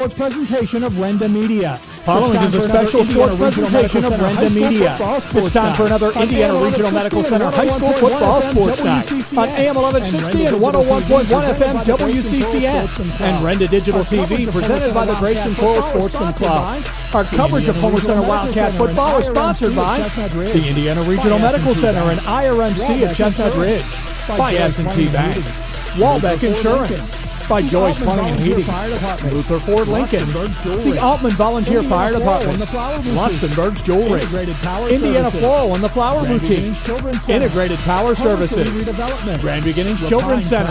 Sports presentation of Renda Media. Following is a special sports presentation of Renda Media. It's time for another Indiana Regional Medical Center High School Football Sports Night on AM 1160 and 101.1 FM WCCS and Renda Digital TV, presented by the Grayston Coral Sportsman Club. Our coverage of Homer Center Wildcat football is sponsored by the Indiana Regional Medical Center and IRMC at Chestnut Ridge, by S&T Bank, Walbeck Insurance, by Joyce Plumbing and Heating, Luther Ford Lincoln, the Altman Volunteer Fire Department, Luxembourg's Jewelry, Indiana Floral and the Flower Boutique, Integrated Power Services, Grand Beginnings Children's Center,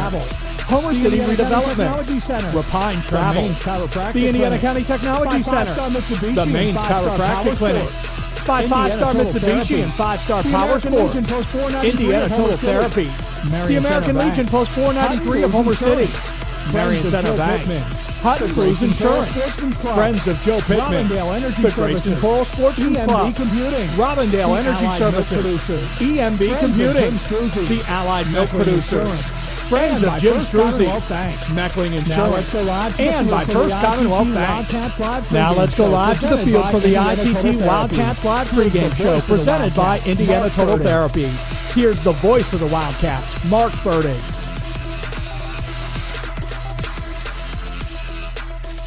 Homer City Redevelopment, Rapine Travel, the Indiana County Technology Center, the Maine's Chiropractic Clinic, by 5-Star Mitsubishi and 5-Star Power Sports, Indiana Total Therapy, the American Legion Post 493 of Homer City, Marion Center Bank, Hot Cruise Insurance, Friends of Joe Pittman, the Grayston Coral Sportsman Club, Robindale Energy Services, EMB Computing, the Allied Milk Producers, Friends of Jim Struzzi, Meckling Insurance, and by First Commonwealth Bank. Now let's go live to the field for the ITT Wildcats Live pregame show presented by Indiana Total Therapy. Here's the voice of the Wildcats, Mark Burdick.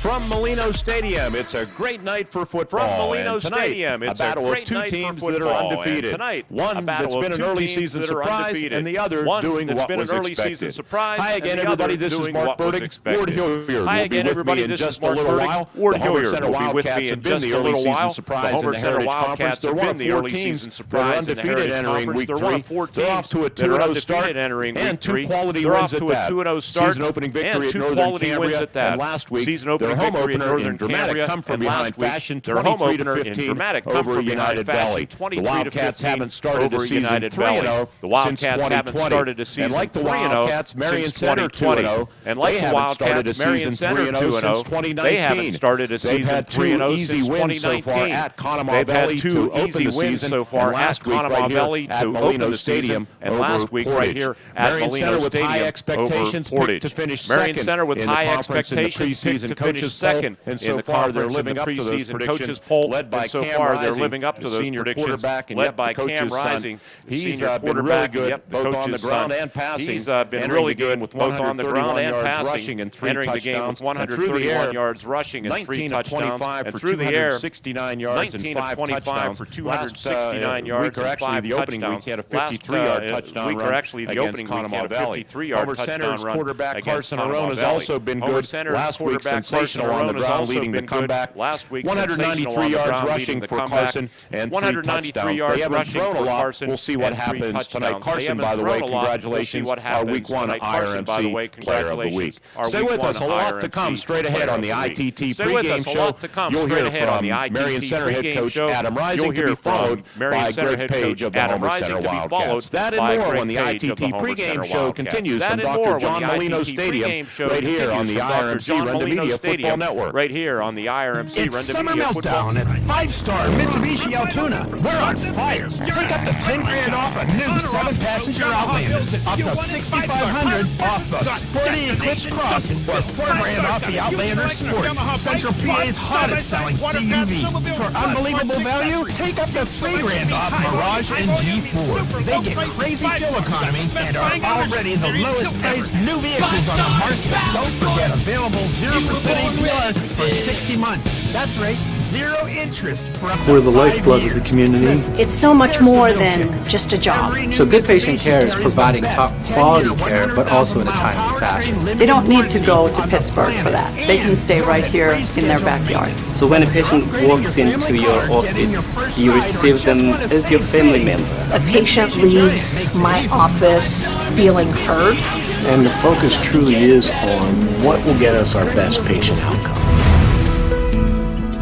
From Molino Stadium, it's a great night for football. From Molino Stadium, it's a great two night teams for that are football. undefeated. And tonight, one that's been an early season surprise, and the other doing what was expected. Hi again, everybody. This is Mark Burdick. Ward Hilliard. Hi again, everybody. This is Mark Burdick. Ward Hilliard will be with me in just a little while. The Homer Center Wildcats have been the early season surprise in the Heritage Conference. They're one of 4 teams. They're off to a 2-0 start and 2 quality wins at that. Season opening victory at Northern Cambria, and last week their home opener in dramatic come-from-behind fashion, 23-15 over United Valley. The Wildcats haven't started a season 3-0 since 2020. And like the Wildcats, Marion Center 2-0. And like the Wildcats, Marion Center 2-0 since 2019. They haven't started a season 3-0 since 2019. At Conemaugh Valley to open the season so far. Last week right here at Molino Stadium, and last week right here at Molino Stadium with high expectations to finish Marion Center with high expectations to finish second. And so far, they're living up to those predictions. Led by Cam Rising, senior quarterback, and led by Cam Rising. He's been really good both on the ground and passing. He's been really good with both on the ground and passing, entering the game with 131 yards rushing and 3 touchdowns. And through the air, 69 yards and 5 touchdowns. For 269 yards and 5 touchdowns. The opening week, he had a 53-yard touchdown run against Conemaugh Valley. Homer Center's quarterback Carson Arone has also been good. Last week, sensational on the ground, leading the comeback. Last week, 193 yards rushing for Carson and 3 touchdowns. They haven't thrown a lot. We'll see what happens tonight. Carson, by the way, congratulations, our Week 1 IRMC Player of the Week. Stay with us. A lot to come straight ahead on the ITT pregame show. You'll hear from Marion Center head coach Adam Rising, to be followed by Greg Page of the Homer Center Wildcats. That and more when the ITT pregame show continues from Dr. John Molino Stadium right here on the IRMC Renda Media Football Network. Right here on the IRMC It's Summer Meltdown at 5-Star Mitsubishi Altoona. We're on fire. Take up to 10 grand off a new 7-passenger Outlander. Up to $6,500 off the sporty Eclipse Cross, or 4 grand off the Outlander Sport. Central PA's hottest selling CUV. For unbelievable value, take up to 3 grand off Mirage and G4. They get crazy fuel economy and are already the lowest priced new vehicles on the market. Don't forget available 0% APR for 60 months. That's right, 0 interest for up to We're the lifeblood of the community. It's so much more than just a job. So good patient care is providing top quality care, but also in a timely fashion. They don't need to go to Pittsburgh for that. They can stay right here in their backyard. So when a patient walks into your office, you receive them as your family member. A patient leaves my office feeling heard. And the focus truly is on what will get us our best patient outcome.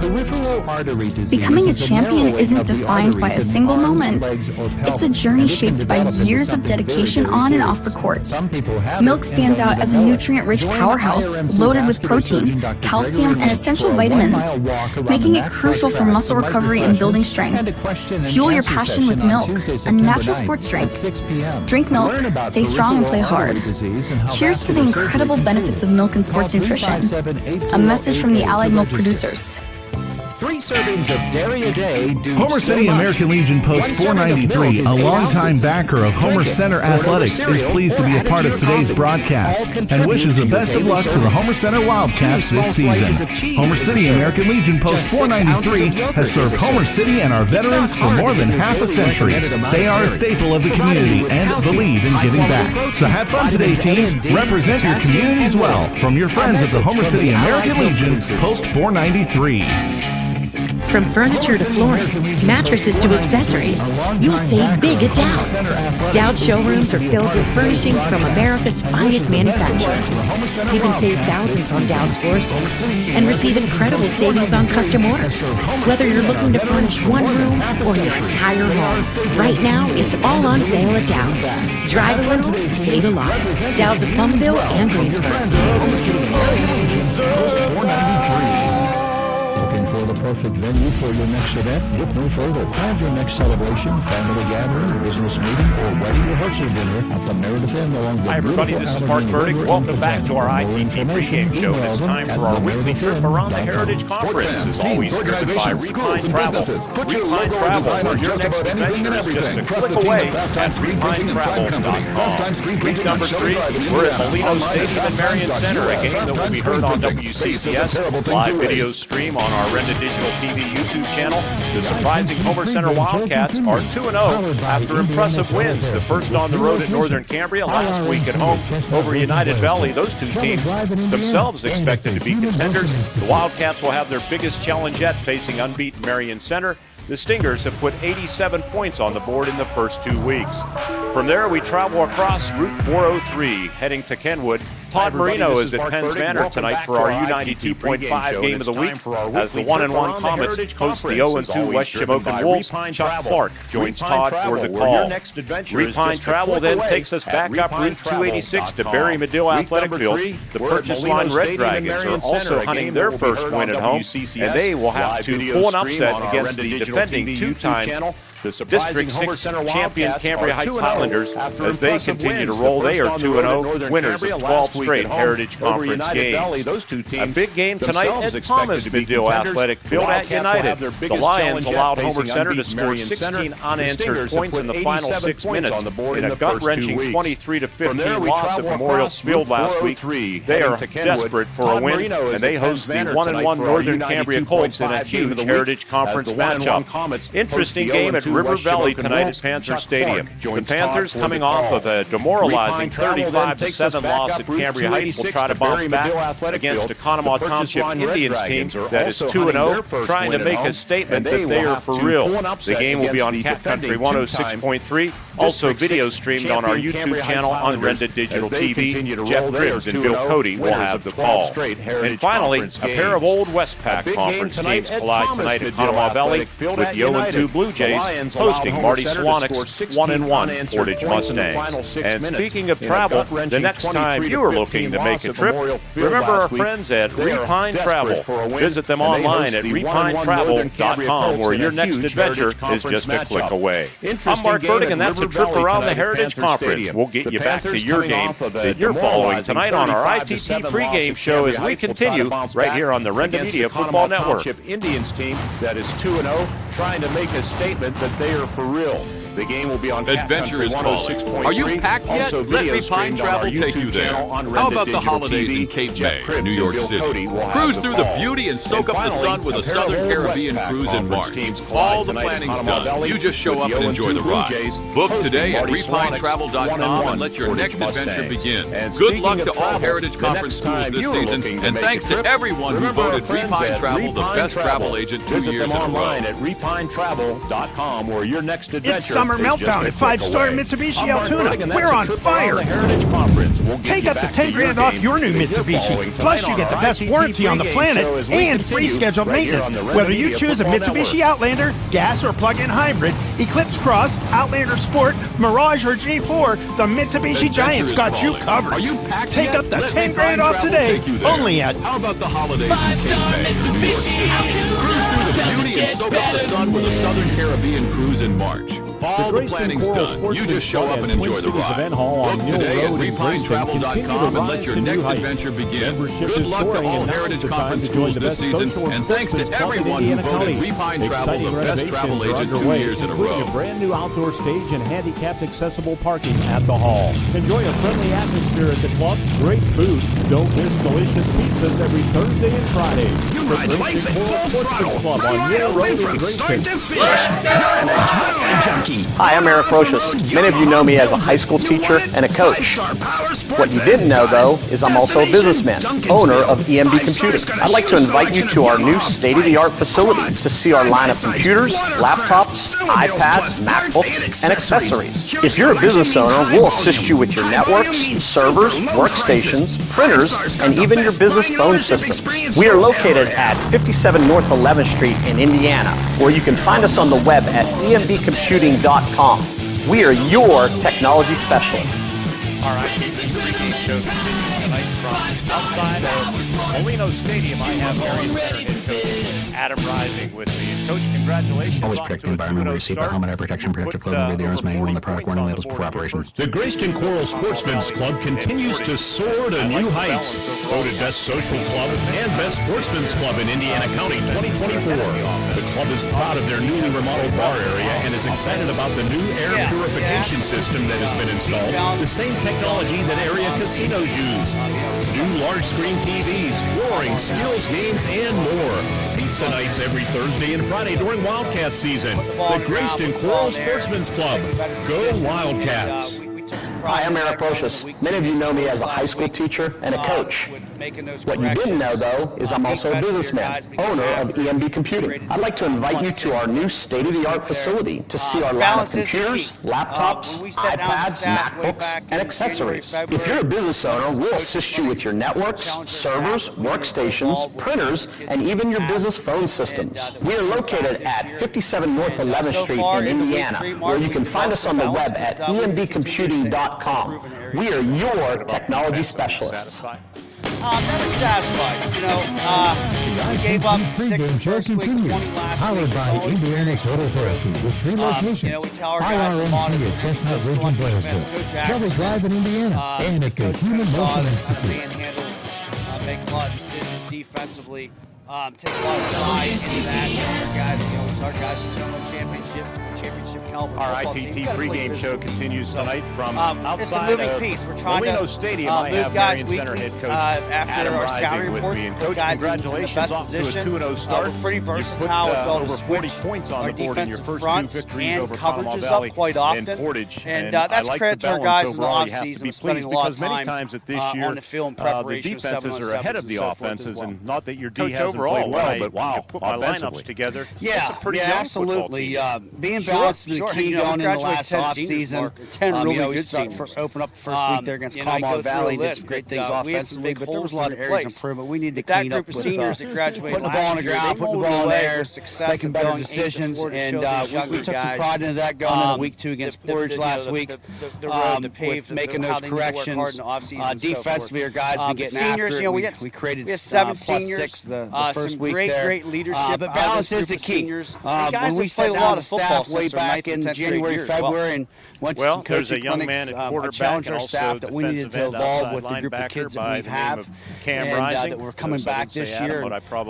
The Peripheral artery disease. Becoming a champion isn't defined by a single moment. It's a journey shaped by years of dedication on and off the court. Milk stands out as a nutrient-rich powerhouse loaded with protein, calcium, and essential vitamins, making it crucial for muscle recovery and building strength. Fuel your passion with milk, a natural sports drink. Drink milk, stay strong, and play hard. Cheers to the incredible benefits of milk and sports nutrition. A message from the Allied Milk producers. 3 servings of dairy a day do Homer City American Legion Post 493, a longtime backer of Homer Center Athletics, is pleased to be a part of today's broadcast and wishes the best of luck to the Homer Center Wildcats this season. Homer City American Legion Post 493 has served Homer City and our veterans for more than half a century. They are a staple of the community and believe in giving back. So have fun today, teams. Represent your communities well. From your friends at the Homer City American Legion Post 493. From furniture to flooring, mattresses to accessories, you'll save big at Dowd's. Dowd's showrooms are filled with furnishings from America's finest manufacturers. You can save thousands on Dowd's floor sets and receive incredible savings on custom orders. Whether you're looking to furnish one room or your entire home, right now it's all on sale at Dowd's. Drive one, save a lot. Dowd's of Plumville and Greensburg. For the perfect venue for your next event, look no further. Plan your next celebration, family gathering, business meeting, or wedding rehearsal dinner at the Meredith Inn along the Hi everybody, this is Mark Burdick. Welcome back to our ITT pregame show. It's time for our weekly trip around the Heritage Conference. It's always driven by Repine Travel. Repine Travel, where your next adventure is just a click away at repinetravel.com. Week number 3, we're at Molino Stadium in Marion Center, a game that will be heard on WCCS, live video stream on our Renda Digital TV YouTube channel. The surprising Homer Center Wildcats are 2-0 after impressive wins. The first on the road at Northern Cambria, last week at home over United Valley. Those two teams themselves expected to be contenders. The Wildcats will have their biggest challenge yet, facing unbeaten Marion Center. The Stingers have put 87 points on the board in the first 2 weeks. From there, we travel across Route 403, heading to Kenwood. Todd Marino is at Penn's Manor tonight for our U92.5 game of the week as the 1-1 Comets host the 0-2 West Shamokin Wolves. Chuck Clark joins Todd for the call. Repine Travel then takes us back up Route 286 to Barry Medill Athletic Field. The Purchase Line Red Dragons are also hunting their first win at home, and they will have to pull an upset against the defending 2-time District 6 champion Cambria Heights Highlanders as they continue to roll. They are 2-0, winners of 12 straight Heritage Conference games. A big game tonight at Thomas Medill Athletic Field at United. The Lions allowed Homer Center to score 16 unanswered points in the final 6 minutes in a gut-wrenching 23-15 loss at Memorial Field last week. They are desperate for a win, and they host the 1-1 Northern Cambria Colts in a huge Heritage Conference matchup. Interesting game at River Valley tonight at Panther Stadium. The Panthers, coming off of a demoralizing 35-7 loss at Cambria Heights, will try to bounce back against a Conemaugh Township Indians team that is 2-0, trying to make a statement that they are for real. The game will be on Cat Country 106.3, also video streamed on our YouTube channel on Renda Digital TV. Jeff Cribbs and Bill Cody will have the call. And finally, a pair of old Westpac Conference teams collide tonight at Conemaugh Valley with the 0-2 Blue Jays hosting Marty Swanik's 1-1 Portage Mustangs. And speaking of travel, the next time you are looking to make a trip, remember our friends at Repine Travel. Visit them online at repinetravel.com, where your next adventure is just a click away. I'm Mark Burdick, and that's a trip around the Heritage Conference. We'll get you back to your game that you're following tonight on our ITT pregame show as we continue right here on the Renda Media Football Network. Indians team that is 2-0, trying to make a statement that they are for real. The game will be on Adventure is calling. Are you packed yet? Let Repine Travel take you there. How about the holidays in Cape May, New York City? Cruise through the beauty and soak up the sun with a Southern Caribbean cruise in March. All the planning's done. You just show up and enjoy the ride. Book today at repinetravel.com and let your next adventure begin. Good luck to all Heritage Conference schools this season, and thanks to everyone who voted Repine Travel the best travel agent 2 years in a row. Online at repinetravel.com, where your next adventure summer meltdown at 5-star Mitsubishi Altoona. We're on fire. Take up to 10 grand off your new Mitsubishi. Plus, you get the best warranty on the planet and free scheduled maintenance. Whether you choose a Mitsubishi Outlander, gas or plug-in hybrid, Eclipse Cross, Outlander Sport, Mirage or G4, the Mitsubishi Giant's got you covered. Take up the 10 grand off today, only at How about the holidays in Cape May? Cruise through the beauty and soak up the sun with a Southern Caribbean cruise in March. All the planning's done. You just show up and enjoy the ride. Book today at refinetravel.com and let your next adventure begin. Good luck to all Heritage Conference schools this season, and thanks to everyone who voted Refine Travel the best travel agent 2 years in a row. A brand new outdoor stage and handicapped accessible parking at the hall. Enjoy a friendly atmosphere at the club, great food. Don't miss delicious pizzas every Thursday and Friday. You ride life at full throttle. Club on your road from in start Graceton. to finish. You're an adrenaline junkie. Hi, I'm Eric Rochus. Many of you know me as a high school teacher and a coach. What you didn't know, though, is I'm also a businessman, owner of EMB Computing. I'd like to invite you to our new state-of-the-art facility to see our line of computers, laptops, iPads, MacBooks, and accessories. If you're a business owner, we'll assist you with your networks, servers, workstations, printers, and even your business phone system. We are located at 57 North 11th Street in Indiana, or you can find us on the web at embcomputing.com. We are your technology specialists. All right, the pregame show continues tonight from outside of Molino Stadium. I have Marion Center head coach Adam Rising with me. Coach, congratulations. Always protect the environment. Receive a helmet, eye protection, protective clothing, read the owner's manual and the product warning labels before operation. The Graceton Coral Sportsman's Club continues to soar to new heights. Voted Best Social Club and Best Sportsman's Club in Indiana County 2024. The club is proud of their newly remodeled bar area and is excited about the new air purification system that has been installed. The same technology that area casinos use. New large screen TVs, flooring, skills games, and more. Pizza nights every Thursday and Friday during Wildcat season. The Graceton Coral Sportsman's Club. Go Wildcats. Hi, I'm Eric Rochus. Many of you know me as a high school teacher and a coach. What you didn't know, though, is I'm also a businessman, owner of EMB Computing. I'd like to invite you to our new state-of-the-art facility to see our line of computers, laptops, iPads, MacBooks, and accessories. If you're a business owner, we'll assist you with your networks, servers, workstations, printers, and even your business phone systems. We are located at 57 North 11th Street in Indiana, where you can find us on the web at embcomputing.com. We are your technology specialists. Never satisfied. You know, we gave up 6 the first week, 20 last week. Powered by Indiana Total Therapy with 3 locations. You know, we tell our guys a lot of at Chestnut Ridge and Blaisdell. Shelby Drive in Indiana. And at the Human Motion Institute. Make a lot of decisions defensively. Take a lot of pride in that. Our guys, you know, it's our guys who don't know championship caliber. Our ITT pregame show continues tonight from outside it's a moving piece. We're trying Molino to Stadium. I have guys Marion Center head coach after our scouting report. And Coach, congratulations off to a 2-0 start. We're pretty versatile. We've got over 40 points on the board in your first 2 victories over Panama coverages Valley up quite often. and Portage. And that's credit to our guys in the offseason spending a lot of time many times at this year on the field in preparation. The defenses are ahead of the offenses, and not that your D hasn't overall, played well, but wow, put my lineups together. Yeah, absolutely. Being balanced is the key going into the last offseason. 10 really good good seniors. Open up the first week there against Colorado Valley. Did some great things offensively, but there was a lot of areas of improvement. We need to clean up with seniors that graduated putting the ball on the ground, putting the ball in the air, making better decisions, and we took some pride into that going into week 2 against Portage last week. With making those corrections. Defensively, our guys been getting after it. We created 7 +6 the first week there. Great leadership. But balance is the key. When we sat down as staff way back in January, February, and went to some coaching clinics, I challenged our staff that we needed to evolve with the group of kids that we have, and that we're coming back this year.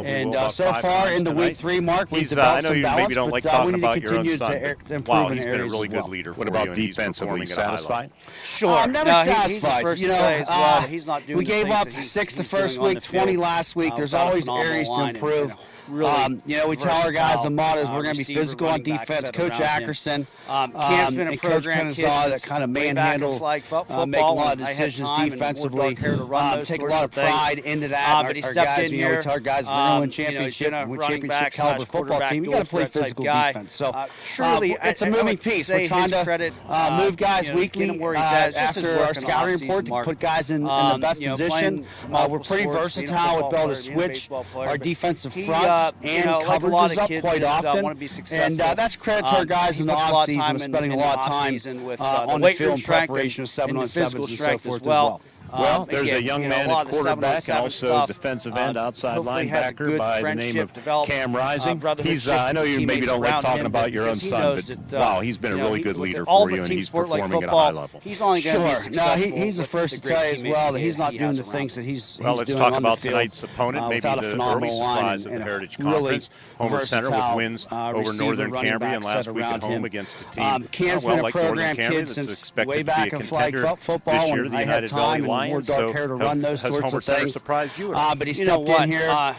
And so far in the week 3 mark, we've developed some balance, but we need to continue to improve in he's been a really good leader. What about defensively? Satisfied? Sure. I'm never satisfied. You know, we gave up 6 the first week, 20 last week. There's always areas to improve. We tell our guys the motto is we're going to be physical on defense. Coach Ackerson, Cam's been a program Coach that kind of manhandle, make a lot of decisions defensively, take a lot of pride into that. But he stepped in here. We tell our guys, we're going to win championship caliber football team. You got to play physical defense. So truly, it's a moving piece. We're trying to move guys weekly after our scouting report to put guys in the best position. We're pretty versatile with able to switch our defensive fronts and coverages up quite often. And that's credit to our guys in the offseason, spending a lot of time on the field in preparation of 7-on-7s and so forth as well. Well, there's a young man at quarterback and also defensive end, outside linebacker by the name of Cam Rising. He's, I know you maybe don't like talking about your own son, but wow, he's been a really good leader for you, and he's performing at a high level. He's only going to be successful. No, he's the first to tell you as well that he's not doing the things that he's doing on the field. Well, let's talk about tonight's opponent, maybe the early surprise of the Heritage Conference. Homer Center with wins over Northern Cambria and last week at home against a team Cam's been a program kid since way back in flag football when I had time and more dark hair to run those sorts of things. But he stepped in here.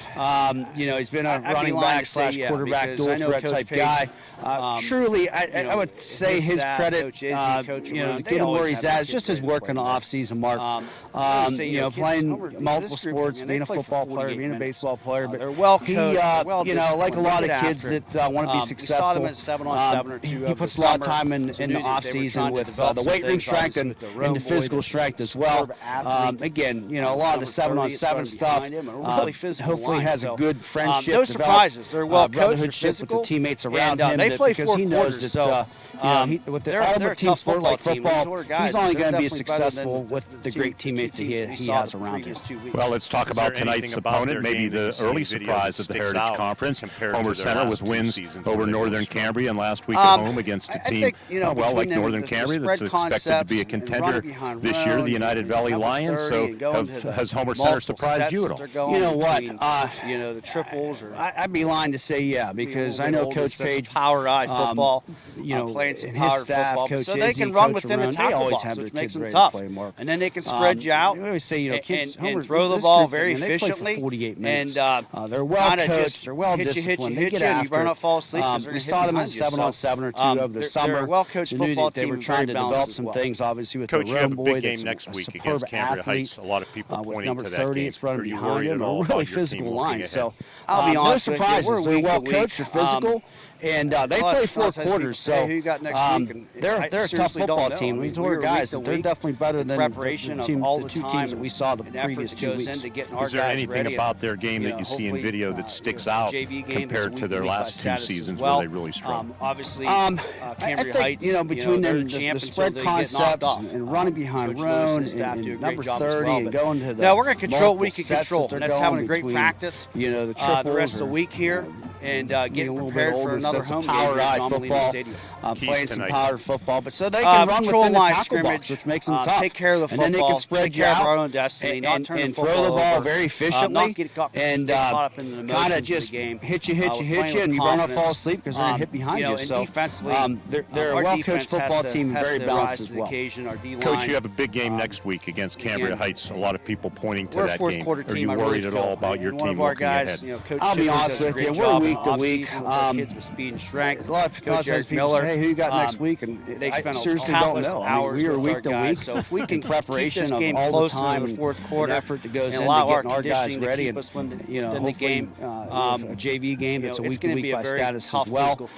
He's been a running back / quarterback dual threat type guy. Truly, I would say his credit, getting where he's at, is just his work in the off-season, Mark. Playing multiple sports, being a football player, being a baseball player, but they're well he, like a lot of kids that want to be successful, he puts a lot of time in the off-season with the weight room strength and the physical strength as well. Again, a lot of the 7-on-7 stuff. Hopefully, has a good friendship. No surprises. They're well coached, with the teammates around him. They play 4 quarters, so with the team sport like football, he's only going to be successful with the great teammates that he has around him. Well, let's talk about tonight's opponent, maybe the early surprise of the Heritage Conference. Homer Center with wins over Northern Cambria and last week at home against a team, like Northern Cambria, that's expected to be a contender this year, the United Valley Lions. So has Homer Center surprised you at all? You know what? The triples. I'd be lying to say because I know Coach Page, power-eyed football, playing some power football, so they can run within the tackle box, which makes them tough. And then they can spread you out and throw the ball very efficiently. And they're well coached, they're well disciplined. Hit you, and you better not fall asleep. We saw them in 7-on-7 or 2 over the summer. They're a well-coached football team. They were trying to develop some things, obviously, with Coach, the Rome boy. you have a big game next week against Cambria Heights. A lot of people pointing to that game. Number 30, it's running behind him. A really physical line. So I'll be honest with you, no surprises. They're well coached, they're physical. And they play 4 quarters, so who you got next week? They're a tough football team. We told our guys that they're definitely better than the 2 teams that we saw the previous 2 weeks. Is there anything about their game that you see in video that sticks out compared to their last 2 seasons where they really struggled? Obviously, Cambria Heights, between the spread concepts and running behind Roan and number 30 and going to the we're going to control what we can control. That's having a great practice the rest of the week here. And getting prepared for another home game football, playing some power football, but so they can run within the tackle box, which makes them tough. Take care of the football, and then they can spread you out our own destiny, and throw the ball very efficiently, and kind of just hit you, and you better not fall asleep because they're going to hit behind you. So defensively, they're a well-coached football team, very balanced as well. Coach, you have a big game next week against Cambria Heights. A lot of people pointing to that game. Are you worried at all about your team looking ahead? I'll be honest with you, we're week to week. Kids with speed and strength. A lot of people say, "Hey, who you got next week?" And they spend seriously don't know. Hours we are week to week, so if we can preparation keep this game of all the close time in the fourth quarter, effort that goes into getting our guys ready, and the game, a JV game, it's a week to week by status as well.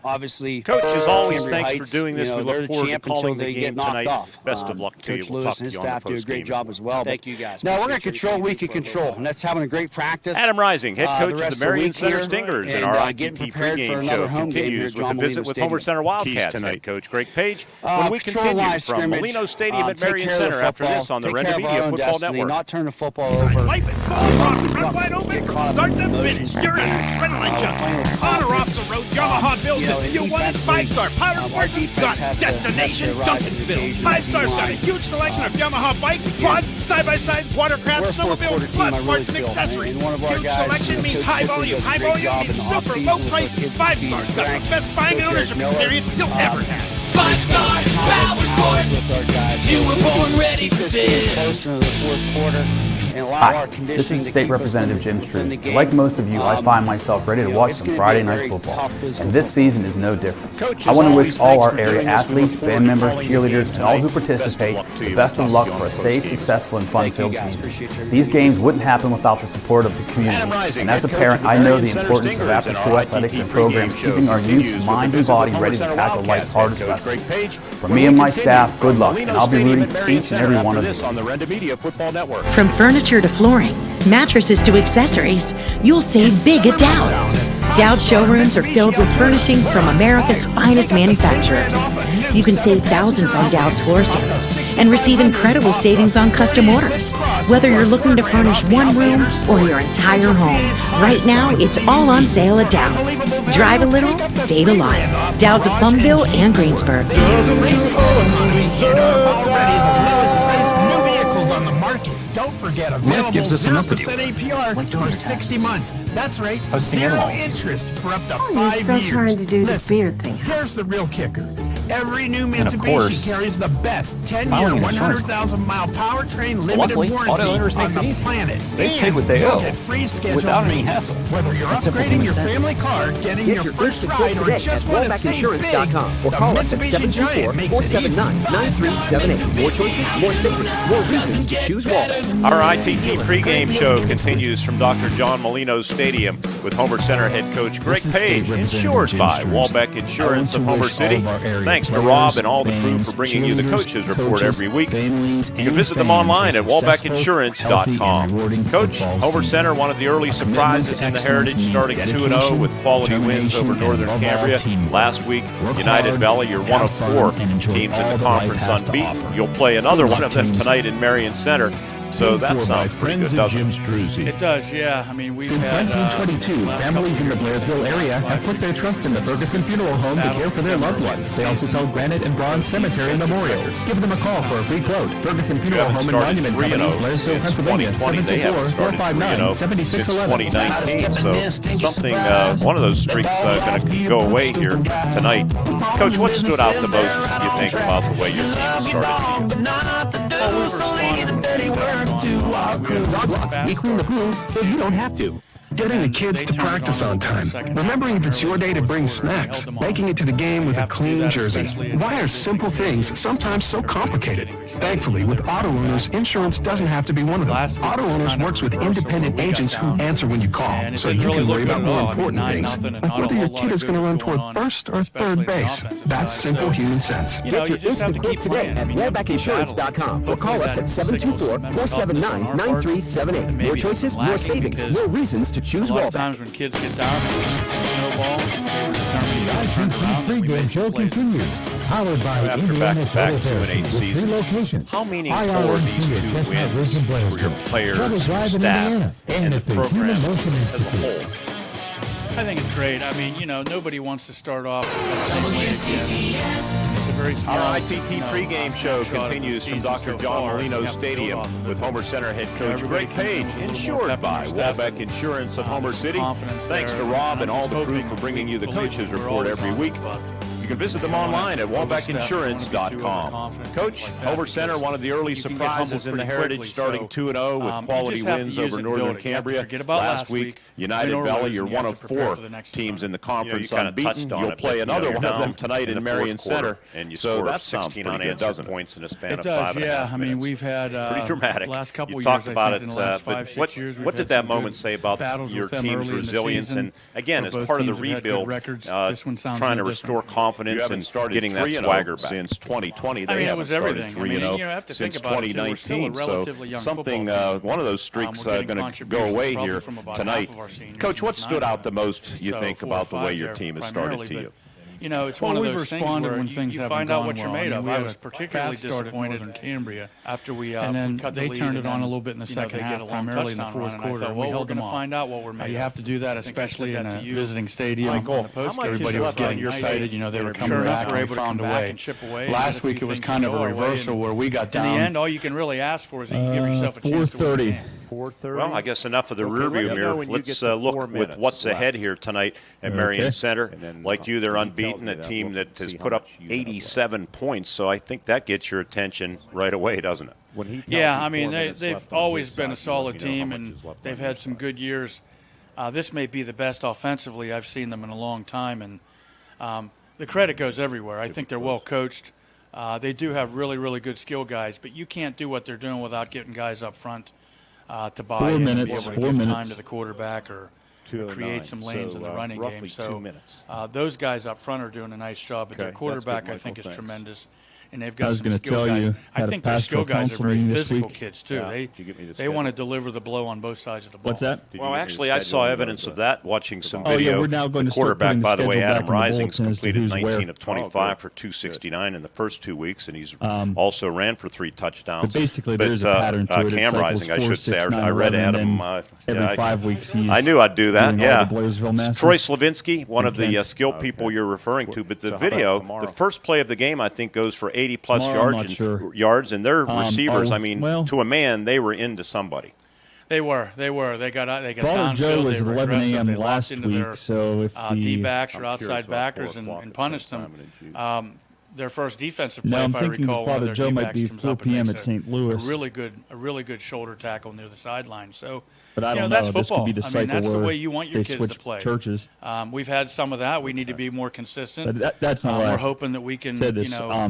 Obviously, Coach, as always, thanks for doing this. We look forward to calling the game tonight. Best of luck to you. Coach Lewis and his staff do a great job as well. Thank you guys. Now we're going to control what we can control, and that's having a great practice. Adam Rising, head coach of the Marion Center Stingers, and our ITT pregame show continues with a visit with Homer Center Wildcats tonight. Coach Greg Page. When we continue from Molino Stadium at Marion Center after this on the Renda Media Football Network. Not turn the football over. Wipe it, ball drop, run wide open from start to finish. You're an adrenaline junkie. On or off the road, Yamaha builds it. You want it 5-star power sports? Got it. Destination Duncansville. 5-star's got a huge selection of Yamaha bikes, quads, side-by-side, watercraft, snowmobiles, plus parts and accessories. Huge selection means high volume. High volume means super low prices. 5-star's got the best buying and ownership experience you'll ever have. 5-star power sports. You were born ready for this. Close to the fourth quarter. Hi, this is State Representative Jim Struz. Like most of you, I find myself ready to watch some Friday night football, and this season is no different. I want to wish all our area athletes, band members, cheerleaders, and all who participate the best of luck for a safe, successful, and fun-filled season. These games wouldn't happen without the support of the community, and as a parent, I know the importance of after-school athletics and programs keeping our youth's mind and body ready to tackle life's hardest lessons. For me and my staff, good luck, and I'll be rooting for each and every one of you. From furniture to flooring, mattresses to accessories, you'll save big at Dowd's. Dowd's showrooms are filled with furnishings from America's finest manufacturers. You can save thousands on Dowd's floor sales and receive incredible savings on custom orders. Whether you're looking to furnish one room or your entire home, right now it's all on sale at Dowd's. Drive a little, save a lot. Dowd's of Plumville and Greensburg. Don't forget, available 0% APR for 60 months. That's right, zero interest for up to 5 years. You're still trying to do the beard thing. Here's the real kicker. Every new Mitsubishi carries the best 10-year, 100,000-mile powertrain limited warranty on the planet. They pay what they owe get free scheduled without any hassle. Whether you're upgrading your family car, getting your first ride, or just want to save big, or call us at 724-479-9378. More choices, more savings, more reasons to choose Walbeck. Our ITT pregame show continues from Dr. John Molino's Stadium with Homer Center head coach Greg Page, insured by Walbeck Insurance of Homer City. Thanks to Rob and all the crew for bringing you the Coaches Report every week. You can visit them online at WalbeckInsurance.com. Coach, Homer Center, one of the early surprises in the Heritage, starting 2-0 with quality wins over Northern Cambria. Last week, United Valley, you're one of 4 teams in the conference unbeaten. You'll play another one of them tonight in Marion Center. So that sounds pretty good, doesn't it? It does, yeah. I mean, Since 1922, families in the Blairsville area have put their trust in the Ferguson Funeral Home to care for their loved ones. They also sell granite and bronze cemetery memorials. Give them a call for a free quote. Ferguson Funeral Home and Monument Company, Blairsville, Pennsylvania, 724-459-7611. 2019, so something, one of those streaks going to go away here tonight. Coach, what stood out the most, you think, about the way your team started the year? We clean the pool so you don't have to. Getting the kids to practice on time. Remembering if it's your day to bring snacks. Making it to the game with a clean jersey. Why are simple things sometimes so complicated? Thankfully, with Auto Owners, insurance doesn't have to be one of them. Auto Owners works with independent agents who answer when you call, so you can worry about more important things, like whether your kid is going to run toward first or third base. That's simple human sense. Get your instant quote today at WalbeckInsurance.com or call us at 724-479-9378. More choices, more savings, more reasons to choose a lot of times when kids get down and snowball, Pregame show continues. Powered by after back-to-back 2-8 seasons, how meaningful are these 2 wins for your players, staff, and the program as a whole? I think it's great. I mean, nobody wants to start off with that same way again. It's a very small, our ITT pregame show continues from Dr. John Molino's Stadium with Homer Center head coach Greg Page, insured by Walbeck Insurance of Homer City. Thanks to Rob and all the crew for bringing you the Coaches Report every week. You can visit them online at WalbeckInsurance.com. Coach, Homer Center, one of the early surprises in the Heritage, starting 2-0 with quality wins over Northern Cambria. Last week, United Valley, you're one of 4 teams in the conference unbeaten. You'll play another one of them tonight in Marion Center. So that sounds pretty good, doesn't it? Points in a span of 5.5 minutes. I mean, we've had pretty dramatic. Last couple you years, talked about it, in the last 5-6 but years, what did that moment say about your team's resilience? And again, as part of the rebuild, trying to restore confidence and getting that swagger back. Since 2020, they it was everything. 3-0 since 2019. So something, one of those streaks going to go away here tonight. Coach, what stood out the most, you think, about the way your team has started to you? It's one of those things where you find out what you're made of. I was particularly disappointed in Cambria after we cut the lead. They turned it on a little bit in the second half, primarily in the fourth quarter, and we held them off. Find out what we're made of. You have to do that, especially in a visiting stadium. Everybody was getting excited. They were coming back and we found a way. Last week it was kind of a reversal where we got down. In the end, all you can really ask for is that you give yourself a chance to win the game. 4:30. Well, I guess enough of the rearview mirror. Let's look with what's ahead here tonight at Marion Center. And like you, they're unbeaten, a team that has put up 87 points. So I think that gets your attention right away, doesn't it? Yeah, I mean, they've always been a solid team, and they've had some good years. This may be the best offensively I've seen them in a long time, and the credit goes everywhere. I think they're well coached. They do have really, really good skill guys, but you can't do what they're doing without getting guys up front to buy in and be able to give time to the quarterback or create some lanes in the running game. So those guys up front are doing a nice job, but their quarterback, I think, is tremendous. And they've got some skill guys. I think their skill guys are very physical kids, too. They want to deliver the blow on both sides of the ball. What's that? Well, actually, I saw evidence of that watching some video. We're now going the to start quarterback, by the way, Adam Risings completed 19 of 25 for 269 in the first 2 weeks, and he's also ran for 3 touchdowns. But basically, there's a pattern to it. Cam Rising, I should say. I read Adam. Every 5 weeks, I knew I'd do that, yeah. Troy Slavinsky, one of the skill people you're referring to. But the video, the first play of the game, I think, goes for 80-plus yards, and their receivers, to a man, they were into somebody. They were. They got Father Joe was at 11 a.m. last week, so if the D-backs or outside backers and punished them, their first defensive play, if I recall, Father Joe might be 4 p.m. at St. Louis. A really good shoulder tackle near the sideline. So, but I don't know. That's this football. Could be the cycle that's where the way you want your they kids to play. Churches. We've had some of that. We need to be more consistent. But that's not we're hoping that we can,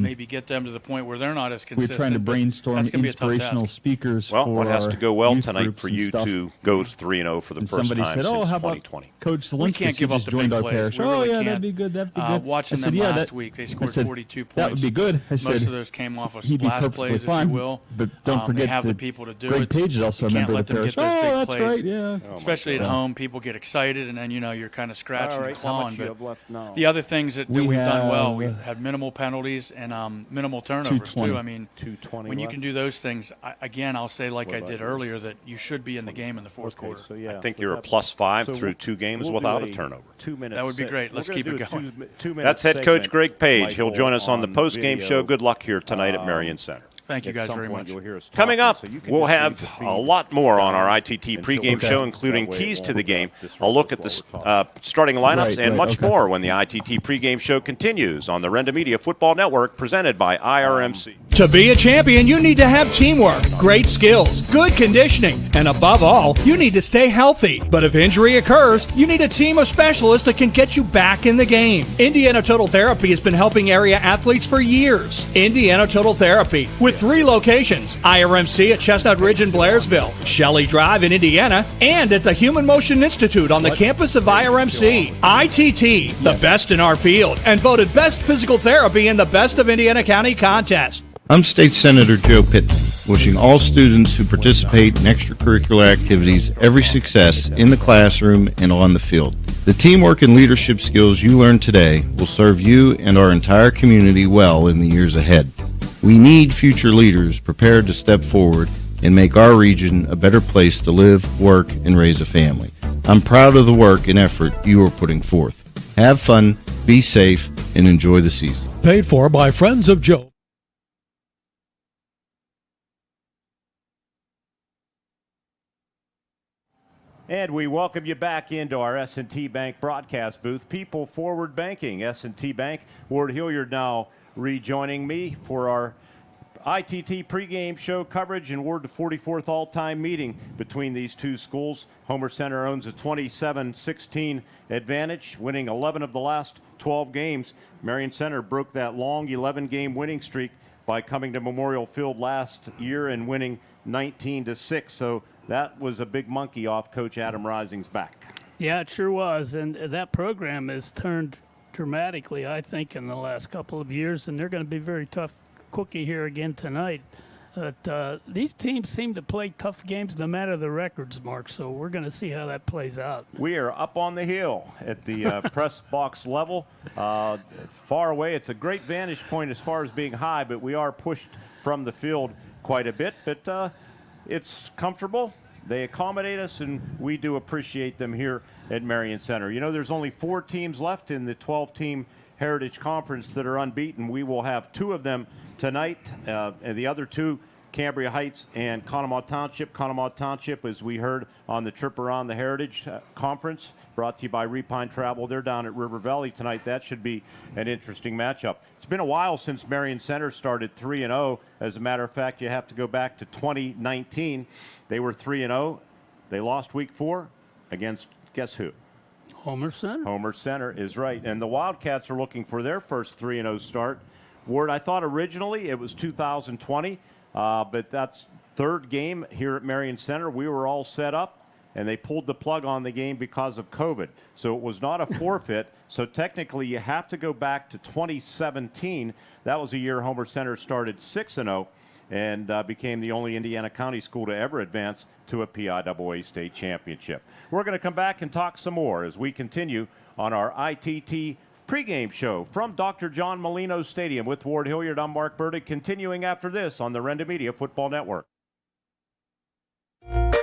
maybe get them to the point where they're not as consistent. We're trying to brainstorm inspirational speakers for what has to go well tonight for you to go 3-0 for the first time since 2020? Coach Zelinsky just joined our parish. That'd be good. Watching them last week, they scored 42 points. That would be good. Most of those came off of splash plays, if you will. But don't forget they have the people to do Greg it. Page is also a member of the parish. Oh, that's right, yeah. Especially at home, people get excited, and then you're kind of scratching and clawing. But the other things that we've done well, we've had minimal penalties and minimal turnovers too. I mean, when you can do those things, again, I'll say like I did earlier that you should be in the game in the fourth quarter. I think you're a +5 through 2 games without a turnover. That would be great. Let's keep it going. That's head coach Greg Page. He'll join us on the postgame show. Good luck here tonight at Marion Center. Thank you guys very much. Coming up, we'll have a lot more on our ITT pregame show, including keys to the game, a look at the starting lineups, and much more when the ITT pregame show continues on the Renda Media Football Network, presented by IRMC. To be a champion, you need to have teamwork, great skills, good conditioning, and above all, you need to stay healthy. But if injury occurs, you need a team of specialists that can get you back in the game. Indiana Total Therapy has been helping area athletes for years. Indiana Total Therapy, with 3 locations, IRMC at Chestnut Ridge in Blairsville, Shelley Drive in Indiana, and at the Human Motion Institute on the campus of IRMC. ITT, the best in our field, and voted Best Physical Therapy in the Best of Indiana County contest. I'm State Senator Joe Pitton, wishing all students who participate in extracurricular activities every success in the classroom and on the field. The teamwork and leadership skills you learn today will serve you and our entire community well in the years ahead. We need future leaders prepared to step forward and make our region a better place to live, work, and raise a family. I'm proud of the work and effort you are putting forth. Have fun, be safe, and enjoy the season. Paid for by Friends of Joe. And we welcome you back into our S&T Bank broadcast booth. People Forward Banking, S&T Bank. Ward Hilliard now rejoining me for our ITT pregame show coverage and Ward the 44th all-time meeting between these two schools. Homer Center owns a 27-16 advantage, winning 11 of the last 12 games. Marion Center broke that long 11-game winning streak by coming to Memorial Field last year and winning 19-6. So that was a big monkey off Coach Adam Rising's back. Yeah, it sure was. And that program has turned dramatically, I think, in the last couple of years, and they're going to be very tough cookie here again tonight. But these teams seem to play tough games no matter the records, Mark, so we're going to see how that plays out. We are up on the hill at the press box level, far away. It's a great vantage point as far as being high, but we are pushed from the field quite a bit. But it's comfortable. They accommodate us, and we do appreciate them here at Marion Center. You know, there's only 4 teams left in the 12-team Heritage Conference that are unbeaten. We will have 2 of them tonight, and the other 2 Cambria Heights and Conemaugh Township. Conemaugh Township, as we heard on the trip around the Heritage Conference, brought to you by Repine Travel. They're down at River Valley tonight. That should be an interesting matchup. It's been a while since Marion Center started 3-0. As a matter of fact, you have to go back to 2019. They were 3-0. They lost week 4 against, guess who? Homer Center. Homer Center is right. And the Wildcats are looking for their first 3-0 start. Ward, I thought originally it was 2020, but that's third game here at Marion Center. We were all set up, and they pulled the plug on the game because of COVID. So it was not a forfeit. So technically you have to go back to 2017. That was a year Homer Center started 6-0 and became the only Indiana County school to ever advance to a PIAA state championship. We're going to come back and talk some more as we continue on our ITT pregame show from Dr. John Molino Stadium with Ward Hilliard. I'm Mark Burdick, continuing after this on the Renda Media Football Network.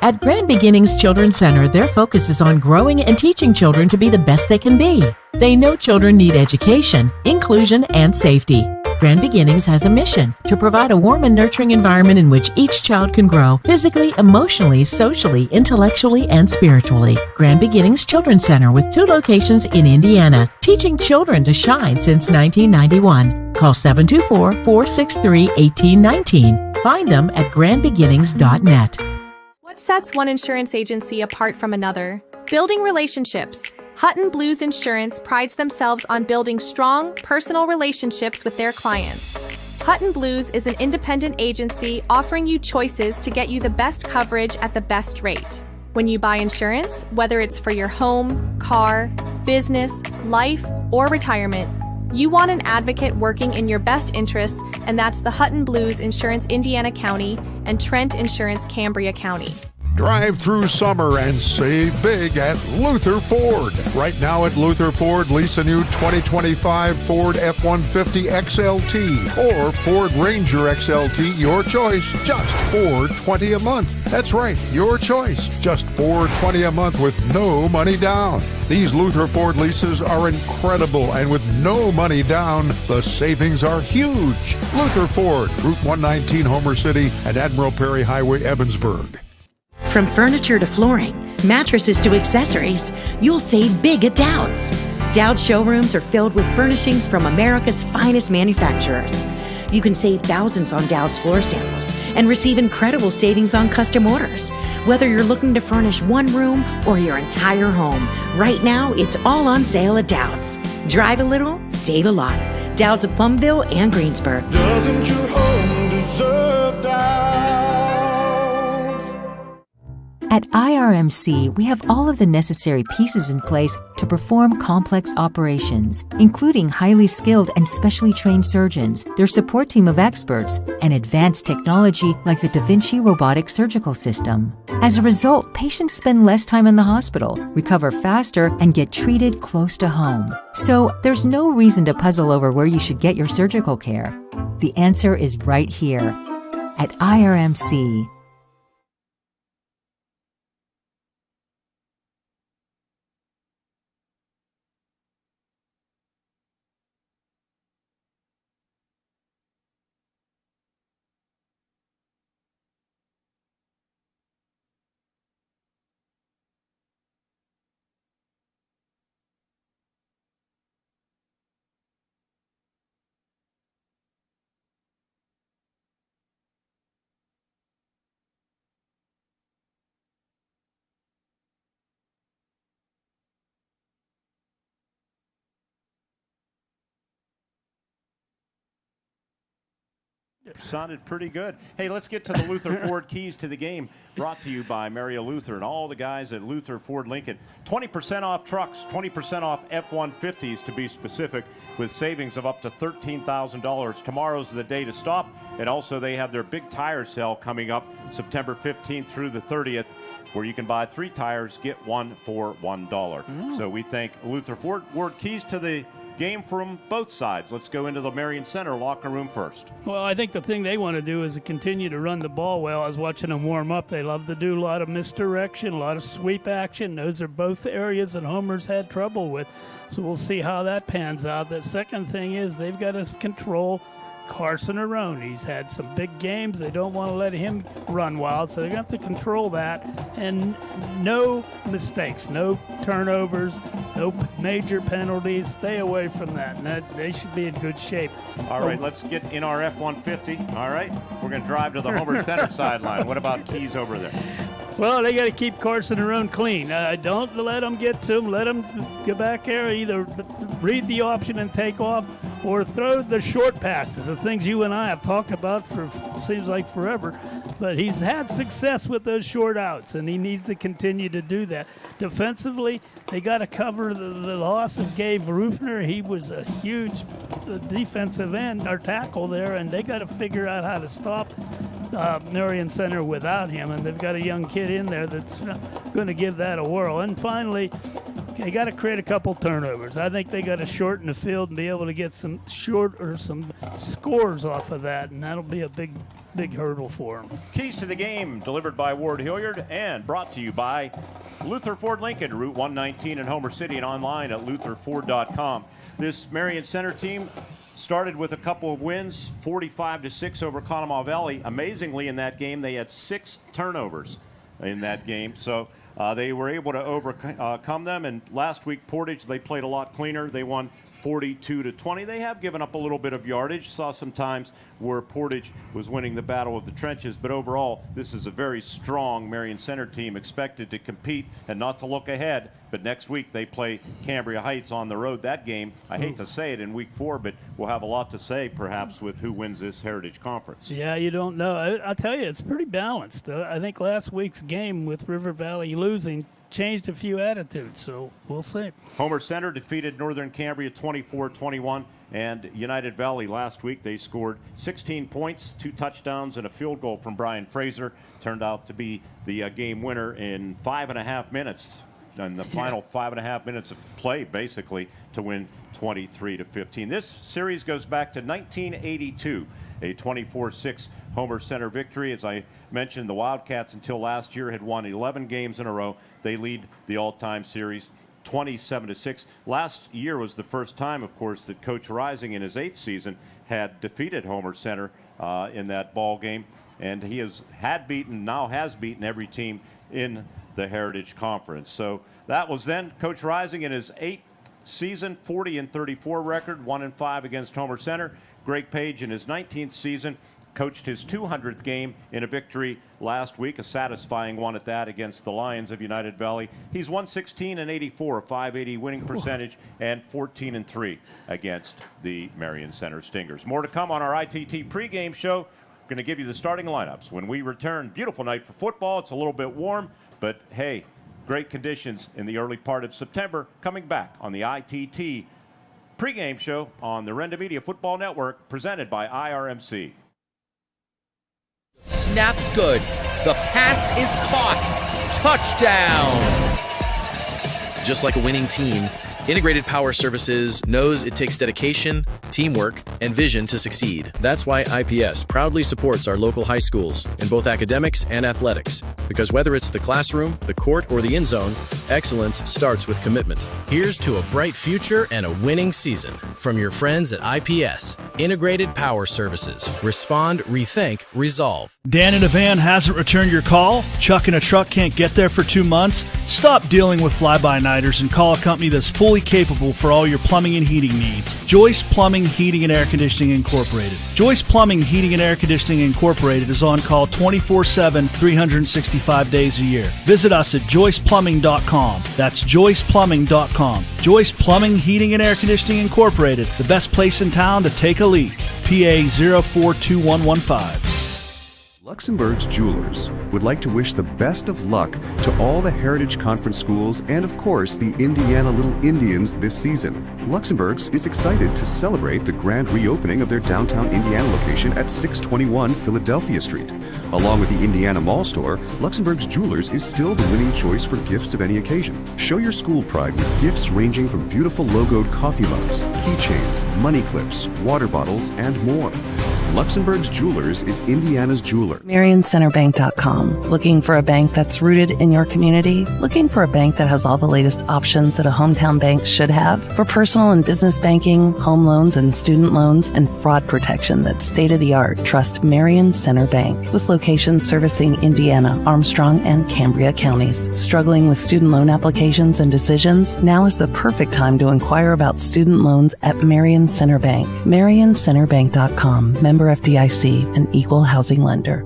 At Grand Beginnings Children's Center, their focus is on growing and teaching children to be the best they can be. They know children need education, inclusion, and safety. Grand Beginnings has a mission to provide a warm and nurturing environment in which each child can grow physically, emotionally, socially, intellectually, and spiritually. Grand Beginnings Children's Center with 2 locations in Indiana, teaching children to shine since 1991. Call 724-463-1819. Find them at grandbeginnings.net. What sets one insurance agency apart from another? Building relationships. Hutton Blues Insurance prides themselves on building strong, personal relationships with their clients. Hutton Blues is an independent agency offering you choices to get you the best coverage at the best rate. When you buy insurance, whether it's for your home, car, business, life, or retirement, you want an advocate working in your best interests, and that's the Hutton Blues Insurance Indiana County and Trent Insurance Cambria County. Drive through summer and save big at Luther Ford. Right now at Luther Ford, lease a new 2025 Ford F-150 XLT or Ford Ranger XLT, your choice, just $420 a month. That's right, your choice, just $420 a month with no money down. These Luther Ford leases are incredible, and with no money down, the savings are huge. Luther Ford, Route 119, Homer City, and Admiral Perry Highway, Evansburg. From furniture to flooring, mattresses to accessories, you'll save big at Dowd's. Dowd's showrooms are filled with furnishings from America's finest manufacturers. You can save thousands on Dowd's floor samples and receive incredible savings on custom orders. Whether you're looking to furnish one room or your entire home, right now it's all on sale at Dowd's. Drive a little, save a lot. Dowd's of Plumville and Greensburg. Doesn't your home deserve Dowd's? At IRMC, we have all of the necessary pieces in place to perform complex operations, including highly skilled and specially trained surgeons, their support team of experts, and advanced technology like the Da Vinci robotic surgical system. As a result, patients spend less time in the hospital, recover faster, and get treated close to home. So, there's no reason to puzzle over where you should get your surgical care. The answer is right here at IRMC. Sounded pretty good. Hey, let's get to the Luther Ford keys to the game, brought to you by Marion Luther and all the guys at Luther Ford Lincoln. 20% off trucks, 20% off F-150s to be specific, with savings of up to $13,000. Tomorrow's the day to stop, and also they have their big tire sale coming up September 15th through the 30th, where you can buy 3 tires, get 1 for $1. So we thank Luther Ford. Word keys to the game from both sides. Let's go into the Marion Center locker room first. Well, I think the thing they want to do is to continue to run the ball well. I was watching them warm up. They love to do a lot of misdirection, a lot of sweep action. Those are both areas that Homer's had trouble with. So we'll see how that pans out. The second thing is they've got to control Carson Arone. He's had some big games. They don't want to let him run wild, so they're going to have to control that. And no mistakes, no turnovers, no major penalties. Stay away from that, and they should be in good shape. All right, let's get in our F-150. All right, we're going to drive to the Homer Center sideline. What about Keys over there? Well, they got to keep Carson Arone clean. Don't let them get to him. Let him get back there, either read the option and take off, or throw the short passes, the things you and I have talked about for seems like forever. But he's had success with those short outs, and he needs to continue to do that. Defensively, they got to cover the loss of Gabe Rufner. He was a huge defensive end or tackle there, and they got to figure out how to stop Marion Center without him, and they've got a young kid in there that's going to give that a whirl. And finally, they got to create a couple turnovers. I think they got to shorten the field and be able to get some some scores off of that, and that'll be a big hurdle for them. Keys to the game delivered by Ward Hilliard and brought to you by Luther Ford Lincoln, Route 119 in Homer City, and online at lutherford.com. This Marion Center team started with a couple of wins, 45-6 over Conemaugh Valley. Amazingly, in that game, they had 6 turnovers in that game. So they were able to overcome them. And last week, Portage, they played a lot cleaner. They won 42-20. They have given up a little bit of yardage. Saw some times where Portage was winning the battle of the trenches. But overall, this is a very strong Marion Center team, expected to compete and not to look ahead. But next week, they play Cambria Heights on the road. That game, I hate to say it in week 4, but we'll have a lot to say, perhaps, with who wins this Heritage Conference. Yeah, you don't know. I'll tell you, it's pretty balanced. I think last week's game with River Valley losing changed a few attitudes, so we'll see. Homer Center defeated Northern Cambria 24-21, and United Valley last week, they scored 16 points, 2 touchdowns, and a field goal from Brian Fraser. Turned out to be the game winner in 5.5 minutes. In the final 5.5 minutes of play, basically, to win 23-15. This series goes back to 1982, a 24-6 Homer Center victory. As I mentioned, the Wildcats until last year had won 11 games in a row. They lead the all-time series 27-6. Last year was the first time, of course, that Coach Rising in his 8th season had defeated Homer Center in that ball game, and he now has beaten every team in the Heritage Conference. So that was then Coach Rising in his 8th season, 40-34 record, 1-5 against Homer Center. Greg Page in his 19th season coached his 200th game in a victory last week, a satisfying one at that, against the Lions of United Valley. He's 116-84, a 580 winning percentage, and 14-3 against the Marion Center Stingers. More to come on our ITT pregame show. We're going to give you the starting lineups when we return. Beautiful night for football. It's a little bit warm, but hey, great conditions in the early part of September. Coming back on the ITT pregame show on the Renda Media Football Network, presented by IRMC. Snap's good. The pass is caught. Touchdown. Just like a winning team, Integrated Power Services knows it takes dedication, teamwork, and vision to succeed. That's why IPS proudly supports our local high schools in both academics and athletics. Because whether it's the classroom, the court, or the end zone, excellence starts with commitment. Here's to a bright future and a winning season from your friends at IPS. Integrated Power Services. Respond, rethink, resolve. Dan in a van hasn't returned your call? Chuck in a truck can't get there for 2 months? Stop dealing with fly-by-nighters and call a company that's fully capable for all your plumbing and heating needs. Joyce Plumbing, Heating, and Air Conditioning Incorporated. Joyce Plumbing, Heating, and Air Conditioning Incorporated is on call 24/7, 365 days a year. Visit us at joyceplumbing.com. That's joyceplumbing.com. Joyce Plumbing, Heating, and Air Conditioning Incorporated, the best place in town to take a leak. PA 042115. Luxembourg's Jewelers would like to wish the best of luck to all the Heritage Conference schools and, of course, the Indiana Little Indians this season. Luxembourg's is excited to celebrate the grand reopening of their downtown Indiana location at 621 Philadelphia Street. Along with the Indiana Mall store, Luxembourg's Jewelers is still the winning choice for gifts of any occasion. Show your school pride with gifts ranging from beautiful logoed coffee mugs, keychains, money clips, water bottles, and more. Luxembourg's Jewelers is Indiana's jeweler. MarionCenterBank.com. Looking for a bank that's rooted in your community? Looking for a bank that has all the latest options that a hometown bank should have? For personal and business banking, home loans and student loans, and fraud protection that's state-of-the-art, trust Marion Center Bank. With locations servicing Indiana, Armstrong, and Cambria counties. Struggling with student loan applications and decisions? Now is the perfect time to inquire about student loans at Marion Center Bank. MarionCenterBank.com. Member FDIC, an equal housing lender.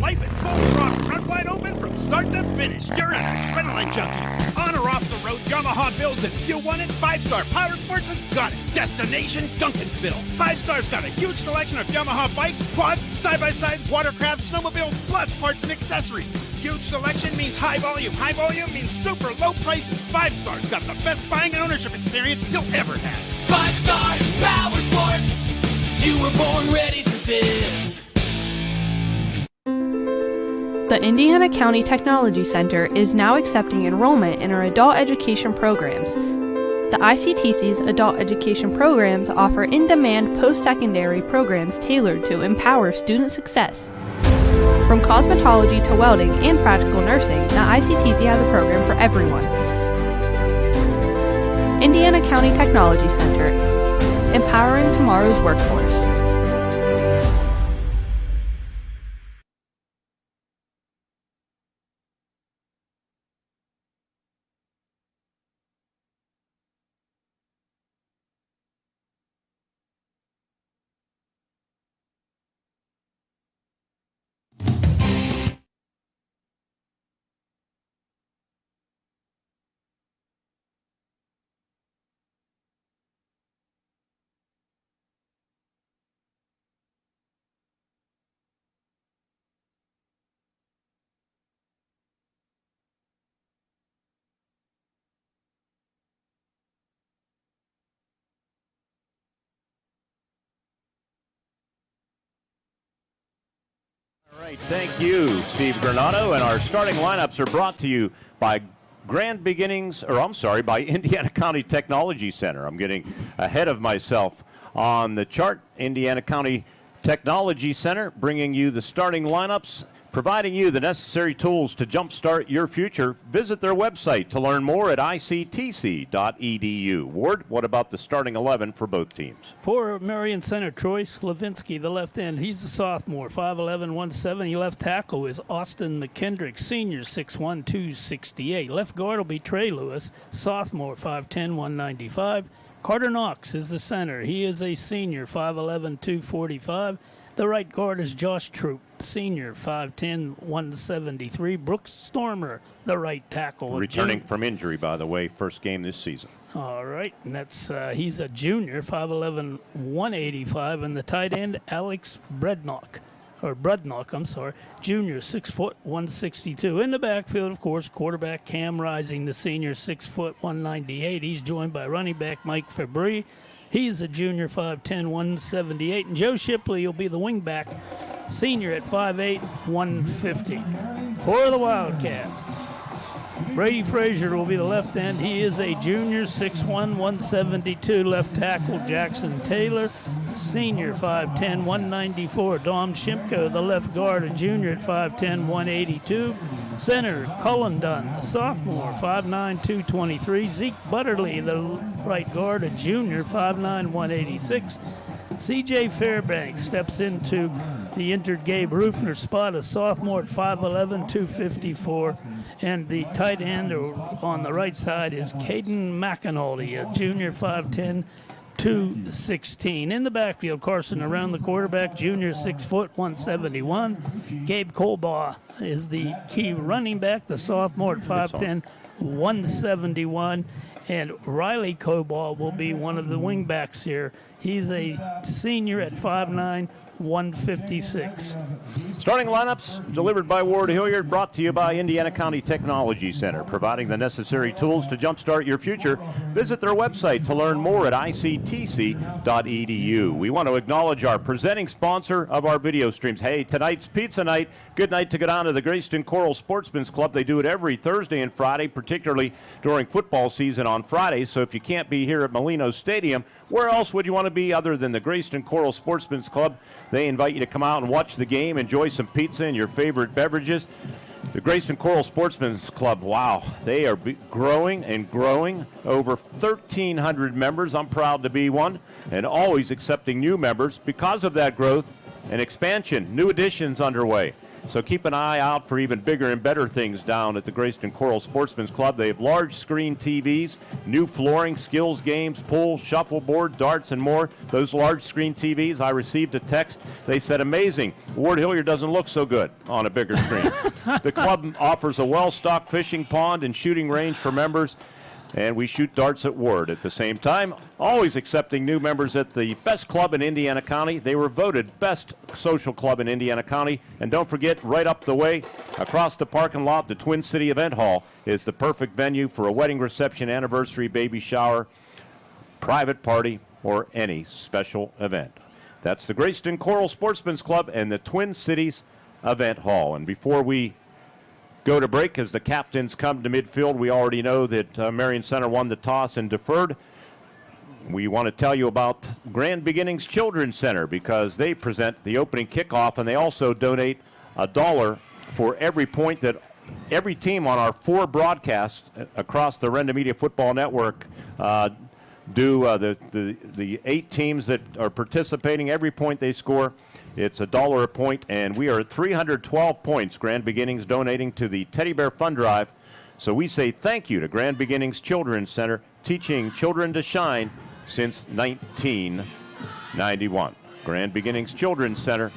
Life is full throttle, front wide open from start to finish. You're an adrenaline junkie. On or off the road, Yamaha builds it. You want it? 5-Star Power Sports has got it. Destination Duncansville. 5-Star's got a huge selection of Yamaha bikes, quads, side-by-sides, watercrafts, snowmobiles, plus parts and accessories. Huge selection means high volume. High volume means super low prices. 5-Star's got the best buying and ownership experience you'll ever have. 5-Star Power Sports. You were born ready for this. The Indiana County Technology Center is now accepting enrollment in our adult education programs. The ICTC's adult education programs offer in-demand post-secondary programs tailored to empower student success. From cosmetology to welding and practical nursing, the ICTC has a program for everyone. Indiana County Technology Center, empowering tomorrow's workforce. All right, thank you, Steve Granado. And our starting lineups are brought to you by by Indiana County Technology Center. I'm getting ahead of myself on the chart. Indiana County Technology Center bringing you the starting lineups, providing you the necessary tools to jumpstart your future. Visit their website to learn more at ictc.edu. Ward, what about the starting 11 for both teams? For Marion Center, Troy Slavinsky, the left end. He's a sophomore, 5'11", 170. Left tackle is Austin McKendrick, senior, 6'1", 268. Left guard will be Trey Lewis, sophomore, 5'10", 195. Carter Knox is the center. He is a senior, 5'11", 245. The right guard is Josh Troop, senior, 5'10", 173. Brooks Stormer, the right tackle. Returning from injury, by the way, first game this season. All right, and that's he's a junior, 5'11", 185. And the tight end, Alex Brudnock, junior, 6 foot, 162. In the backfield, of course, quarterback Cam Rising, the senior, 6 foot, 198. He's joined by running back Mike Fabry. He's a junior, 5'10", 178. And Joe Shipley will be the wingback, senior at 5'8", 150. For the Wildcats, Brady Frazier will be the left end. He is a junior, 6'1", 172. Left tackle, Jackson Taylor, senior, 5'10", 194. Dom Shimko, the left guard, a junior at 5'10", 182. Center, Cullen Dunn, sophomore, 5'9", 223. Zeke Butterly, the right guard, a junior, 5'9", 186. C.J. Fairbanks steps into the injured Gabe Rufner spot, a sophomore at 5'11", 254. And the tight end on the right side is Caden McAnulty, a junior, 5'10", 216. In the backfield, Carson around the quarterback, junior, 6 foot, 171. Gabe Colbaugh is the key running back, the sophomore at 5'10", 171. And Riley Colbaugh will be one of the wingbacks here. He's a senior at 5'9", 156. Starting lineups delivered by Ward Hilliard, brought to you by Indiana County Technology Center, providing the necessary tools to jumpstart your future. Visit their website to learn more at ictc.edu. We want to acknowledge our presenting sponsor of our video streams. Hey, tonight's pizza night. Good night to go down to the Greyston Coral Sportsman's Club. They do it every Thursday and Friday, particularly during football season on Fridays. So if you can't be here at Molino Stadium, where else would you want to be other than the Greyston Coral Sportsman's Club? They invite you to come out and watch the game, enjoy some pizza and your favorite beverages. The Grayston Coral Sportsman's Club, wow, they are growing and growing. Over 1,300 members. I'm proud to be one, and always accepting new members. Because of that growth and expansion, new additions underway. So keep an eye out for even bigger and better things down at the Grayston Coral Sportsman's Club. They have large screen TVs, new flooring, skills games, pool, shuffleboard, darts, and more. Those large screen TVs, I received a text. They said, amazing, Ward Hilliard doesn't look so good on a bigger screen. The club offers a well-stocked fishing pond and shooting range for members. And we shoot darts at Ward at the same time. Always accepting new members at the best club in Indiana County. They were voted best social club in Indiana County. And don't forget, right up the way, across the parking lot, the Twin City Event Hall is the perfect venue for a wedding reception, anniversary, baby shower, private party, or any special event. That's the Grayston Coral Sportsman's Club and the Twin Cities Event Hall. And before we go to break, as the captains come to midfield, we already know that Marion Center won the toss and deferred. We want to tell you about Grand Beginnings Children's Center because they present the opening kickoff, and they also donate $1 for every point that every team on our 4 broadcasts across the Renda Media Football Network do. The 8 teams that are participating, every point they score, it's $1 a point, and we are at 312 points. Grand Beginnings donating to the Teddy Bear Fund Drive. So we say thank you to Grand Beginnings Children's Center, teaching children to shine since 1991. Grand Beginnings Children's Center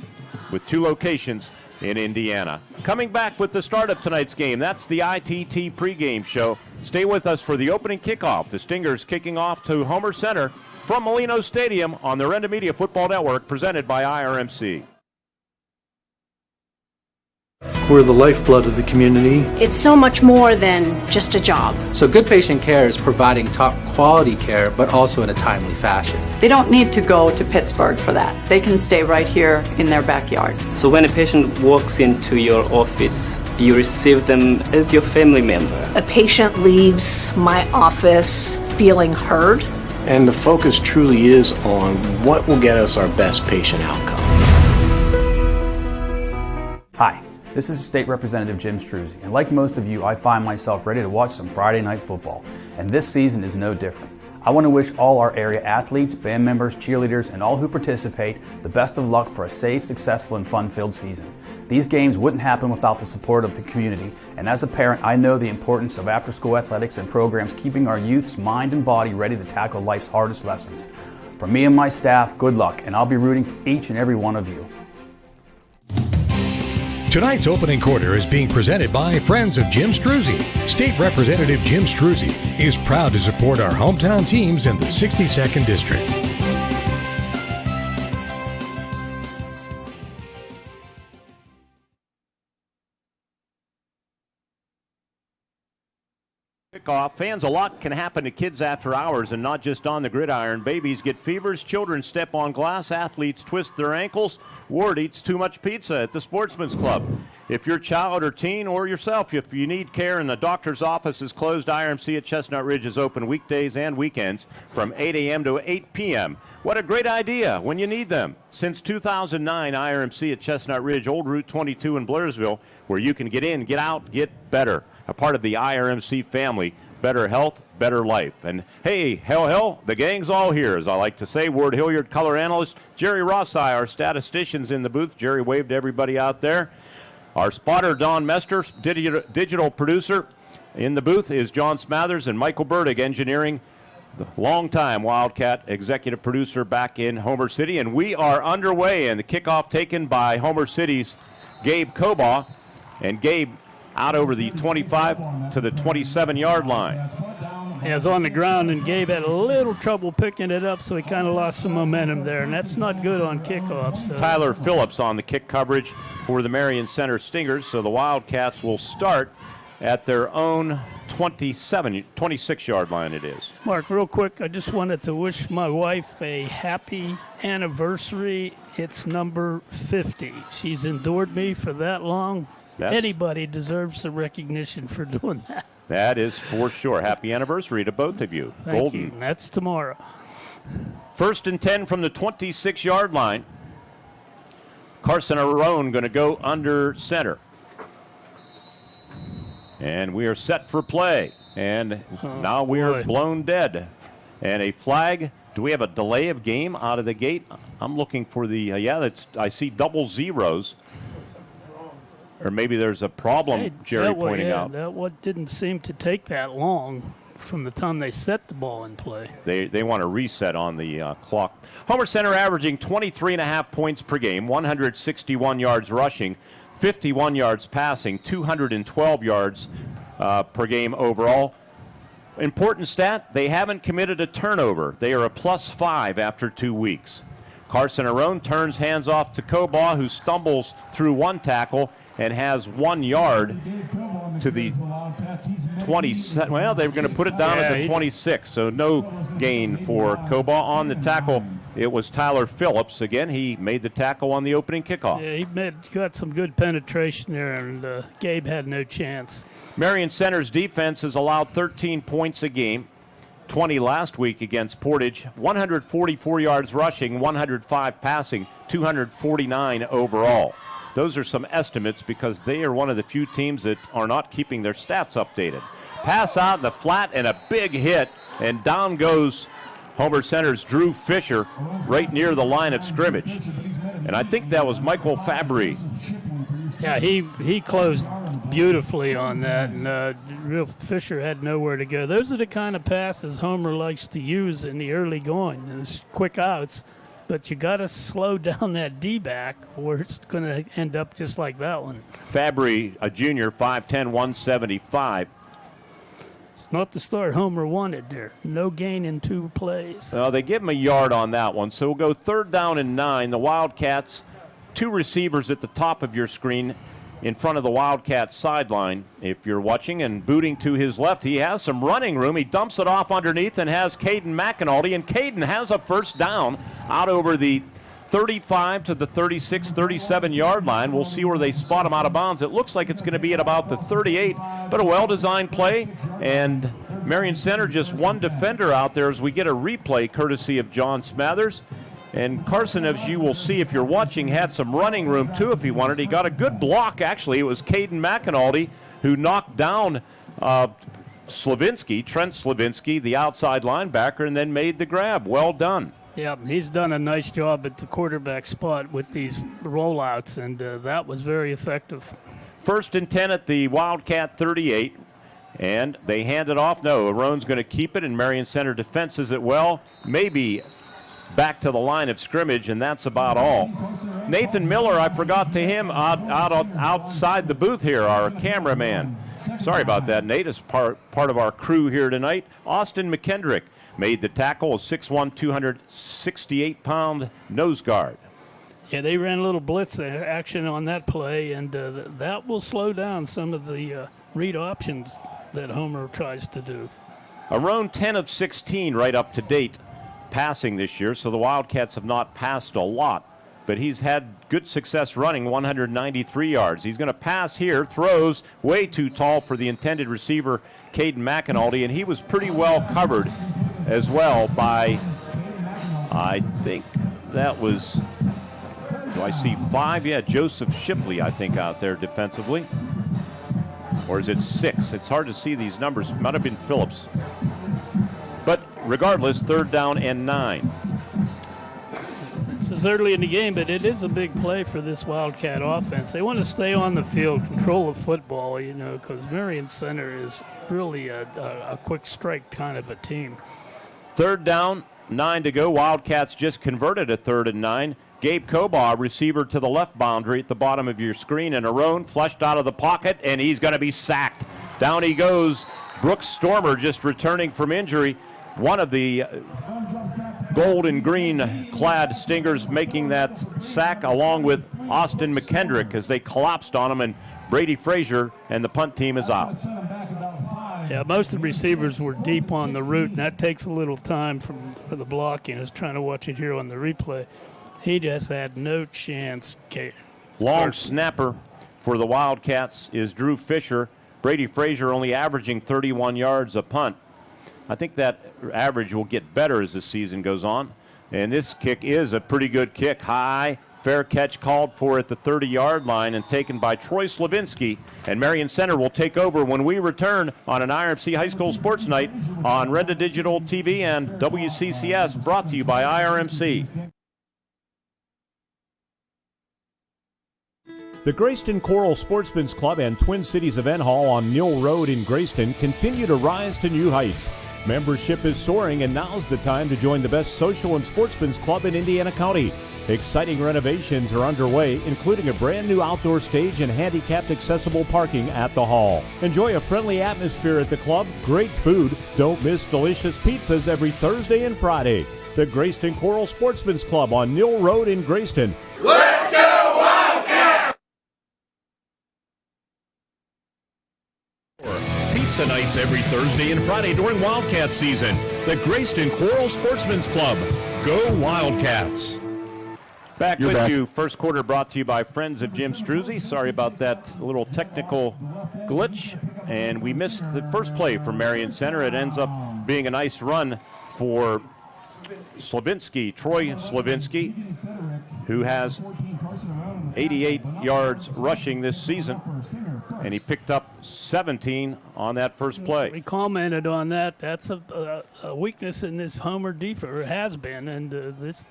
with 2 locations in Indiana. Coming back with the start of tonight's game, that's the ITT pregame show. Stay with us for the opening kickoff. The Stingers kicking off to Homer Center from Molino Stadium on the Renda Media Football Network, presented by IRMC. We're the lifeblood of the community. It's so much more than just a job. So good patient care is providing top quality care, but also in a timely fashion. They don't need to go to Pittsburgh for that. They can stay right here in their backyard. So when a patient walks into your office, you receive them as your family member. A patient leaves my office feeling heard. And the focus truly is on what will get us our best patient outcome. Hi, this is State Representative Jim Struzzi, and like most of you, I find myself ready to watch some Friday night football, and this season is no different. I want to wish all our area athletes, band members, cheerleaders, and all who participate the best of luck for a safe, successful, and fun-filled season. These games wouldn't happen without the support of the community, and as a parent, I know the importance of after-school athletics and programs keeping our youth's mind and body ready to tackle life's hardest lessons. From me and my staff, good luck, and I'll be rooting for each and every one of you. Tonight's opening quarter is being presented by Friends of Jim Struzzi. State Representative Jim Struzzi is proud to support our hometown teams in the 62nd District. Kickoff. Fans, a lot can happen to kids after hours and not just on the gridiron. Babies get fevers, children step on glass, athletes twist their ankles, Ward eats too much pizza at the Sportsman's Club. If your child or teen or yourself, if you need care and the doctor's office is closed, IRMC at Chestnut Ridge is open weekdays and weekends from 8 a.m. to 8 p.m. What a great idea when you need them. Since 2009, IRMC at Chestnut Ridge, Old Route 22 in Blairsville, where you can get in, get out, get better. A part of the IRMC family, better health, better life. And hey, hell, the gang's all here, as I like to say. Ward Hilliard, color analyst, Jerry Rossi, our statistician's in the booth. Jerry waved to everybody out there. Our spotter, Don Mester, digital producer in the booth is John Smathers, and Michael Burdig, engineering, the longtime Wildcat executive producer back in Homer City. And we are underway, and the kickoff taken by Homer City's Gabe Cobaugh. And Gabe out over the 25 to the 27-yard line. He was on the ground, and Gabe had a little trouble picking it up, so he kind of lost some momentum there, and that's not good on kickoffs. So. Tyler Phillips on the kick coverage for the Marion Center Stingers, so the Wildcats will start at their own 26-yard line it is. Mark, real quick, I just wanted to wish my wife a happy anniversary. It's number 50. She's endured me for that long. Anybody deserves the recognition for doing that. That is for sure. Happy anniversary to both of you. Thank Golden. you. That's tomorrow. 1st and 10 from the 26-yard line. Carson Arone going to go under center. And we are set for play. And now we are blown dead. And a flag. Do we have a delay of game out of the gate? I'm looking for the, I see double zeros. Or maybe there's a problem, Jerry pointing out. That didn't seem to take that long from the time they set the ball in play. They want to reset on the clock. Homer Center averaging 23.5 points per game, 161 yards rushing, 51 yards passing, 212 yards per game overall. Important stat, they haven't committed a turnover. They are a +5 after 2 weeks. Carson Arone turns hands off to Kobaugh, who stumbles through one tackle and has 1 yard to the 27. Well, they were going to put it down at the 26, so no gain for Kobaugh. On the tackle, it was Tyler Phillips. Again, he made the tackle on the opening kickoff. Yeah, he got some good penetration there, and Gabe had no chance. Marion Center's defense has allowed 13 points a game, 20 last week against Portage, 144 yards rushing, 105 passing, 249 overall. Those are some estimates because they are one of the few teams that are not keeping their stats updated. Pass out in the flat and a big hit, and down goes Homer Center's Drew Fisher right near the line of scrimmage. And I think that was Michael Fabry. Yeah, he closed beautifully on that, and real Fisher had nowhere to go. Those are the kind of passes Homer likes to use in the early going, and it's quick outs. But you got to slow down that D-back, or it's going to end up just like that one. Fabry, a junior, 5'10", 175. It's not the start Homer wanted there. No gain in 2 plays. Well, they give him a yard on that one, so we'll go 3rd down and 9. The Wildcats, 2 receivers at the top of your screen in front of the Wildcats sideline. If you're watching, and booting to his left, he has some running room. He dumps it off underneath and has Caden McAnulty, and Caden has a first down out over the 35 to the 36, 37-yard line. We'll see where they spot him out of bounds. It looks like it's going to be at about the 38, but a well-designed play, and Marion Center just one defender out there as we get a replay courtesy of John Smathers. And Carson, as you will see if you're watching, had some running room, too, if he wanted. He got a good block, actually. It was Caden McAnulty who knocked down Trent Slavinsky, the outside linebacker, and then made the grab. Well done. Yeah, he's done a nice job at the quarterback spot with these rollouts, and that was very effective. 1st and 10 at the Wildcat 38. And they hand it off. No, Arone's going to keep it, and Marion Center defenses it well. Maybe back to the line of scrimmage, and that's about all. Nathan Miller, I forgot to him outside the booth here, our cameraman. Sorry about that, Nate. Is part of our crew here tonight. Austin McKendrick made the tackle, a 6'1", 268-pound nose guard. Yeah, they ran a little blitz action on that play, and that will slow down some of the read options that Homer tries to do. Arone 10 of 16 right up to date passing this year, so the Wildcats have not passed a lot, but he's had good success running, 193 yards. He's going to pass here, throws way too tall for the intended receiver, Caden McAnulty, and he was pretty well covered as well by, I think that was, do I see 5? Yeah, Joseph Shipley, I think, out there defensively. Or is it 6? It's hard to see these numbers. Might have been Phillips. But regardless, 3rd down and 9. This is early in the game, but it is a big play for this Wildcat offense. They want to stay on the field, control the football, because Marion Center is really a quick strike kind of a team. 3rd down, 9 to go. Wildcats just converted a 3rd and 9. Gabe Kobaugh, receiver to the left boundary at the bottom of your screen, and Arone flushed out of the pocket, and he's going to be sacked. Down he goes. Brooks Stormer just returning from injury. One of the gold and green clad Stingers making that sack, along with Austin McKendrick, as they collapsed on him, and Brady Frazier and the punt team is out. Yeah, most of the receivers were deep on the route, and that takes a little time for the blocking. I was trying to watch it here on the replay. He just had no chance. Long snapper for the Wildcats is Drew Fisher. Brady Frazier only averaging 31 yards a punt. I think that average will get better as the season goes on. And this kick is a pretty good kick. High, Fair catch called for at the 30-yard line and taken by Troy Slavinsky. And Marion Center will take over when we return on an IRMC High School Sports Night on Renda Digital TV and WCCS, brought to you by IRMC. The Grayston Coral Sportsman's Club and Twin Cities Event Hall on Mill Road in Grayston continue to rise to new heights. Membership is soaring, and now's the time to join the best social and sportsman's club in Indiana County. Exciting renovations are underway, including a brand new outdoor stage and handicapped accessible parking at the hall. Enjoy a friendly atmosphere at the club, great food. Don't miss delicious pizzas every Thursday and Friday. The Grayston Coral Sportsman's Club on Mill Road in Grayston. Let's go Wildcats! Pizza nights every Thursday and Friday during Wildcat season. The Grayston Coral Sportsman's Club. Go Wildcats! Back with you. First quarter brought to you by Friends of Jim Struzzi. Sorry about that little technical glitch. And we missed the first play from Marion Center. It ends up being a nice run for Slavinsky, Troy Slavinsky, who has 88 yards rushing this season. And he picked up 17 on that first play. We commented on that. That's a weakness in this Homer defense, or has been, and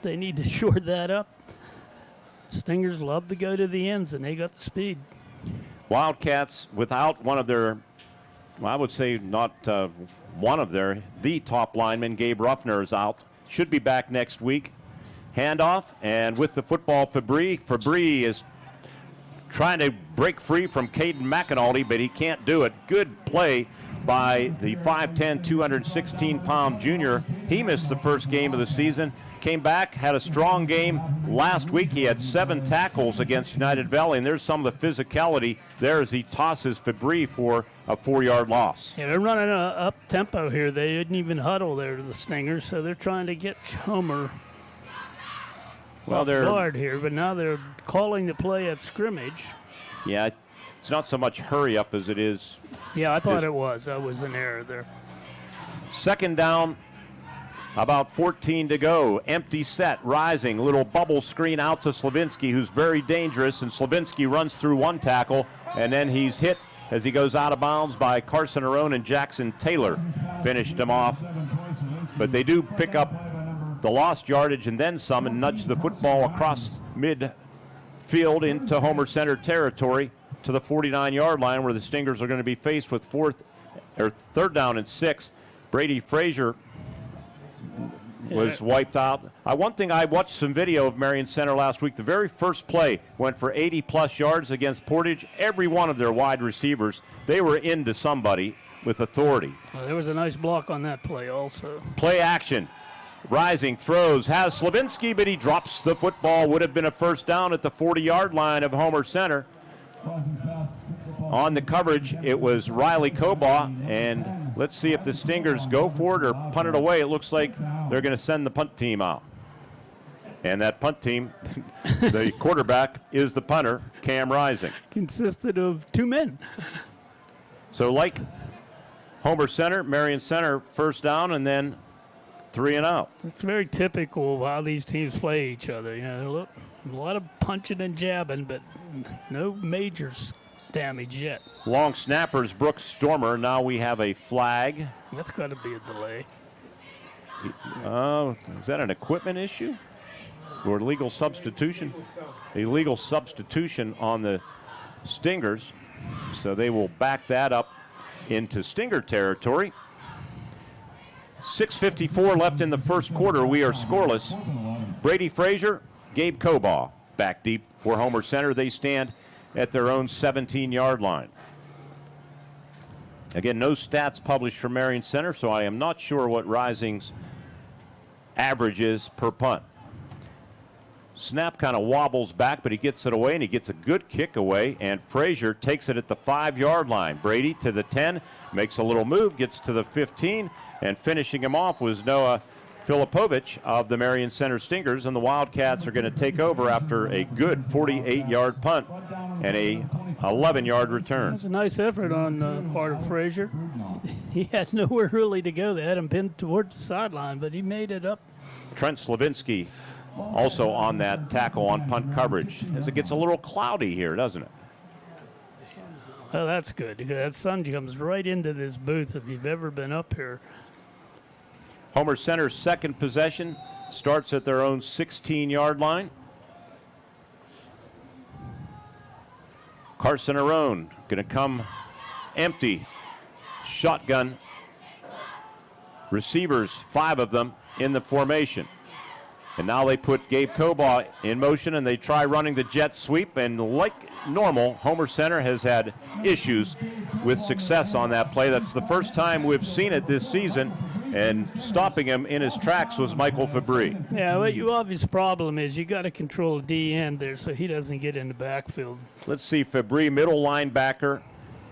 they need to shore that up. Stingers love to go to the ends, and they got the speed. Wildcats without one of their, well, I would say not one of their, the top lineman, Gabe Ruffner, is out. Should be back next week. Handoff, and with the football, Fabry is trying to break free from Caden McAnulty, but he can't do it. Good play by the 5'10", 216-pound junior. He missed the first game of the season. Came back, had a strong game last week. He had 7 tackles against United Valley, and there's some of the physicality there as he tosses Fabry for a 4-yard loss. Yeah, they're running up tempo here. They didn't even huddle there to the Stingers, so they're trying to get Homer off guard here, but now they're calling the play at scrimmage. Yeah, it's not so much hurry up as it is. Yeah, I thought it was. That was an error there. Second down, about 14 to go. Empty set, rising. Little bubble screen out to Slavinsky, who's very dangerous, and Slavinsky runs through one tackle, and then he's hit as he goes out of bounds by Carson Arone and Jackson Taylor. Finished him off. But they do pick up the lost yardage and then some, and nudge the football across midfield into Homer Center territory to the 49-yard line, where the Stingers are going to be faced with third down and 6. Brady Frazier was wiped out. One thing, I watched some video of Marion Center last week. The very first play went for 80-plus yards against Portage. Every one of their wide receivers, they were into somebody with authority. Well, there was a nice block on that play also. Play action. Rising, throws, has Slavinsky, but he drops the football. Would have been a first down at the 40-yard line of Homer Center. On the coverage, it was Riley Cobaugh, and let's see if the Stingers go for it or punt it away. It looks like they're going to send the punt team out. And that punt team, the quarterback is the punter, Cam Rising. Consisted of 2 men. So like Homer Center, Marion Center, first down, and then 3 and out. It's very typical of how these teams play each other. You know, look, a lot of punching and jabbing, but no major damage yet. Long snappers, Brooks Stormer. Now we have a flag. That's got to be a delay. Is that an equipment issue or legal substitution? Illegal substitution on the Stingers, so they will back that up into Stinger territory. 6:54 left in the first quarter. We are scoreless. Brady Frazier, Gabe Cobaugh back deep for Homer Center. They stand at their own 17-yard line. Again, no stats published from Marion Center, so I am not sure what Rising's average is per punt. Snap kind of wobbles back, but he gets it away, and he gets a good kick away, and Frazier takes it at the 5-yard line. Brady to the 10, makes a little move, gets to the 15, and finishing him off was Noah Filipovich of the Marion Center Stingers, and the Wildcats are going to take over after a good 48-yard punt and a 11-yard return. That's a nice effort on the part of Frazier. He had nowhere really to go. They had him pinned towards the sideline, but he made it up. Trent Slavinsky also on that tackle on punt coverage, as it gets a little cloudy here, doesn't it? Well, that's good. That sun comes right into this booth if you've ever been up here. Homer Center's second possession starts at their own 16-yard line. Carson Arone going to come empty. Shotgun. Receivers, 5 of them in the formation. And now they put Gabe Cobaugh in motion, and they try running the jet sweep. And like normal, Homer Center has had issues with success on that play. That's the first time we've seen it this season. And stopping him in his tracks was Michael Fabry. Yeah, well, your obvious problem is you got to control D end there so he doesn't get in the backfield. Let's see, Fabry, middle linebacker,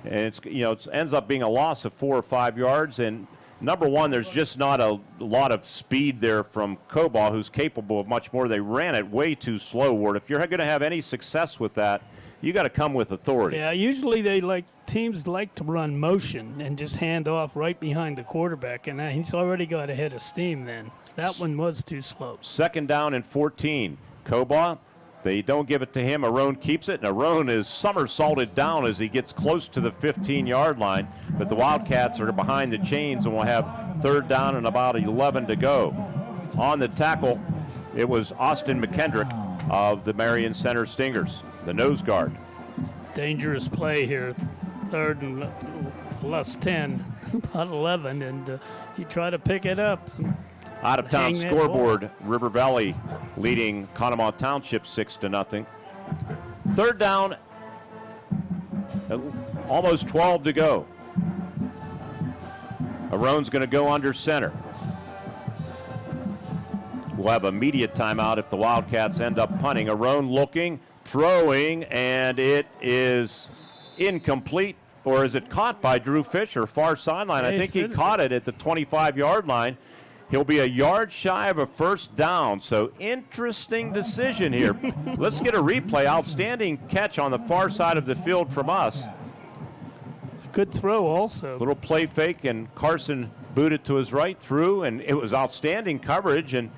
and it ends up being a loss of 4 or 5 yards. And number one, there's just not a lot of speed there from Cobaugh, who's capable of much more. They ran it way too slow, Ward. If you're going to have any success with that, you got to come with authority. Yeah, usually teams like to run motion and just hand off right behind the quarterback, and he's already got ahead of steam then. That one was too slow. 2nd down and 14. Cobaugh, they don't give it to him. Arone keeps it, and Arone is somersaulted down as he gets close to the 15-yard line. But the Wildcats are behind the chains and will have 3rd down and about 11 to go. On the tackle, it was Austin McKendrick of the Marion Center Stingers, the nose guard. Dangerous play here. 3rd and plus 10, about 11, and you try to pick it up. Out-of-town scoreboard, River Valley leading Conemaugh Township 6-0. 3rd down, almost 12 to go. Arone's going to go under center. We'll have immediate timeout if the Wildcats end up punting. Arone looking, throwing, and it is incomplete. Or is it caught by Drew Fisher, far sideline? I think he caught it at the 25-yard line. He'll be a yard shy of a 1st down. So interesting decision here. Let's get a replay. Outstanding catch on the far side of the field from us. It's a good throw also. Little play fake, and Carson booted to his right, through, and it was outstanding coverage. And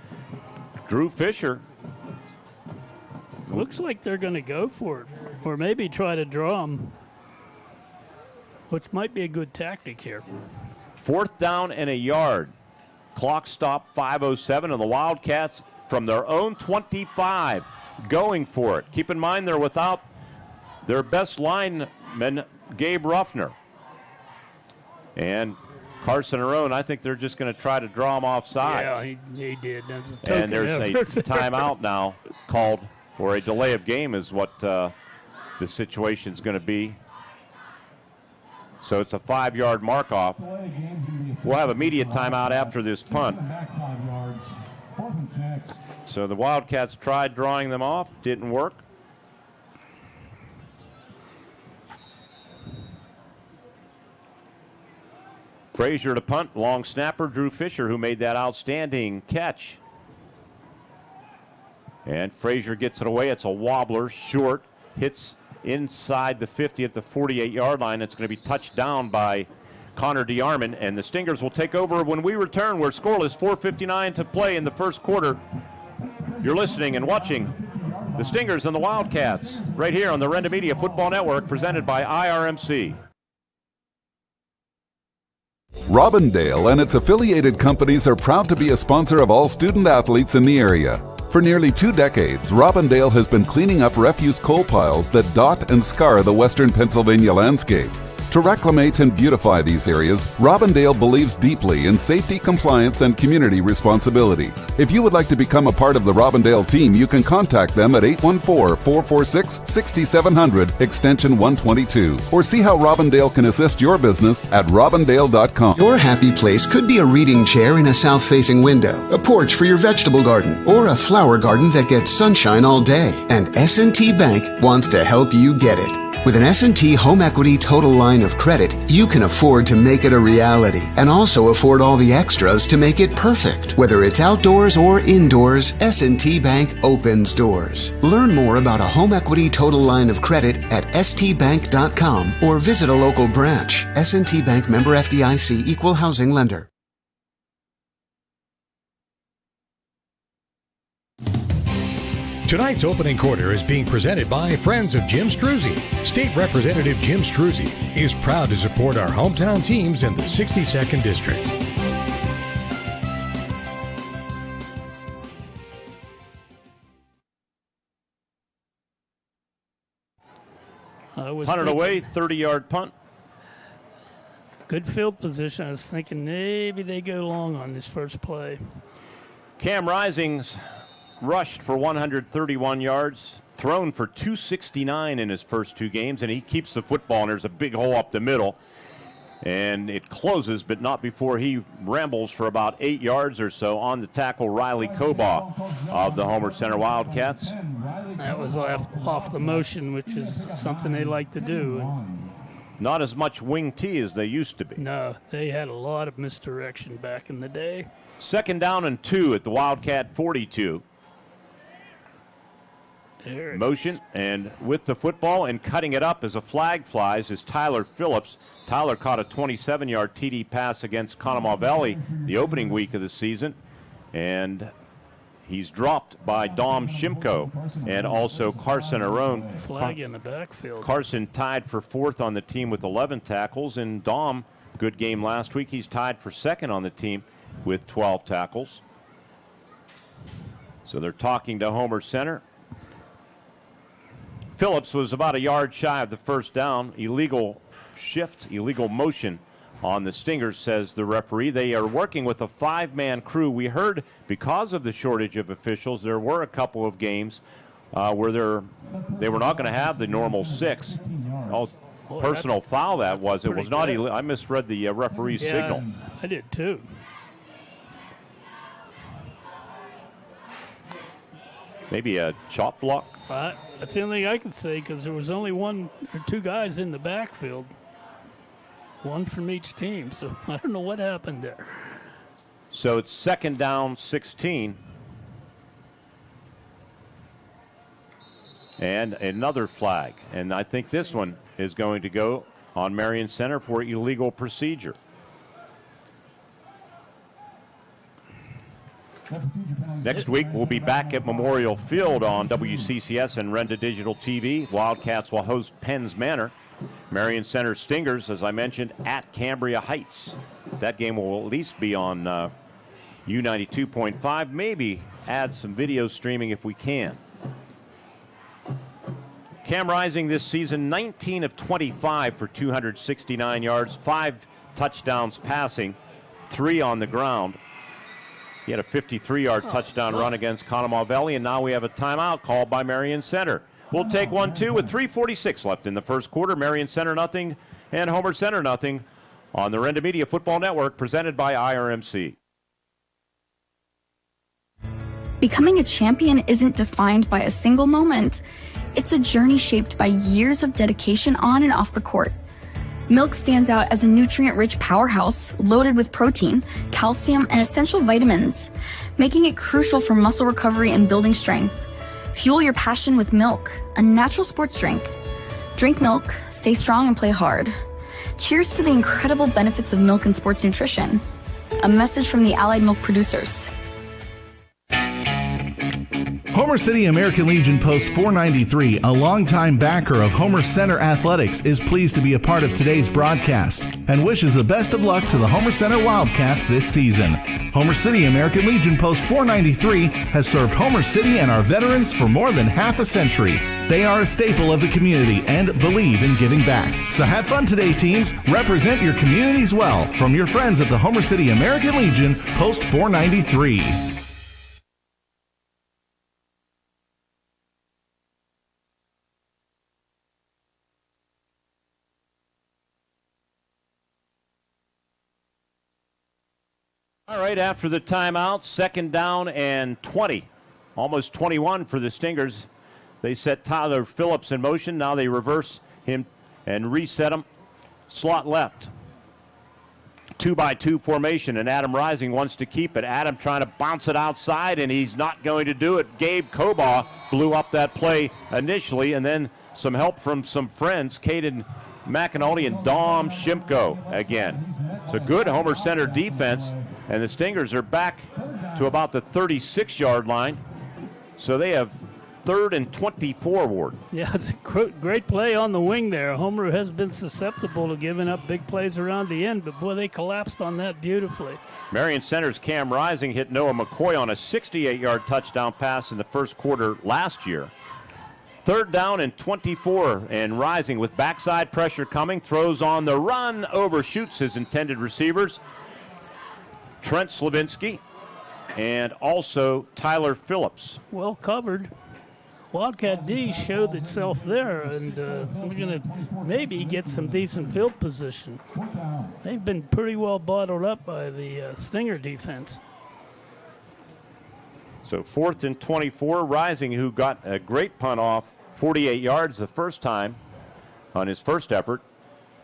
Drew Fisher. Looks like they're going to go for it, or maybe try to draw him, which might be a good tactic here. 4th down and a yard. Clock stop, 5:07, and the Wildcats from their own 25 going for it. Keep in mind they're without their best lineman, Gabe Ruffner. And Carson Arone, I think they're just going to try to draw him off sides. Yeah, he did. That's a token and there's a timeout now called for a delay of game is what the situation's going to be. So it's a 5-yard mark-off. We'll have immediate timeout after this punt. So the Wildcats tried drawing them off. Didn't work. Frazier to punt. Long snapper, Drew Fisher, who made that outstanding catch. And Frazier gets it away. It's a wobbler, short, hits inside the 50 at the 48-yard line. It's going to be touched down by Connor DeArmond, and the Stingers will take over when we return. We're scoreless, 4:59 to play in the first quarter. You're listening and watching the Stingers and the Wildcats right here on the Renda Media Football Network, presented by IRMC. Robindale and its affiliated companies are proud to be a sponsor of all student athletes in the area. For nearly 2 decades, Robindale has been cleaning up refuse coal piles that dot and scar the western Pennsylvania landscape. To reclimate and beautify these areas, Robindale believes deeply in safety, compliance, and community responsibility. If you would like to become a part of the Robindale team, you can contact them at 814-446-6700, extension 122, or see how Robindale can assist your business at robindale.com. Your happy place could be a reading chair in a south-facing window, a porch for your vegetable garden, or a flower garden that gets sunshine all day. And S&T Bank wants to help you get it. With an S&T Home Equity Total Line of Credit, you can afford to make it a reality and also afford all the extras to make it perfect. Whether it's outdoors or indoors, S&T Bank opens doors. Learn more about a Home Equity Total Line of Credit at stbank.com or visit a local branch. S&T Bank, member FDIC, equal housing lender. Tonight's opening quarter is being presented by Friends of Jim Struzzi. State Representative Jim Struzzi is proud to support our hometown teams in the 62nd District. Punted away, 30-yard punt. Good field position. I was thinking maybe they go long on this first play. Cam Rising's rushed for 131 yards, thrown for 269 in his first two games, and he keeps the football, and there's a big hole up the middle. And it closes, but not before he rambles for about 8 yards or so on the tackle, Riley Kobaugh of the Homer Center Wildcats. That was off the motion, which is something they like to do. Not as much wing T as they used to be. No, they had a lot of misdirection back in the day. 2nd down and 2 at the Wildcat 42. Motion, and with the football and cutting it up as a flag flies is Tyler Phillips. Tyler caught a 27-yard TD pass against Conemaugh Valley the opening week of the season, and he's dropped by Dom Shimko and also Carson Arone. Flag in the backfield. Carson tied for 4th on the team with 11 tackles, and Dom, good game last week, he's tied for 2nd on the team with 12 tackles. So they're talking to Homer Center. Phillips was about a yard shy of the first down. Illegal shift, illegal motion on the Stingers, says the referee. They are working with a 5-man crew. We heard because of the shortage of officials, there were a couple of games where they were not going to have the normal 6. Personal foul that was. It was not illegal. I misread the referee's signal. I did too. Maybe a chop block? That's the only thing I could say, because there was only 1 or 2 guys in the backfield. 1 from each team, so I don't know what happened there. So it's 2nd down, 16. And another flag. And I think this one is going to go on Marion Center for illegal procedure. Next week, we'll be back at Memorial Field on WCCS and Renda Digital TV. Wildcats will host Penns Manor. Marion Center Stingers, as I mentioned, at Cambria Heights. That game will at least be on U92.5. Maybe add some video streaming if we can. Cam Rising this season, 19 of 25 for 269 yards, 5 touchdowns passing, 3 on the ground. He had a 53-yard touchdown run against Conemaugh Valley, and now we have a timeout called by Marion Center. We'll take 1-2 with 3:46 left in the first quarter. Marion Center nothing and Homer Center nothing on the Renda Media Football Network, presented by IRMC. Becoming a champion isn't defined by a single moment. It's a journey shaped by years of dedication on and off the court. Milk stands out as a nutrient-rich powerhouse loaded with protein, calcium, and essential vitamins, making it crucial for muscle recovery and building strength. Fuel your passion with milk, a natural sports drink. Drink milk, stay strong, and play hard. Cheers to the incredible benefits of milk and sports nutrition. A message from the Allied Milk producers. Homer City American Legion Post 493, a longtime backer of Homer Center Athletics, is pleased to be a part of today's broadcast and wishes the best of luck to the Homer Center Wildcats this season. Homer City American Legion Post 493 has served Homer City and our veterans for more than half a century. They are a staple of the community and believe in giving back. So have fun today, teams. Represent your communities well. From your friends at the Homer City American Legion Post 493. All right, after the timeout, 2nd down and 20, almost 21 for the Stingers. They set Tyler Phillips in motion. Now they reverse him and reset him. Slot left. 2-by-2 formation, and Adam Rising wants to keep it. Adam trying to bounce it outside, and he's not going to do it. Gabe Kobaugh blew up that play initially, and then some help from some friends, Caden McAnulty and Dom Shimko again. So good Homer Center defense. And the Stingers are back to about the 36-yard line. So they have 3rd and 24, Ward. Yeah, it's a great play on the wing there. Homer has been susceptible to giving up big plays around the end, but boy, they collapsed on that beautifully. Marion Center's Cam Rising hit Noah McCoy on a 68-yard touchdown pass in the first quarter last year. 3rd down and 24, and Rising with backside pressure coming, throws on the run, overshoots his intended receivers, Trent Slavinsky, and also Tyler Phillips. Well covered. Wildcat D showed itself there, and we're going to maybe get some decent field position. They've been pretty well bottled up by the Stinger defense. So 4th and 24, Rising, who got a great punt off 48 yards the first time on his first effort.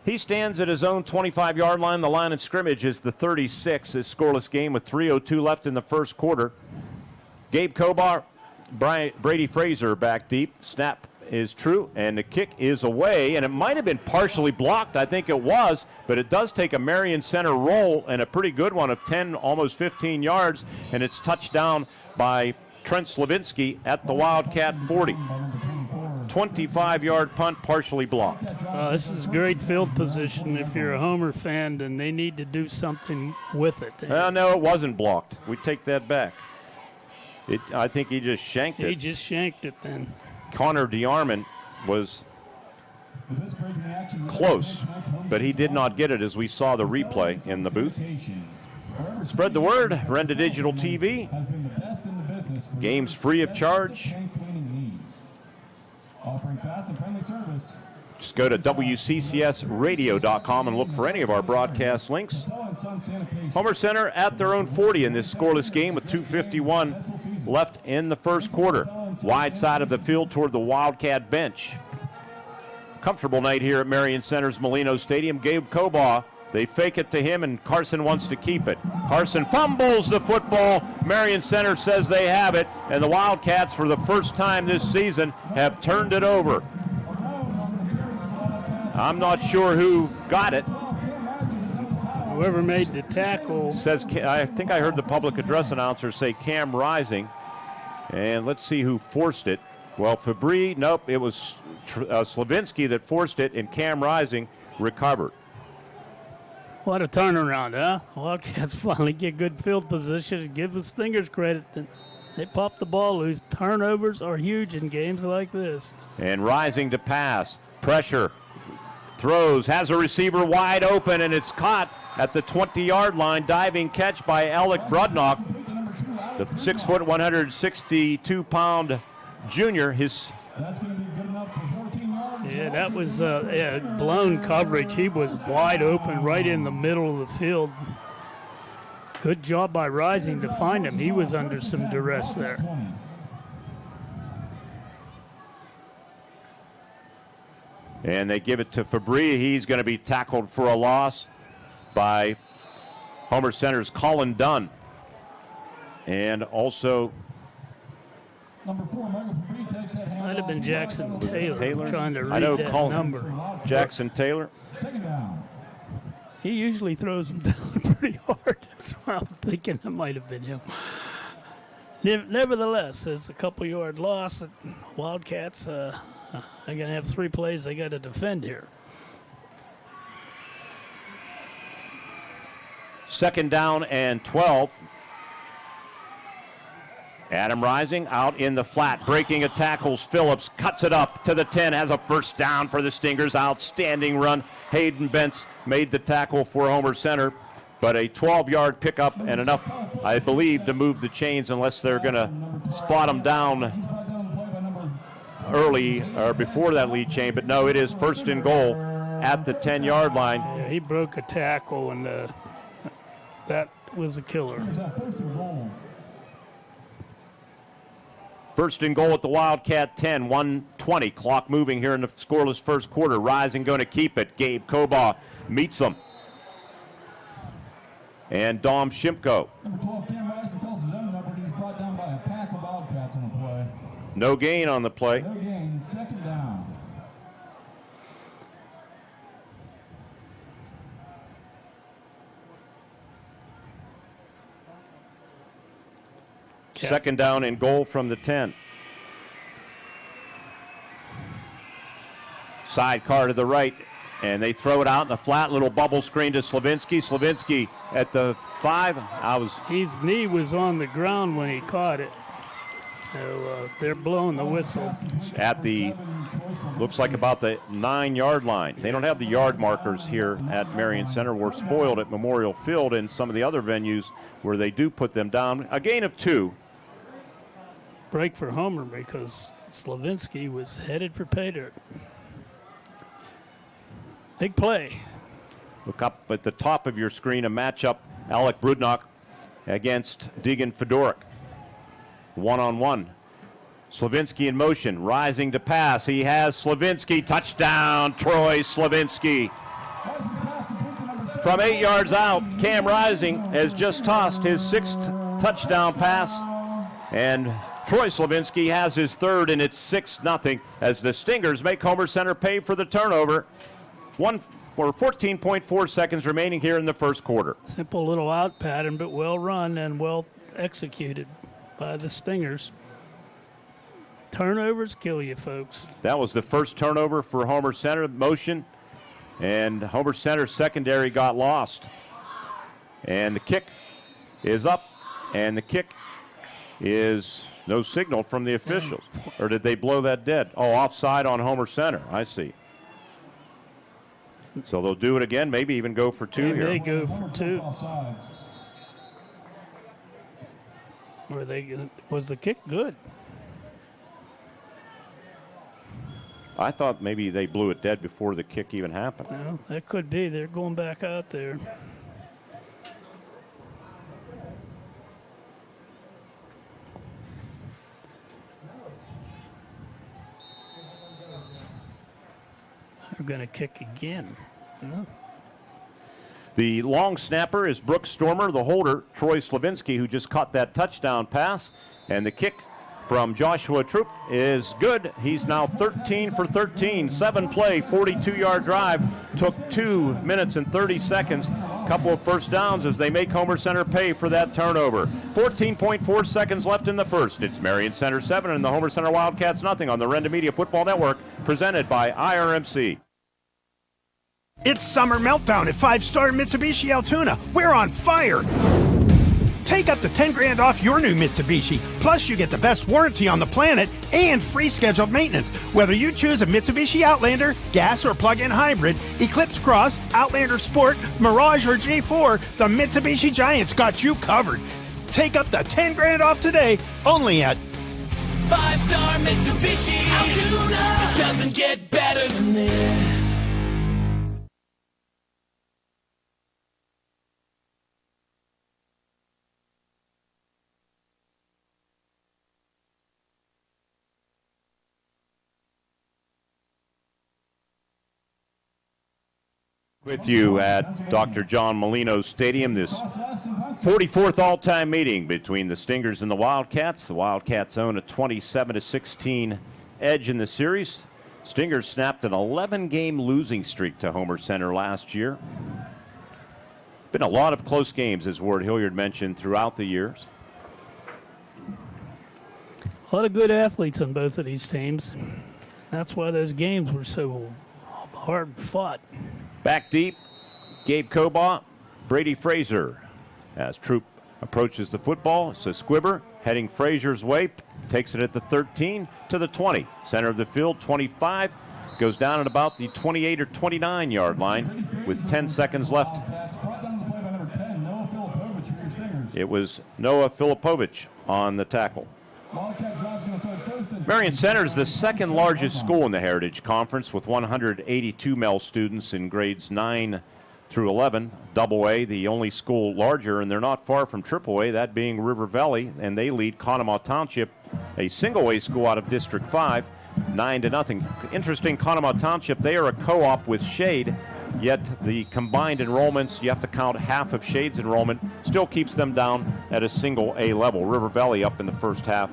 He stands at his own 25-yard line. The line of scrimmage is the 36. His scoreless game with 3:02 left in the first quarter. Gabe Kobar, Brady Fraser back deep. Snap is true, and the kick is away. And it might have been partially blocked. I think it was, but it does take a Marion Center roll, and a pretty good one of 10, almost 15 yards, and it's touched down by Trent Slavinsky at the Wildcat 40. 25-yard punt, partially blocked. This is great field position. If you're a Homer fan, then they need to do something with it. No, it wasn't blocked. We take that back. I think he just shanked it. He just shanked it then. Connor DeArmond was close, but he did not get it, as we saw the replay in the booth. Spread the word. Renda Digital TV. Games free of charge. Just go to WCCSradio.com and look for any of our broadcast links. Homer Center at their own 40 in this scoreless game with 2:51 left in the first quarter. Wide side of the field toward the Wildcat bench. Comfortable night here at Marion Center's Molino Stadium. Gabe Kobaugh, they fake it to him, and Carson wants to keep it. Carson fumbles the football. Marion Center says they have it, and the Wildcats, for the first time this season, have turned it over. I'm not sure who got it. Whoever made the tackle. Says, I think I heard the public address announcer say Cam Rising. And let's see who forced it. Well, Fabry, nope, it was Slavinsky that forced it, and Cam Rising recovered. What a turnaround, huh? Wildcats finally get good field position and give the Stingers credit. They pop the ball loose. Turnovers are huge in games like this. And Rising to pass. Pressure. Throws. Has a receiver wide open, and it's caught at the 20-yard line. Diving catch by Alec Brudnock. The 6', 162-pound junior. Yeah, that was blown coverage. He was wide open right in the middle of the field. Good job by Rising to find him. He was under some duress there. And they give it to Fabry. He's going to be tackled for a loss by Homer Center's Colin Dunn. And also, might have been Jackson Taylor trying to read that number. Jackson Taylor. He usually throws them down pretty hard. That's why I'm thinking it might have been him. Nevertheless, it's a couple-yard loss. Wildcats are going to have 3 plays they got to defend here. 2nd down and 12. Adam Rising out in the flat, breaking a tackles. Phillips cuts it up to the 10, has a first down for the Stingers. Outstanding run. Hayden Bentz made the tackle for Homer Center, but a 12-yard pickup and enough, I believe, to move the chains unless they're going to spot them down early or before that lead chain. But no, it is 1st and goal at the 10-yard line. Yeah, he broke a tackle, and that was a killer. 1st and goal at the Wildcat 10, 1:20. Clock moving here in the scoreless first quarter. Rising going to keep it. Gabe Kobaugh meets him. And Dom Shimko. No gain on the play. No gain, 2nd down. Second down and goal from the 10. Sidecar to the right, and they throw it out in the flat, little bubble screen to Slavinsky. Slavinsky at the 5. His knee was on the ground when he caught it. So they're blowing the whistle. At the, looks like about the 9-yard line. They don't have the yard markers here at Marion Center. We're spoiled at Memorial Field and some of the other venues where they do put them down. A gain of 2. Break for Homer because Slavinsky was headed for pay dirt. Big play. Look up at the top of your screen, a matchup, Alec Brudnock against Deegan Fedoruk. One-on-one. Slavinsky in motion, rising to pass. He has Slavinsky. Touchdown, Troy Slavinsky. From 8 yards out, Cam Rising has just tossed his 6th touchdown pass. And Troy Slavinsky has his 3rd, and it's 6-0 as the Stingers make Homer Center pay for the turnover. 14.4 seconds remaining here in the first quarter. Simple little out pattern, but well run and well executed by the Stingers. Turnovers kill you, folks. That was the first turnover for Homer Center, motion, and Homer Center secondary got lost. And the kick is up, and the kick is no signal from the officials. Or did they blow that dead? Oh, offside on Homer Center. I see. So they'll do it again, maybe even go for 2 here. They go for 2. Was the kick good? I thought maybe they blew it dead before the kick even happened. No, that could be. They're going back out there. They're going to kick again. Yeah. The long snapper is Brooks Stormer. The holder, Troy Slavinsky, who just caught that touchdown pass. And the kick from Joshua Troop is good. He's now 13 for 13. 7-play, 42-yard drive. Took 2 minutes and 30 seconds. Couple of first downs as they make Homer Center pay for that turnover. 14.4 seconds left in the first. It's Marion Center 7 and the Homer Center Wildcats nothing on the Renda Media Football Network, presented by IRMC. It's Summer Meltdown at 5-Star Mitsubishi Altoona. We're on fire! Take up to $10,000 off your new Mitsubishi. Plus, you get the best warranty on the planet and free scheduled maintenance. Whether you choose a Mitsubishi Outlander, gas or plug-in hybrid, Eclipse Cross, Outlander Sport, Mirage or J4, the Mitsubishi Giants got you covered. Take up to $10,000 off today, only at 5-Star Mitsubishi Altoona. It doesn't get better than this. With you at Dr. John Molino Stadium, this 44th all-time meeting between the Stingers and the Wildcats. The Wildcats own a 27-16 edge in the series. Stingers snapped an 11-game losing streak to Homer Center last year. Been a lot of close games, as Ward Hilliard mentioned, throughout the years. A lot of good athletes on both of these teams. That's why those games were so hard fought. Back deep, Gabe Cobaugh, Brady Fraser. As Troop approaches the football, it's a squibber heading Fraser's way, takes it at the 13 to the 20. Center of the field, 25, goes down at about the 28 or 29-yard line with 10 seconds left. It was Noah Filipovich on the tackle. Marion Center is the second largest school in the Heritage Conference with 182 male students in grades 9 through 11. AA, the only school larger, and they're not far from AAA, that being River Valley, and they lead Conemaugh Township, a single-A school out of District 5, 9-0. Interesting, Conemaugh Township, they are a co-op with Shade, yet the combined enrollments, you have to count half of Shade's enrollment, still keeps them down at a single-A level. River Valley up in the first half.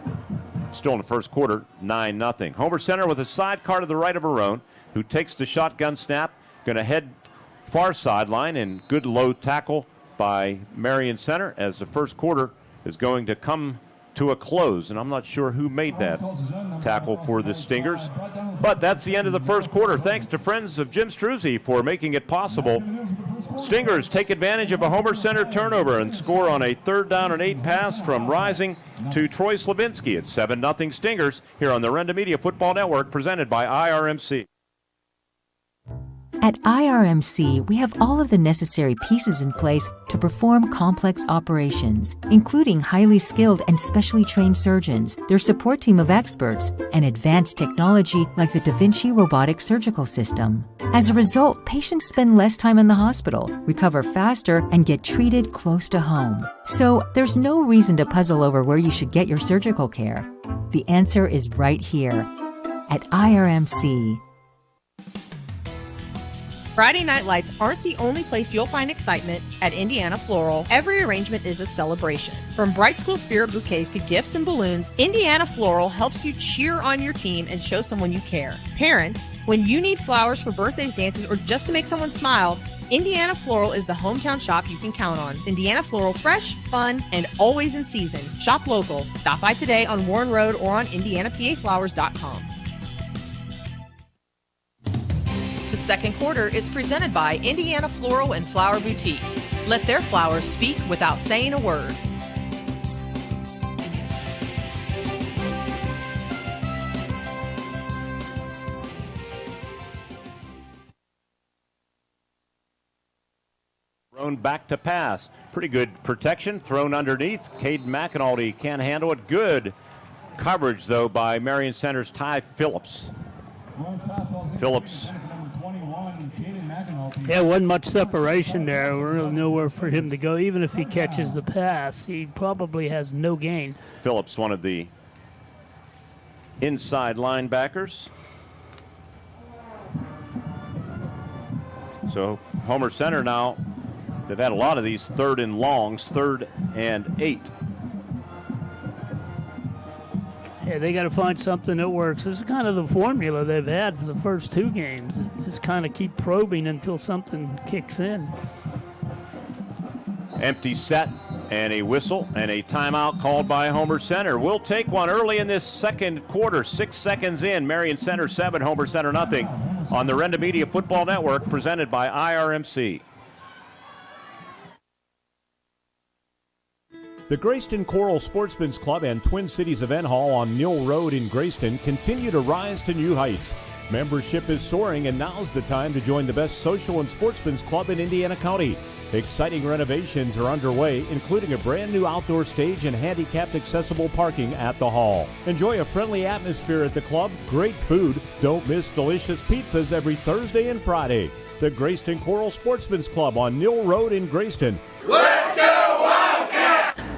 Still in the first quarter, 9-0. Homer Center with a sidecar to the right of Arone, who takes the shotgun snap, going to head far sideline, and good low tackle by Marion Center as the first quarter is going to come to a close, and I'm not sure who made that tackle for the Stingers. But that's the end of the first quarter. Thanks to friends of Jim Struzzi for making it possible. Stingers take advantage of a Homer Center turnover and score on a 3rd down and 8 pass from Rising to Troy Slavinsky. It's 7-0 Stingers here on the Renda Media Football Network, presented by IRMC. At IRMC, we have all of the necessary pieces in place to perform complex operations, including highly skilled and specially trained surgeons, their support team of experts, and advanced technology like the Da Vinci robotic surgical system. As a result, patients spend less time in the hospital, recover faster, and get treated close to home. So there's no reason to puzzle over where you should get your surgical care. The answer is right here at IRMC. Friday Night Lights aren't the only place you'll find excitement at Indiana Floral. Every arrangement is a celebration. From Bright School Spirit bouquets to gifts and balloons, Indiana Floral helps you cheer on your team and show someone you care. Parents, when you need flowers for birthdays, dances, or just to make someone smile, Indiana Floral is the hometown shop you can count on. Indiana Floral, fresh, fun, and always in season. Shop local. Stop by today on Warren Road or on IndianaPAFlowers.com. The second quarter is presented by Indiana Floral and Flower Boutique. Let their flowers speak without saying a word. Thrown back to pass. Pretty good protection. Thrown underneath. Cade McAnulty can't handle it. Good coverage, though, by Marion Center's Ty Phillips. Yeah, wasn't much separation there. Really nowhere for him to go. Even if he catches the pass, he probably has no gain. Phillips, one of the inside linebackers. So Homer Center now, they've had a lot of these 3rd and longs, 3rd and 8. Yeah, they got to find something that works. This is kind of the formula they've had for the first 2 games. Just kind of keep probing until something kicks in. Empty set and a whistle and a timeout called by Homer Center. We'll take one early in this second quarter. 6 seconds in. Marion Center 7, Homer Center nothing on the Renda Media Football Network, presented by IRMC. The Grayston Coral Sportsman's Club and Twin Cities Event Hall on Mill Road in Grayston continue to rise to new heights. Membership is soaring, and now's the time to join the best social and sportsman's club in Indiana County. Exciting renovations are underway, including a brand new outdoor stage and handicapped accessible parking at the hall. Enjoy a friendly atmosphere at the club, great food. Don't miss delicious pizzas every Thursday and Friday. The Grayston Coral Sportsman's Club on Mill Road in Grayston. Let's go!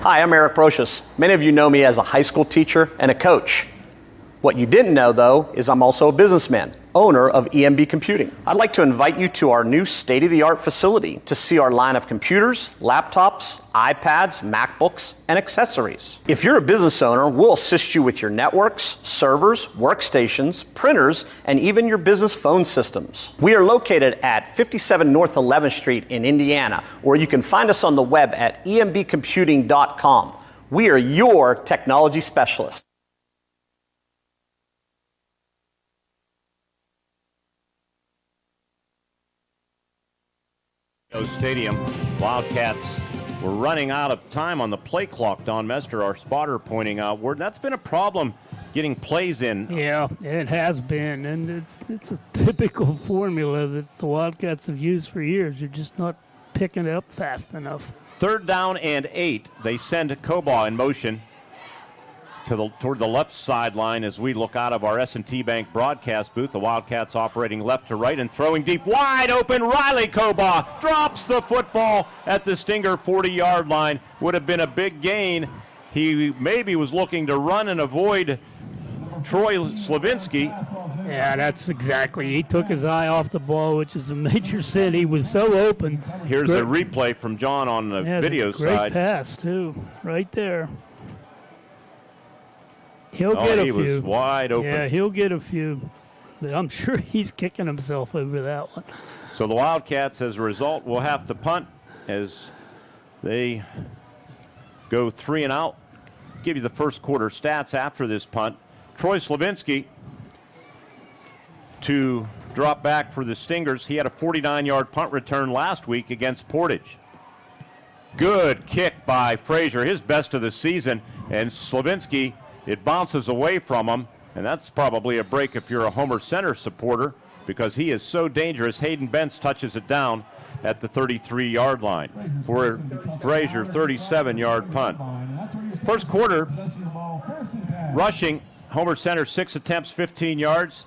Hi, I'm Eric Brocious. Many of you know me as a high school teacher and a coach. What you didn't know, though, is I'm also a businessman, owner of EMB Computing. I'd like to invite you to our new state-of-the-art facility to see our line of computers, laptops, iPads, MacBooks, and accessories. If you're a business owner, we'll assist you with your networks, servers, workstations, printers, and even your business phone systems. We are located at 57 North 11th Street in Indiana, or you can find us on the web at embcomputing.com. We are your technology specialists. Stadium. Wildcats were running out of time on the play clock. Don Mester, our spotter, pointing out word. That's been a problem getting plays in. Yeah, it has been, and it's a typical formula that the Wildcats have used for years. You're just not picking it up fast enough. 3rd down and 8. They send Kobaugh in motion toward the left sideline as we look out of our S&T Bank broadcast booth. The Wildcats operating left to right and throwing deep. Wide open, Riley Kobaugh drops the football at the Stinger 40-yard line. Would have been a big gain. He maybe was looking to run and avoid Troy Slavinsky. Yeah, that's exactly. He took his eye off the ball, which is a major sin. He was so open. Here's the replay from John on the video side. Great pass, too, right there. He'll get a few. He was wide open. Yeah, he'll get a few. But I'm sure he's kicking himself over that one. So the Wildcats, as a result, will have to punt as they go 3 and out. give you the first quarter stats after this punt. Troy Slavinsky to drop back for the Stingers. He had a 49-yard punt return last week against Portage. Good kick by Frazier, his best of the season. And Slavinsky, it bounces away from him. And that's probably a break if you're a Homer Center supporter, because he is so dangerous. Hayden Bentz touches it down at the 33-yard line for Frazier, 37-yard punt. First quarter, rushing, Homer Center 6 attempts, 15 yards.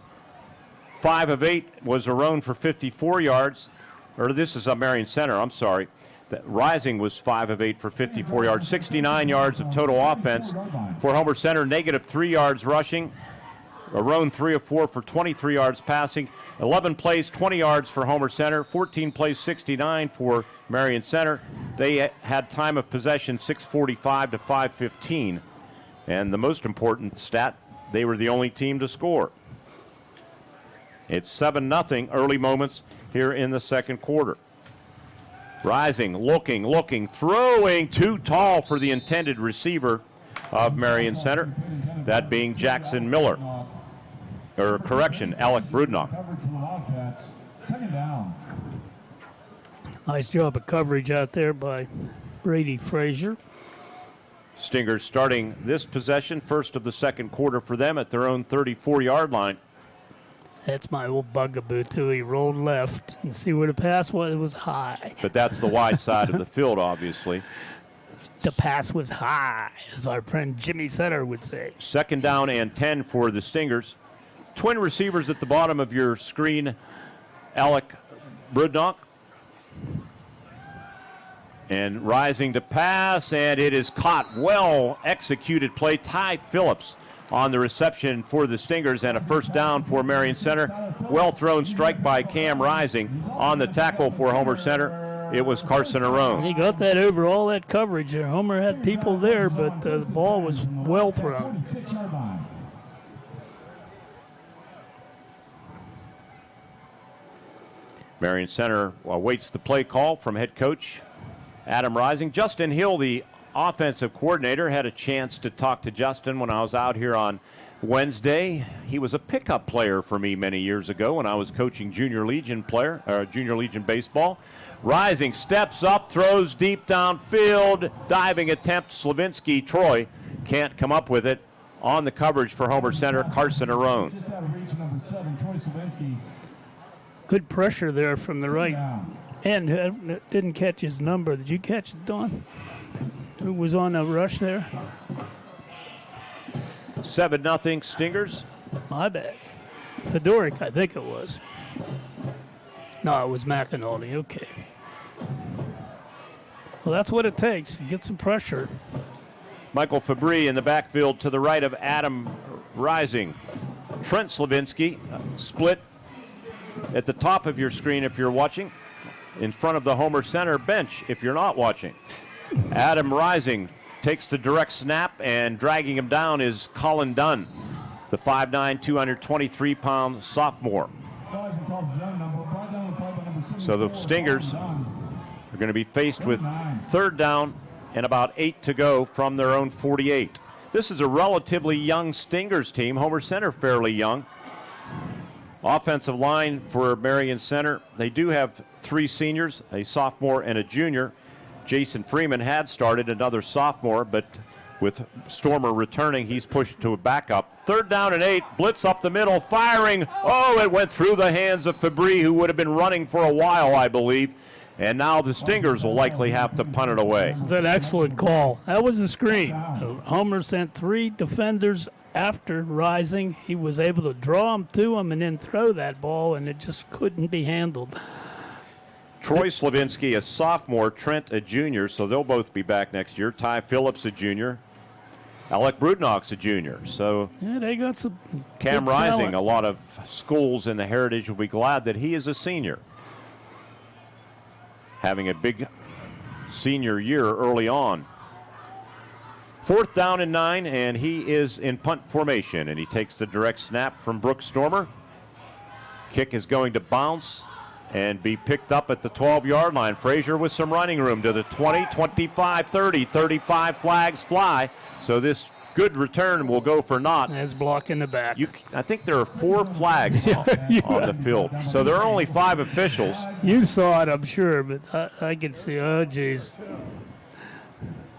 5 of 8 was Arone for 54 yards. Or this is a Marion Center, I'm sorry. Rising was 5 of 8 for 54 yards. 69 yards of total offense for Homer Center. Negative 3 yards rushing. Arone 3 of 4 for 23 yards passing. 11 plays, 20 yards for Homer Center. 14 plays, 69 for Marion Center. They had time of possession 6:45 to 5:15. And the most important stat, they were the only team to score. It's 7-0 early moments here in the second quarter. Rising, looking, throwing, too tall for the intended receiver of Marion Center, that being Jackson Miller. Or correction, Alec Brudnock. Nice job of coverage out there by Brady Frazier. Stingers starting this possession, first of the second quarter for them at their own 34-yard line. That's my old bugaboo, too. He rolled left and see where the pass was. It was high. But that's the wide side of the field, obviously. The pass was high, as our friend Jimmy Sutter would say. Second down and 10 for the Stingers. Twin receivers at the bottom of your screen, Alec Brudnock. And rising to pass, and it is caught. Well-executed play. Ty Phillips on the reception for the Stingers, and a first down for Marion Center. Well-thrown strike by Cam Rising. On the tackle for Homer Center, it was Carson Arone. He got that over all that coverage there. Homer had people there, but the ball was well thrown. Marion Center awaits the play call from head coach Adam Rising. Justin Hill, the offensive coordinator, had a chance to talk to Justin when I was out here on Wednesday. He was a pickup player for me many years ago when I was coaching Junior Legion baseball. Rising steps up, throws deep downfield, diving attempt. Slavinsky, Troy, can't come up with it. On the coverage for Homer Center, Carson Arone. Good pressure there from the right end. Didn't catch his number. Did you catch it, Don? Who was on the rush there? 7-0 Stingers. My bad. Fedoric, I think it was. No, it was McAnally. Okay. Well, that's what it takes. Get some pressure. Michael Fabry in the backfield to the right of Adam Rising. Trent Slavinsky split at the top of your screen if you're watching, in front of the Homer Center bench if you're not watching. Adam Rising takes the direct snap, and dragging him down is Colin Dunn, the 5'9", 223-pound sophomore. So the Stingers are going to be faced with third down and about 8 to go from their own 48. This is a relatively young Stingers team. Homer Center fairly young. Offensive line for Marion Center, they do have 3 seniors, a sophomore and a junior. Jason Freeman had started, another sophomore, but with Stormer returning, he's pushed to a backup. Third down and 8, blitz up the middle, firing. Oh, it went through the hands of Fabry, who would have been running for a while, I believe. And now the Stingers will likely have to punt it away. It's an excellent call. That was a screen. Homer sent 3 defenders after Rising. He was able to draw them to him and then throw that ball, and it just couldn't be handled. Troy Slavinsky, a sophomore, Trent, a junior, so they'll both be back next year. Ty Phillips, a junior. Alec Brudnock's a junior. So yeah, they got some Cam Rising, a lot of schools in the Heritage will be glad that he is a senior. Having a big senior year early on. Fourth down and 9, and he is in punt formation, and he takes the direct snap from Brooks Stormer. Kick is going to bounce and be picked up at the 12-yard line. Frazier with some running room to the 20, 25, 30, 35 flags fly. So this good return will go for naught. That's blocking the back. I think there are 4 flags on the field. So there are only 5 officials. You saw it, I'm sure, but I can see. Oh, geez.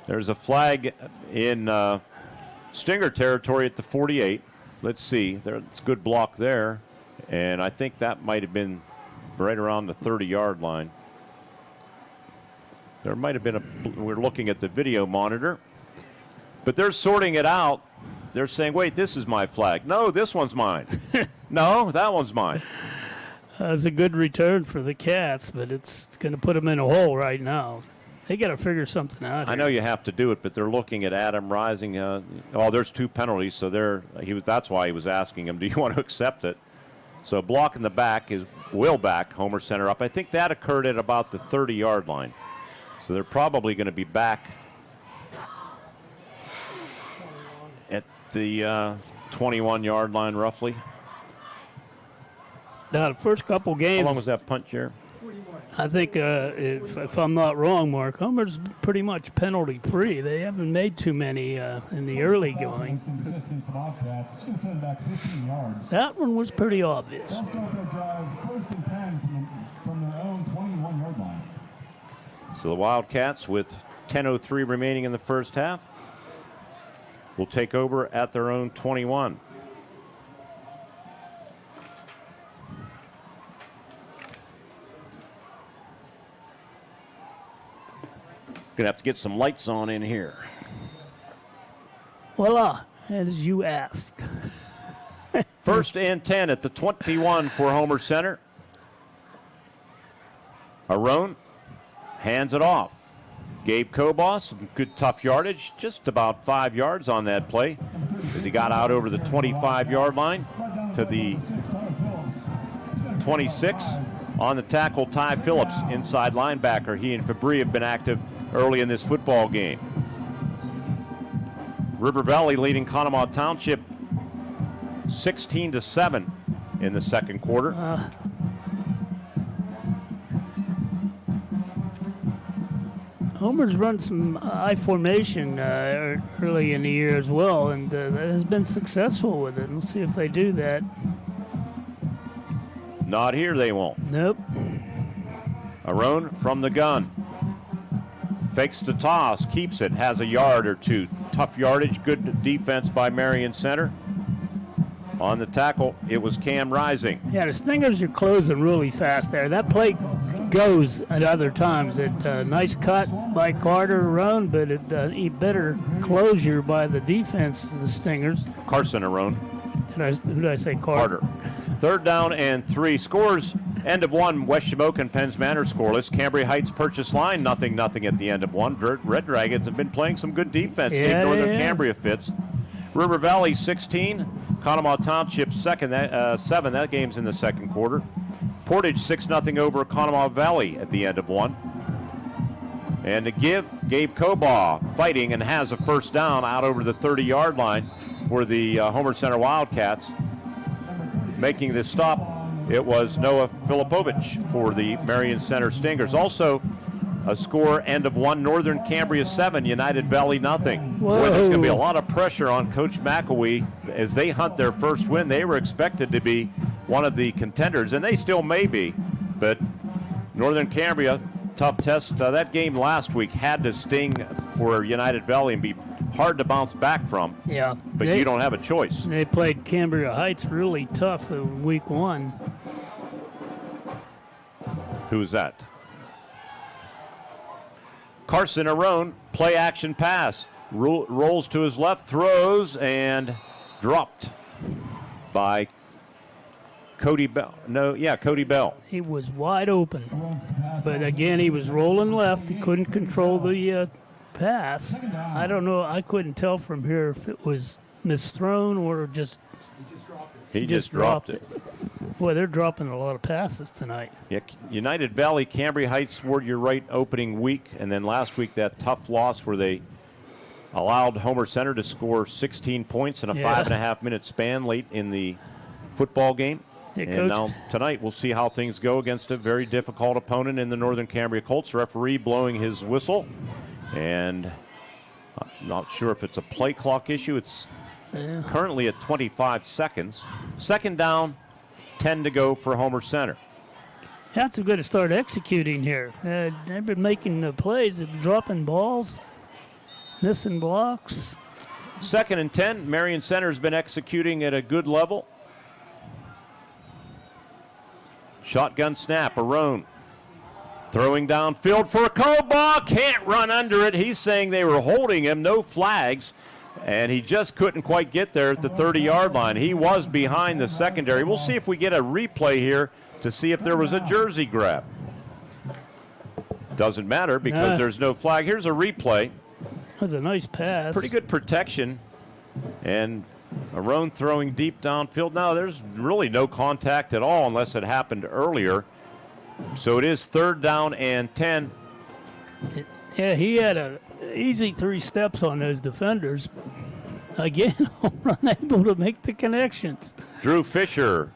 There's a flag in Stinger territory at the 48. Let's see. There's a good block there. And I think that might have been right around the 30-yard line. There might have been we're looking at the video monitor. But they're sorting it out. They're saying, wait, this is my flag. No, this one's mine. No, that one's mine. That's a good return for the Cats, but it's going to put them in a hole right now. They got to figure something out here. I know you have to do it, but they're looking at Adam Rising. There's 2 penalties, so that's why he was asking him, do you want to accept it? So block in the back is Will back, Homer Center up. I think that occurred at about the 30-yard line. So they're probably going to be back at the 21-yard line, roughly. Now, the first couple games. How long was that punt, Jerry? I think, if I'm not wrong, Mark, Homer's pretty much penalty-free. They haven't made too many in the early going. That one was pretty obvious. So the Wildcats, with 10:03 remaining in the first half, will take over at their own 21. Gonna have to get some lights on in here. Voila, as you ask. First and 10 at the 21 for Homer Center. Arone hands it off. Gabe Kobos, good tough yardage, just about 5 yards on that play as he got out over the 25-yard line to the 26. On the tackle, Ty Phillips, inside linebacker. He and Fabry have been active early in this football game. River Valley leading Conemaugh Township 16-7 in the second quarter. Homer's run some I formation early in the year as well, and that has been successful with it. We'll see if they do that. Not here, they won't. Nope. Arone from the gun. Fakes the toss, keeps it, has a yard or two. Tough yardage, good defense by Marion Center. On the tackle, it was Cam Rising. Yeah, the Stingers are closing really fast there. That play goes at other times. Nice cut by Carter Arone, but a better closure by the defense of the Stingers. Carson Arone. Who did I say? Carter. Third down and 3. Scores, end of 1. West Shamokin and Penns Manor scoreless. Cambria Heights purchase line, 0-0 at the end of 1. Red Dragons have been playing some good defense. Northern Cambria fits. River Valley 16. Conemaugh Township 7. That game's in the second quarter. Portage 6-0 over Conemaugh Valley at the end of 1. And to give, Gabe Kobaugh fighting and has a first down out over the 30-yard line for the Homer Center Wildcats. Making this stop, it was Noah Filipovich for the Marion Center Stingers. Also, a score, end of 1, Northern Cambria 7, United Valley 0. Boy, there's going to be a lot of pressure on Coach McElwee as they hunt their first win. They were expected to be one of the contenders, and they still may be. But Northern Cambria, tough test. That game last week had to sting for United Valley and be hard to bounce back from. Yeah. But you don't have a choice. They played Cambria Heights really tough in week 1. Who's that? Carson Arone, play action pass. Rolls to his left, throws, and dropped by Cody Bell. Cody Bell. He was wide open. But again, he was rolling left. He couldn't control the pass. I don't know. I couldn't tell from here if it was misthrown or just. He just dropped it. Boy, they're dropping a lot of passes tonight. Yeah, United Valley, Cambria Heights were your right opening week, and then last week that tough loss where they allowed Homer Center to score 16 points in a 5.5-minute span late in the football game. Yeah, and now tonight we'll see how things go against a very difficult opponent in the Northern Cambria Colts. Referee blowing his whistle, and I'm not sure if it's a play clock issue. It's currently at 25 seconds. Second down, 10 to go for Homer Center. That's a good to start executing here. They've been making the plays, dropping balls, missing blocks. Second and 10. Marion Center has been executing at a good level. Shotgun snap, Arone. Throwing downfield for Koba. Can't run under it. He's saying they were holding him, no flags. And he just couldn't quite get there at the 30-yard line. He was behind the secondary. We'll see if we get a replay here to see if there was a jersey grab. Doesn't matter because there's no flag. Here's a replay. That was a nice pass. Pretty good protection. And Arone throwing deep downfield. Now, there's really no contact at all unless it happened earlier. So it is third down and 10. Yeah, he had an easy 3 steps on those defenders. Again, unable to make the connections. Drew Fisher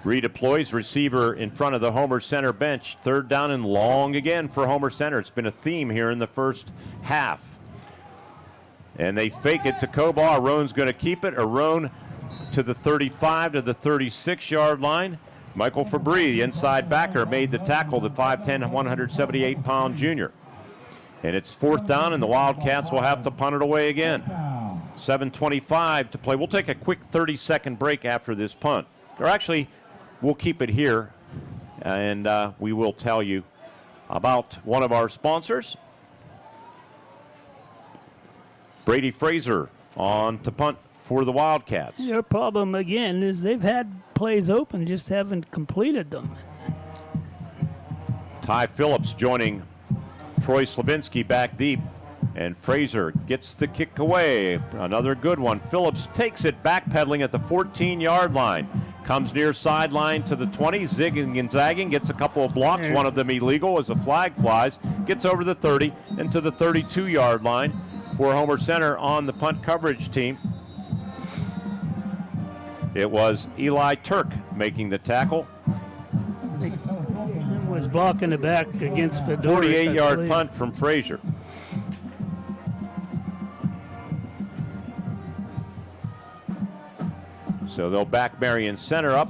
redeploys receiver in front of the Homer Center bench. Third down and long again for Homer Center. It's been a theme here in the first half. And they fake it to Koba. Arone's going to keep it. Arone to the 35 to the 36-yard line. Michael Fabry, the inside backer, made the tackle, the 5'10", 178-pound junior. And it's fourth down, and the Wildcats will have to punt it away again. 7:25 to play. We'll take a quick 30-second break after this punt. Or actually, we'll keep it here, and we will tell you about one of our sponsors. Brady Fraser on to punt for the Wildcats. Their problem, again, is they've had plays open, just haven't completed them. Ty Phillips joining Troy Slavinsky back deep, and Fraser gets the kick away. Another good one. Phillips takes it, backpedaling at the 14-yard line. Comes near sideline to the 20, zigging and zagging, gets a couple of blocks, one of them illegal as a flag flies, gets over the 30 and to the 32-yard line for Homer Center on the punt coverage team. It was Eli Turk making the tackle. Was blocking the back against Fedora. 48-yard punt from Frazier. So they'll back Marion Center up.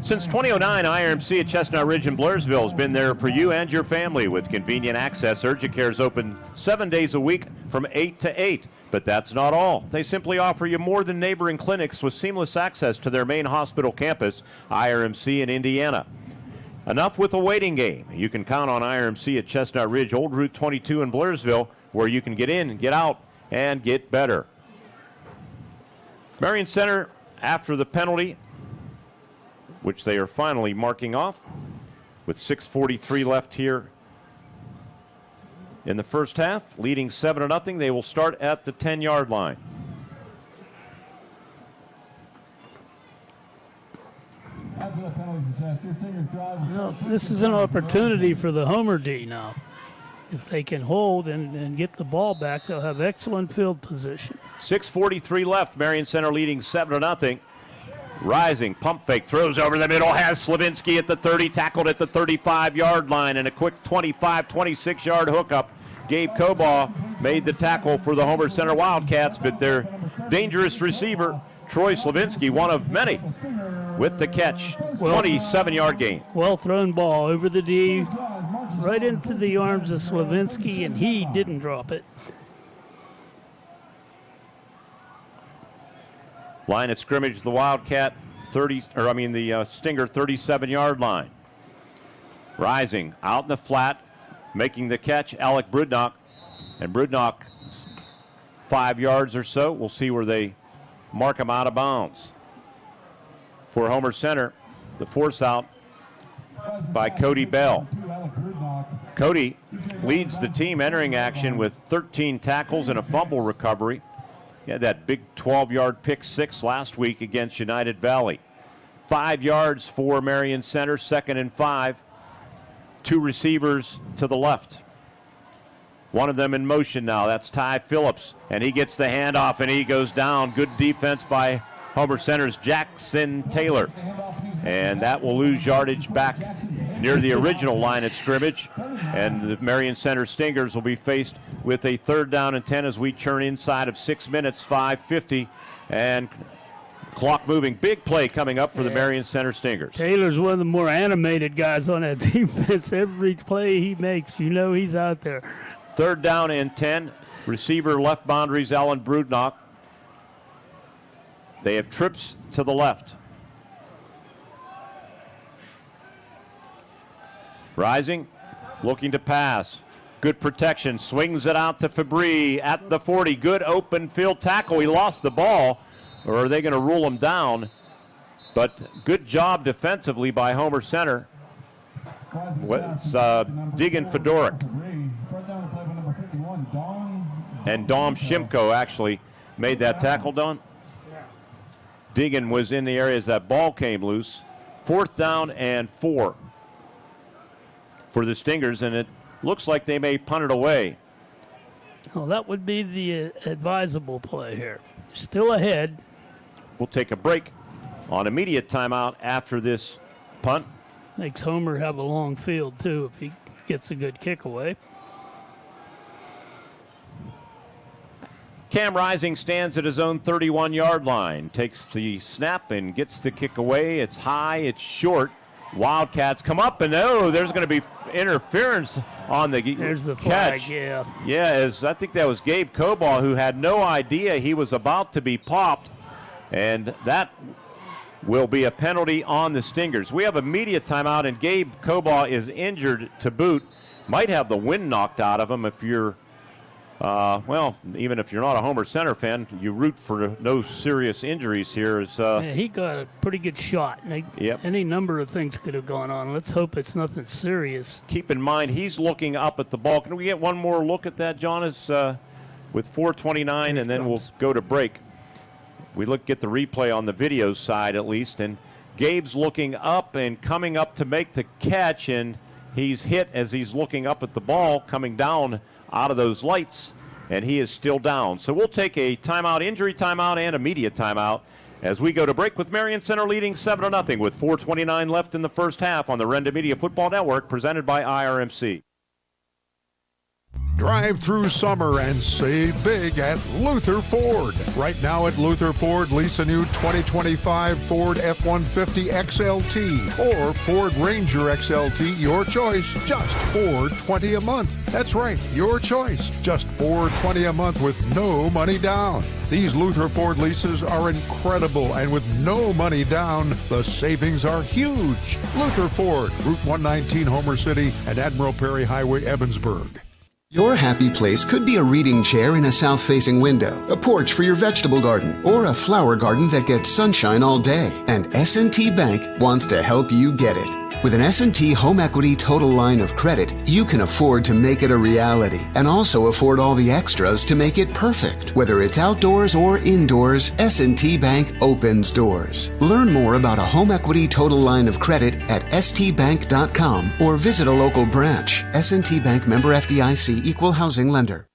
Since 2009, IRMC at Chestnut Ridge in Blairsville has been there for you and your family with convenient access. Urgent is open 7 days a week from 8 to 8. But that's not all. They simply offer you more than neighboring clinics with seamless access to their main hospital campus, IRMC in Indiana. Enough with a waiting game. You can count on IRMC at Chestnut Ridge, Old Route 22 in Blairsville, where you can get in, get out, and get better. Marion Center, after the penalty, which they are finally marking off, with 6:43 left here in the first half, leading 7-0. They will start at the 10-yard line. Well, this is an opportunity for the Homer D now. If they can hold and get the ball back, they'll have excellent field position. 6:43 left. Marion Center leading 7-0. Rising, pump fake, throws over the middle, has Slavinsky at the 30, tackled at the 35-yard line, and a quick 25, 26-yard hookup. Gabe Kobaugh made the tackle for the Homer Center Wildcats, but their dangerous receiver, Troy Slavinsky, one of many, with the catch, 27-yard gain. Well thrown ball over the D, right into the arms of Slavinsky, and he didn't drop it. Line of scrimmage, the Wildcat the Stinger 37-yard line. Rising out in the flat, making the catch, Alec Brudnock. And Brudnock 5 yards or so. We'll see where they mark him out of bounds. For Homer Center, the force out by Cody Bell. Cody leads the team entering action with 13 tackles and a fumble recovery. He had that big 12-yard pick six last week against United Valley. 5 yards for Marion Center, 2nd and 5. 2 receivers to the left. One of them in motion now. That's Ty Phillips, and he gets the handoff, and he goes down. Good defense by Homer Center's Jackson Taylor. And that will lose yardage back near the original line at scrimmage. And the Marion Center Stingers will be faced with a 3rd down and 10 as we churn inside of 6 minutes, 5:50. And clock moving. Big play coming up for the Marion Center Stingers. Taylor's one of the more animated guys on that defense. Every play he makes, he's out there. 3rd down and 10. Receiver left boundaries, Alan Brudnock. They have trips to the left. Rising, looking to pass. Good protection, swings it out to Fabry at the 40. Good open field tackle. He lost the ball, or are they going to rule him down? But good job defensively by Homer Center. It's Deegan Fedoric. And Dom Shimko actually made that tackle, Don. Deegan was in the area as that ball came loose. 4th down and 4 for the Stingers, and it looks like they may punt it away. Oh, that would be the advisable play here. Still ahead. We'll take a break on immediate timeout after this punt. Makes Homer have a long field, too, if he gets a good kick away. Cam Rising stands at his own 31-yard line, takes the snap and gets the kick away. It's high, it's short. Wildcats come up, and there's going to be interference on the There's the flag, catch. yeah. Yeah, I think that was Gabe Cobaugh, who had no idea he was about to be popped, and that will be a penalty on the Stingers. We have immediate timeout, and Gabe Cobaugh is injured to boot. Might have the wind knocked out of him if you're even if you're not a Homer Center fan, you root for no serious injuries here. He got a pretty good shot. Any number of things could have gone on. Let's hope it's nothing serious. Keep in mind, he's looking up at the ball. Can we get one more look at that, John? With 4:29, and then we'll go to break. We get the replay on the video side at least, and Gabe's looking up and coming up to make the catch, and he's hit as he's looking up at the ball, coming down out of those lights, and he is still down. So we'll take a timeout, injury timeout, and immediate timeout as we go to break with Marion Center leading 7-0 with 4:29 left in the first half on the Renda Media Football Network, presented by IRMC. Drive through summer and save big at Luther Ford. Right now at Luther Ford, lease a new 2025 Ford F-150 XLT or Ford Ranger XLT, your choice, just $420 a month. That's right, your choice, just $420 a month with no money down. These Luther Ford leases are incredible, and with no money down, the savings are huge. Luther Ford, Route 119, Homer City, and Admiral Perry Highway, Evansburg. Your happy place could be a reading chair in a south-facing window, a porch for your vegetable garden, or a flower garden that gets sunshine all day. And S&T Bank wants to help you get it. With an S&T Home Equity Total Line of Credit, you can afford to make it a reality and also afford all the extras to make it perfect. Whether it's outdoors or indoors, S&T Bank opens doors. Learn more about a Home Equity Total Line of Credit at stbank.com or visit a local branch. S&T Bank, member FDIC, equal housing lender.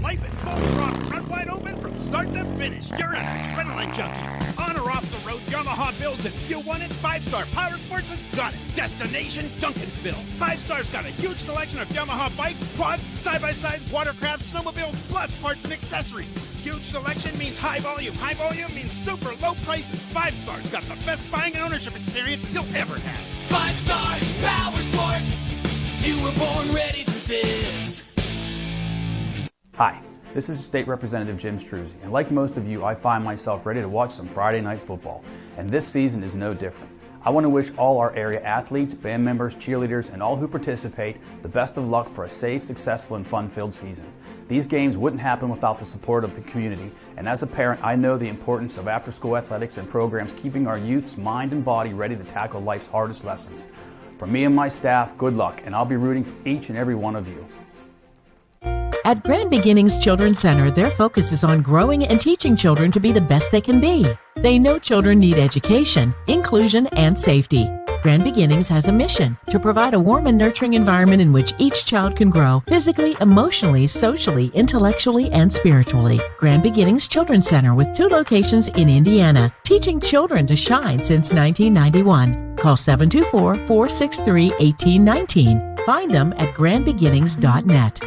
Life is full cross, run wide open from start to finish. You're an adrenaline junkie. On or off the road, Yamaha builds it. You want it? 5-Star Power Sports has got it. Destination Duncansville. 5-Star's got a huge selection of Yamaha bikes, quads, side-by-sides, watercrafts, snowmobiles, plus parts and accessories. Huge selection means high volume. High volume means super low prices. 5-Star's got the best buying and ownership experience you'll ever have. 5-Star Power Sports. You were born ready for this. Hi, this is State Representative Jim Struzzi, and like most of you, I find myself ready to watch some Friday night football, and this season is no different. I want to wish all our area athletes, band members, cheerleaders, and all who participate the best of luck for a safe, successful, and fun-filled season. These games wouldn't happen without the support of the community, and as a parent, I know the importance of after-school athletics and programs keeping our youth's mind and body ready to tackle life's hardest lessons. From me and my staff, good luck, and I'll be rooting for each and every one of you. At Grand Beginnings Children's Center, their focus is on growing and teaching children to be the best they can be. They know children need education, inclusion, and safety. Grand Beginnings has a mission to provide a warm and nurturing environment in which each child can grow physically, emotionally, socially, intellectually, and spiritually. Grand Beginnings Children's Center with 2 locations in Indiana, teaching children to shine since 1991. Call 724-463-1819. Find them at grandbeginnings.net.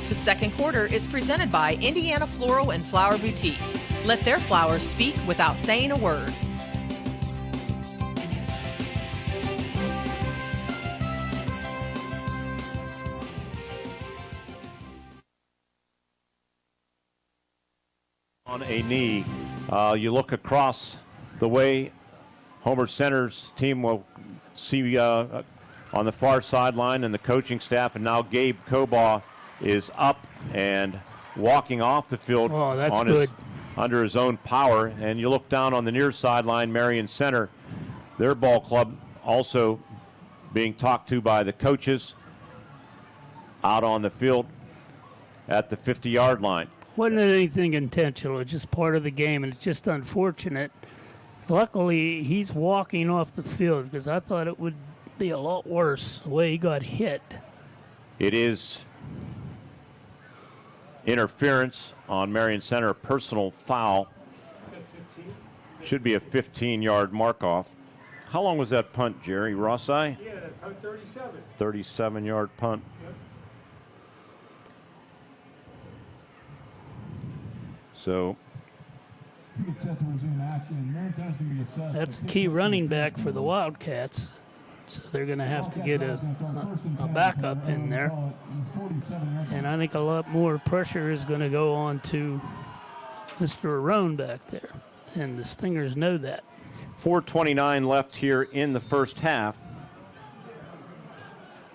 The second quarter is presented by Indiana Floral and Flower Boutique. Let their flowers speak without saying a word. On a knee. You look across the way, Homer Center's team will see on the far sideline and the coaching staff, and now Gabe Cobaugh is up and walking off the field under his own power. And you look down on the near sideline, Marion Center, their ball club also being talked to by the coaches out on the field at the 50-yard line. Wasn't anything intentional. It's just part of the game, and it's just unfortunate. Luckily, he's walking off the field because I thought it would be a lot worse the way he got hit. It is interference on Marion Center, a personal foul. Should be a 15-yard mark-off. How long was that punt, Jerry? Rossai? Yeah, that punt 37. 37-yard punt. Yep. So that's a key running back for the Wildcats. So they're going to have to get a backup in there. And I think a lot more pressure is going to go on to Mr. Arone back there. And the Stingers know that. 4:29 left here in the first half.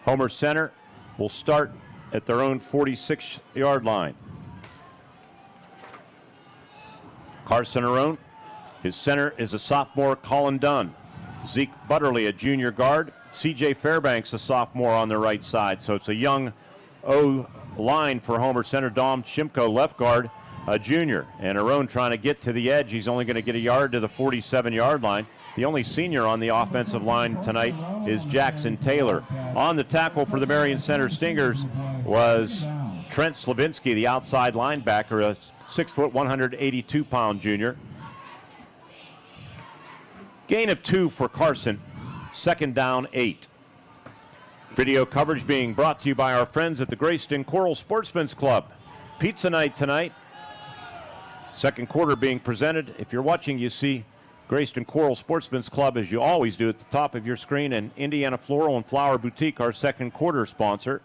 Homer Center will start at their own 46-yard line. Carson Arone, his center is a sophomore, Colin Dunn. Zeke Butterly, a junior guard. C.J. Fairbanks, a sophomore on the right side. So it's a young O-line for Homer Center. Dom Shimko, left guard, a junior. And Arone trying to get to the edge. He's only going to get a yard to the 47-yard line. The only senior on the offensive line tonight is Jackson Taylor. On the tackle for the Marion Center Stingers was Trent Slavinsky, the outside linebacker, a 6-foot, 182-pound junior. Gain of 2 for Carson. Second down, 8. Video coverage being brought to you by our friends at the Grayston Coral Sportsman's Club. Pizza night tonight. Second quarter being presented. If you're watching, you see Grayston Coral Sportsman's Club, as you always do, at the top of your screen, and Indiana Floral and Flower Boutique, our second quarter sponsor.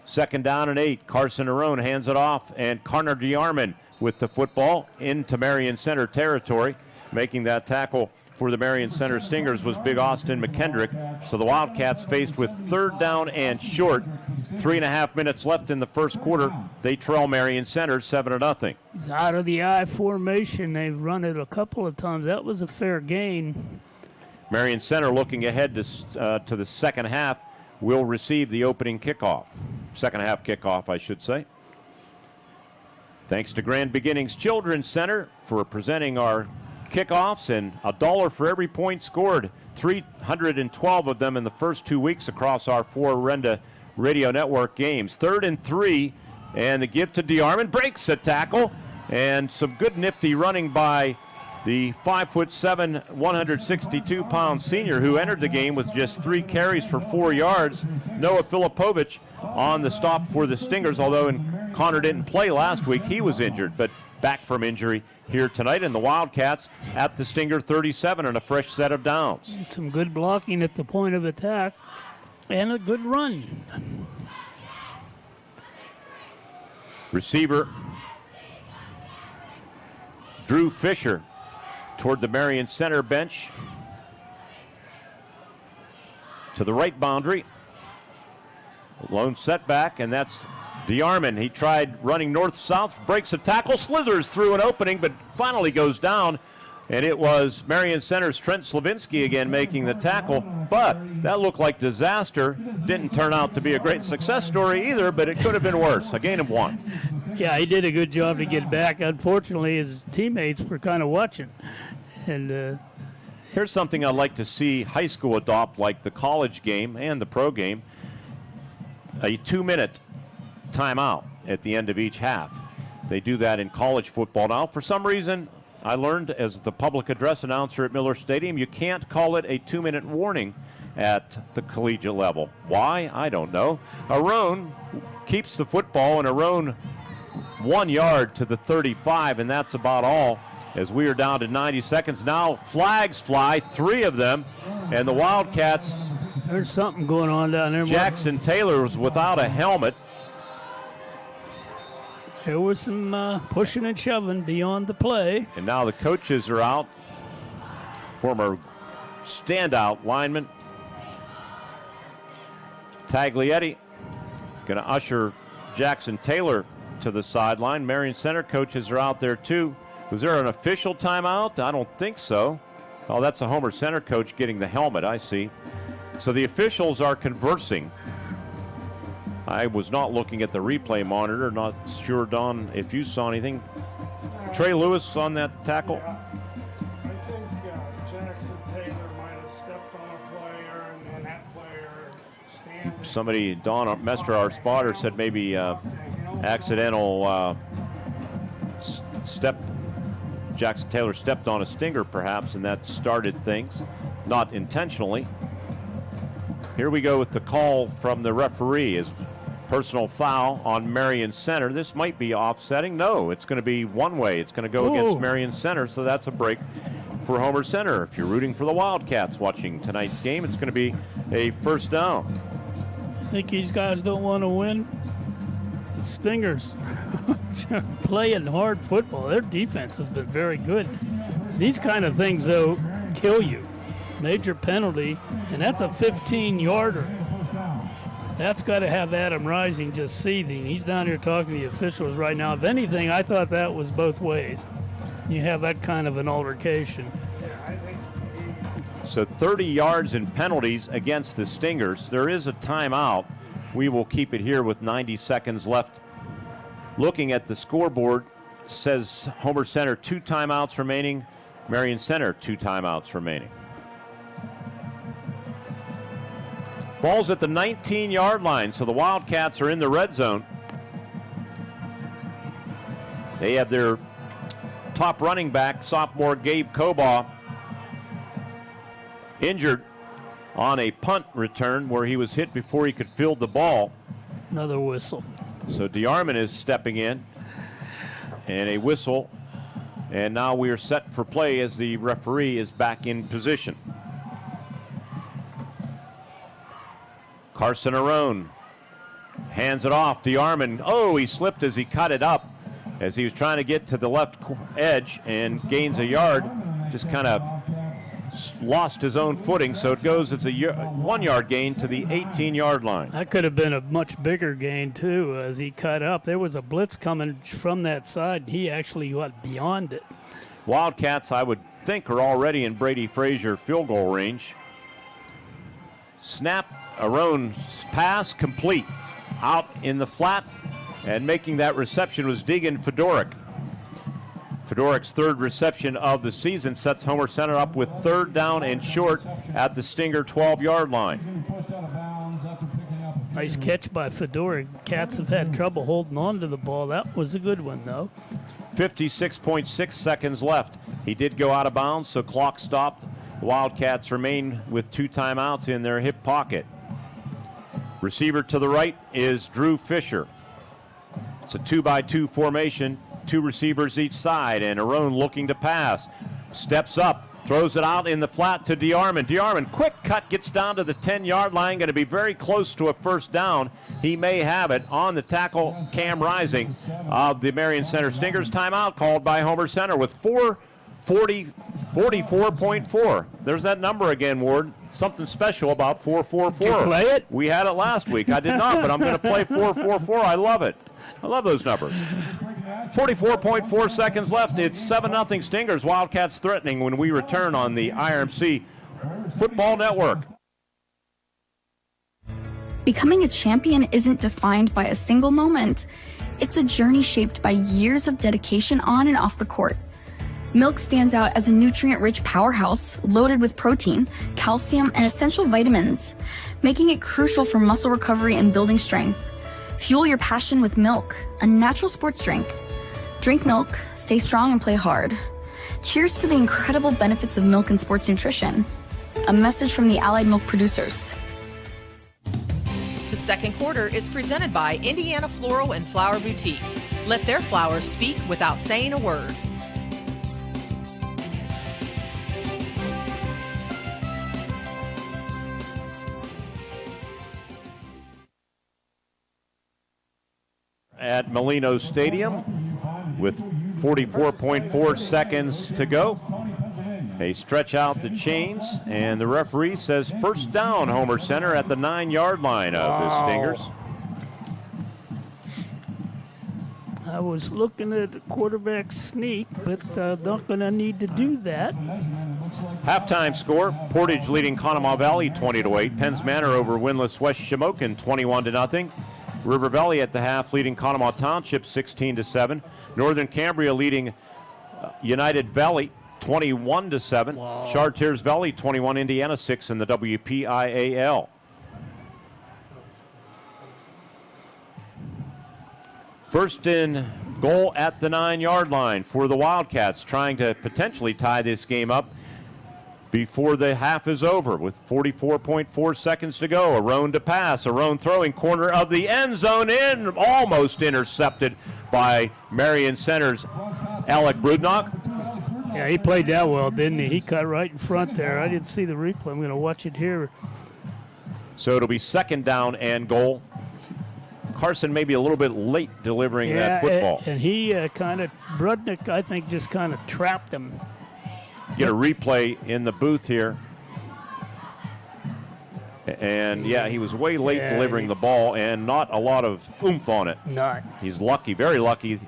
Second down and 8. Carson Arone hands it off, and Connor DeArmond with the football into Marion Center territory. Making that tackle for the Marion Center Stingers was Big Austin McKendrick. So the Wildcats faced with third down and short. 3.5 minutes left in the first quarter. They trail Marion Center 7-0. He's out of the I formation. They've run it a couple of times. That was a fair gain. Marion Center looking ahead to the second half will receive the opening kickoff. Second half kickoff, I should say. Thanks to Grand Beginnings Children's Center for presenting our kickoffs, and $1 for every point scored. 312 of them in the first 2 weeks across our 4 Renda Radio Network games. 3rd and 3, and the give to DeArmond, breaks a tackle, and some good nifty running by the 5'7", 162-pound senior who entered the game with just 3 carries for 4 yards. Noah Filipovich on the stop for the Stingers, although Connor didn't play last week. He was injured, but back from injury here tonight. And the Wildcats at the Stinger 37 and a fresh set of downs. Some good blocking at the point of attack and a good run. Receiver Drew Fisher toward the Marion Center bench. To the right boundary. Lone setback, and that's DeArmond. He tried running north-south, breaks a tackle, slithers through an opening, but finally goes down. And it was Marion Center's Trent Slavinsky again making the tackle. But that looked like disaster. Didn't turn out to be a great success story either, but it could have been worse. A gain of 1. Yeah, he did a good job to get back. Unfortunately, his teammates were kind of watching. And Here's something I'd like to see high school adopt, like the college game and the pro game, a 2-minute timeout at the end of each half. They do that in college football now. For some reason, I learned as the public address announcer at Miller Stadium, you can't call it a 2-minute warning at the collegiate level. Why? I don't know. Arone keeps the football, and Arone 1 yard to the 35, and that's about all, as we are down to 90 seconds. Now flags fly, 3 of them, and the Wildcats. There's something going on down there. Jackson Taylor was without a helmet. There was some pushing and shoving beyond the play. And now the coaches are out. Former standout lineman Taglietti going to usher Jackson Taylor to the sideline. Marion Center coaches are out there too. Was there an official timeout? I don't think so. Oh, that's a Homer Center coach getting the helmet, I see. So the officials are conversing. I was not looking at the replay monitor, not sure, Don, if you saw anything. Trey Lewis on that tackle? Yeah. I think Jackson Taylor might have stepped on a player, and then that player standing. Somebody, Don Mester, our spotter, said maybe accidental step. Jackson Taylor stepped on a stinger, perhaps, and that started things. Not intentionally. Here we go with the call from the referee. Is personal foul on Marion Center. This might be offsetting. No, it's going to be one way. It's going to go against Marion Center, so that's a break for Homer Center. If you're rooting for the Wildcats watching tonight's game, it's going to be a first down. Think these guys don't want to win? The Stingers playing hard football. Their defense has been very good. These kind of things, though, kill you. Major penalty, and that's a 15-yarder. That's got to have Adam Rising just seething. He's down here talking to the officials right now. If anything, I thought that was both ways. You have that kind of an altercation. So 30 yards in penalties against the Stingers. There is a timeout. We will keep it here with 90 seconds left. Looking at the scoreboard, says Homer Center 2 timeouts remaining. Marion Center 2 timeouts remaining. Ball's at the 19-yard line, so the Wildcats are in the red zone. They have their top running back, sophomore Gabe Cobaugh, injured on a punt return where he was hit before he could field the ball. Another whistle. So DeArmond is stepping in, and a whistle. And now we are set for play as the referee is back in position. Carson Arone hands it off. DeArmond, he slipped as he cut it up as he was trying to get to the left edge and gains a yard. Just kind of lost his own footing, so it goes, it's a 1 yard gain to the 18-yard line. That could have been a much bigger gain, too, as he cut up. There was a blitz coming from that side. He actually got beyond it. Wildcats, I would think, are already in Brady Frazier field goal range. Snap, Arone's pass complete. Out in the flat, and making that reception was Deegan Fedoric. Fedoric's third reception of the season sets Homer Center up with 3rd down and short at the Stinger 12-yard line. Nice catch by Fedoric. Cats have had trouble holding on to the ball. That was a good one, though. 56.6 seconds left. He did go out of bounds, so clock stopped. The Wildcats remain with 2 timeouts in their hip pocket. Receiver to the right is Drew Fisher. It's a 2-by-2 formation, 2 receivers each side, and Arone looking to pass. Steps up, throws it out in the flat to DeArmond. DeArmond, quick cut, gets down to the 10-yard line, going to be very close to a first down. He may have it on the tackle, Cam Rising of the Marion Center Stingers. Timeout called by Homer Center with 44.4. There's that number again, Ward. Something special about 444. Did you play it? We had it last week. I did not, but I'm going to play 444. I love it. I love those numbers. 44.4 seconds left. It's 7-0 Stingers. Wildcats threatening when we return on the IRMC Football Network. Becoming a champion isn't defined by a single moment. It's a journey shaped by years of dedication on and off the court. Milk stands out as a nutrient-rich powerhouse loaded with protein, calcium, and essential vitamins, making it crucial for muscle recovery and building strength. Fuel your passion with milk, a natural sports drink. Drink milk, stay strong, and play hard. Cheers to the incredible benefits of milk and sports nutrition. A message from the Allied Milk Producers. The second quarter is presented by Indiana Floral and Flower Boutique. Let their flowers speak without saying a word. At Molino Stadium with 44.4 seconds to go. They stretch out the chains, and the referee says first down, Homer Center at the 9-yard line of the Stingers. I was looking at the quarterback sneak, but not going to need to do that. Halftime score, Portage leading Conemaugh Valley 20-8. Penns Manor over winless West Shamokin 21-0. River Valley at the half leading Conemaugh Township 16-7. Northern Cambria leading United Valley 21-7. Wow. Chartiers Valley 21, Indiana 6 in the WPIAL. First in goal at the 9-yard line for the Wildcats, trying to potentially tie this game up before the half is over with 44.4 seconds to go. Arone to pass. Arone throwing corner of the end zone in. Almost intercepted by Marion Center's Alec Brudnock. Yeah, he played that well, didn't he? He cut right in front there. I didn't see the replay. I'm going to watch it here. So it'll be second down and goal. Carson maybe a little bit late delivering that football. And he Brudnock, I think, just kind of trapped him. Get a replay in the booth here. And, yeah, he was way late delivering the ball and not a lot of oomph on it. Not. He's lucky, very lucky.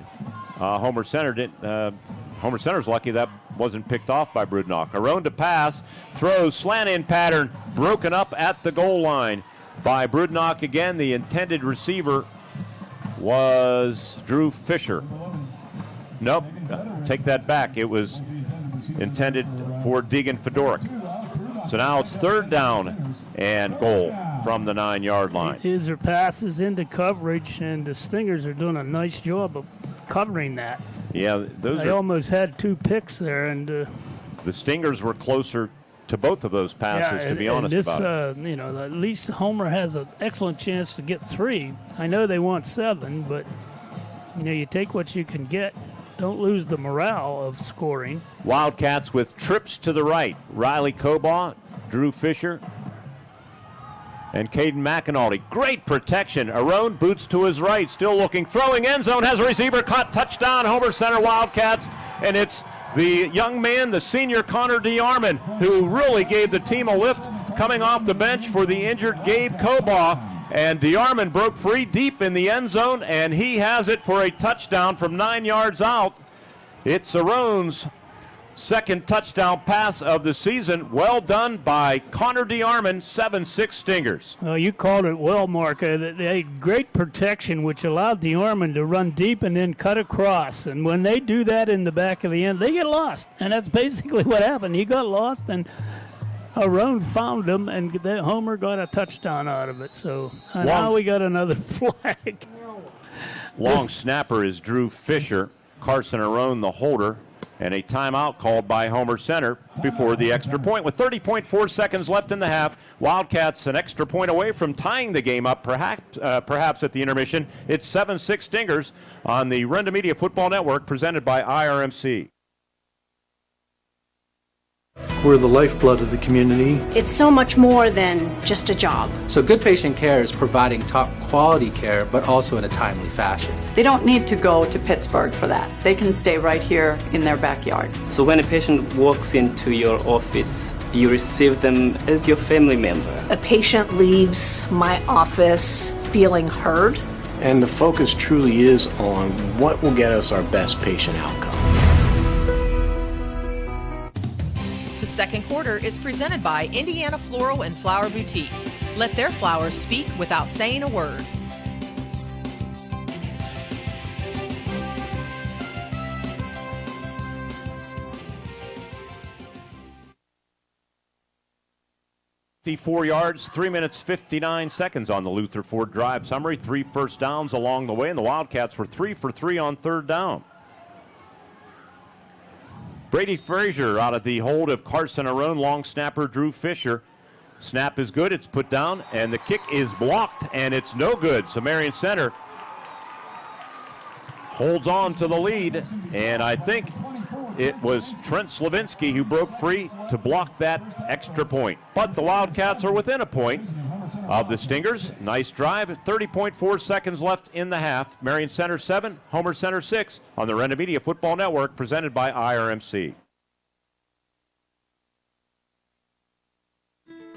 Homer Center's lucky that wasn't picked off by Brudnock. Arone to pass, throws, slant-in pattern, broken up at the goal line by Brudnock again. The intended receiver was Drew Fisher. Nope, take that back. It was intended for Deegan Fedoric. So now it's third down and goal from the 9-yard line. His are passes into coverage, and the Stingers are doing a nice job of covering that. Yeah, they almost had 2 picks there, and the Stingers were closer to both of those passes, to be honest about it. At least Homer has an excellent chance to get 3. I know they want 7, but you take what you can get. Don't lose the morale of scoring. Wildcats with trips to the right. Riley Cobaugh, Drew Fisher, and Caden McAnally. Great protection. Arone boots to his right, still looking, throwing end zone, has a receiver caught, touchdown, Homer Center Wildcats, and it's the young man, the senior Connor DeArmond, who really gave the team a lift coming off the bench for the injured Gabe Cobaugh. And DeArmond broke free deep in the end zone, and he has it for a touchdown from 9 yards out. It's Arone's second touchdown pass of the season. Well done by Connor DeArmond, 7-6 Stingers. Well, you called it well, Mark. They had great protection, which allowed DeArmond to run deep and then cut across. And when they do that in the back of the end, they get lost. And that's basically what happened. He got lost, and Arone found him, and Homer got a touchdown out of it. So now we got another flag. Long snapper is Drew Fisher. Carson Arone, the holder. And a timeout called by Homer Center before the extra point. With 30.4 seconds left in the half, Wildcats an extra point away from tying the game up, perhaps at the intermission. It's 7-6 Stingers on the Renda Media Football Network, presented by IRMC. We're the lifeblood of the community. It's so much more than just a job. So good patient care is providing top quality care, but also in a timely fashion. They don't need to go to Pittsburgh for that. They can stay right here in their backyard. So when a patient walks into your office, you receive them as your family member. A patient leaves my office feeling heard. And the focus truly is on what will get us our best patient outcome. The second quarter is presented by Indiana Floral and Flower Boutique. Let their flowers speak without saying a word. 54 yards, 3 minutes, 59 seconds on the Luther Ford drive summary. 3 first downs along the way, and the Wildcats were 3 for 3 on third down. Brady Frazier out of the hold of Carson Arone. Long snapper Drew Fisher. Snap is good. It's put down, and the kick is blocked, and it's no good. So Marion Center holds on to the lead, and I think it was Trent Slavinsky who broke free to block that extra point. But the Wildcats are within a point of the Stingers. Nice drive. 30.4 seconds left in the half. Marion Center 7, Homer Center 6 on the Renda Media Football Network, presented by IRMC.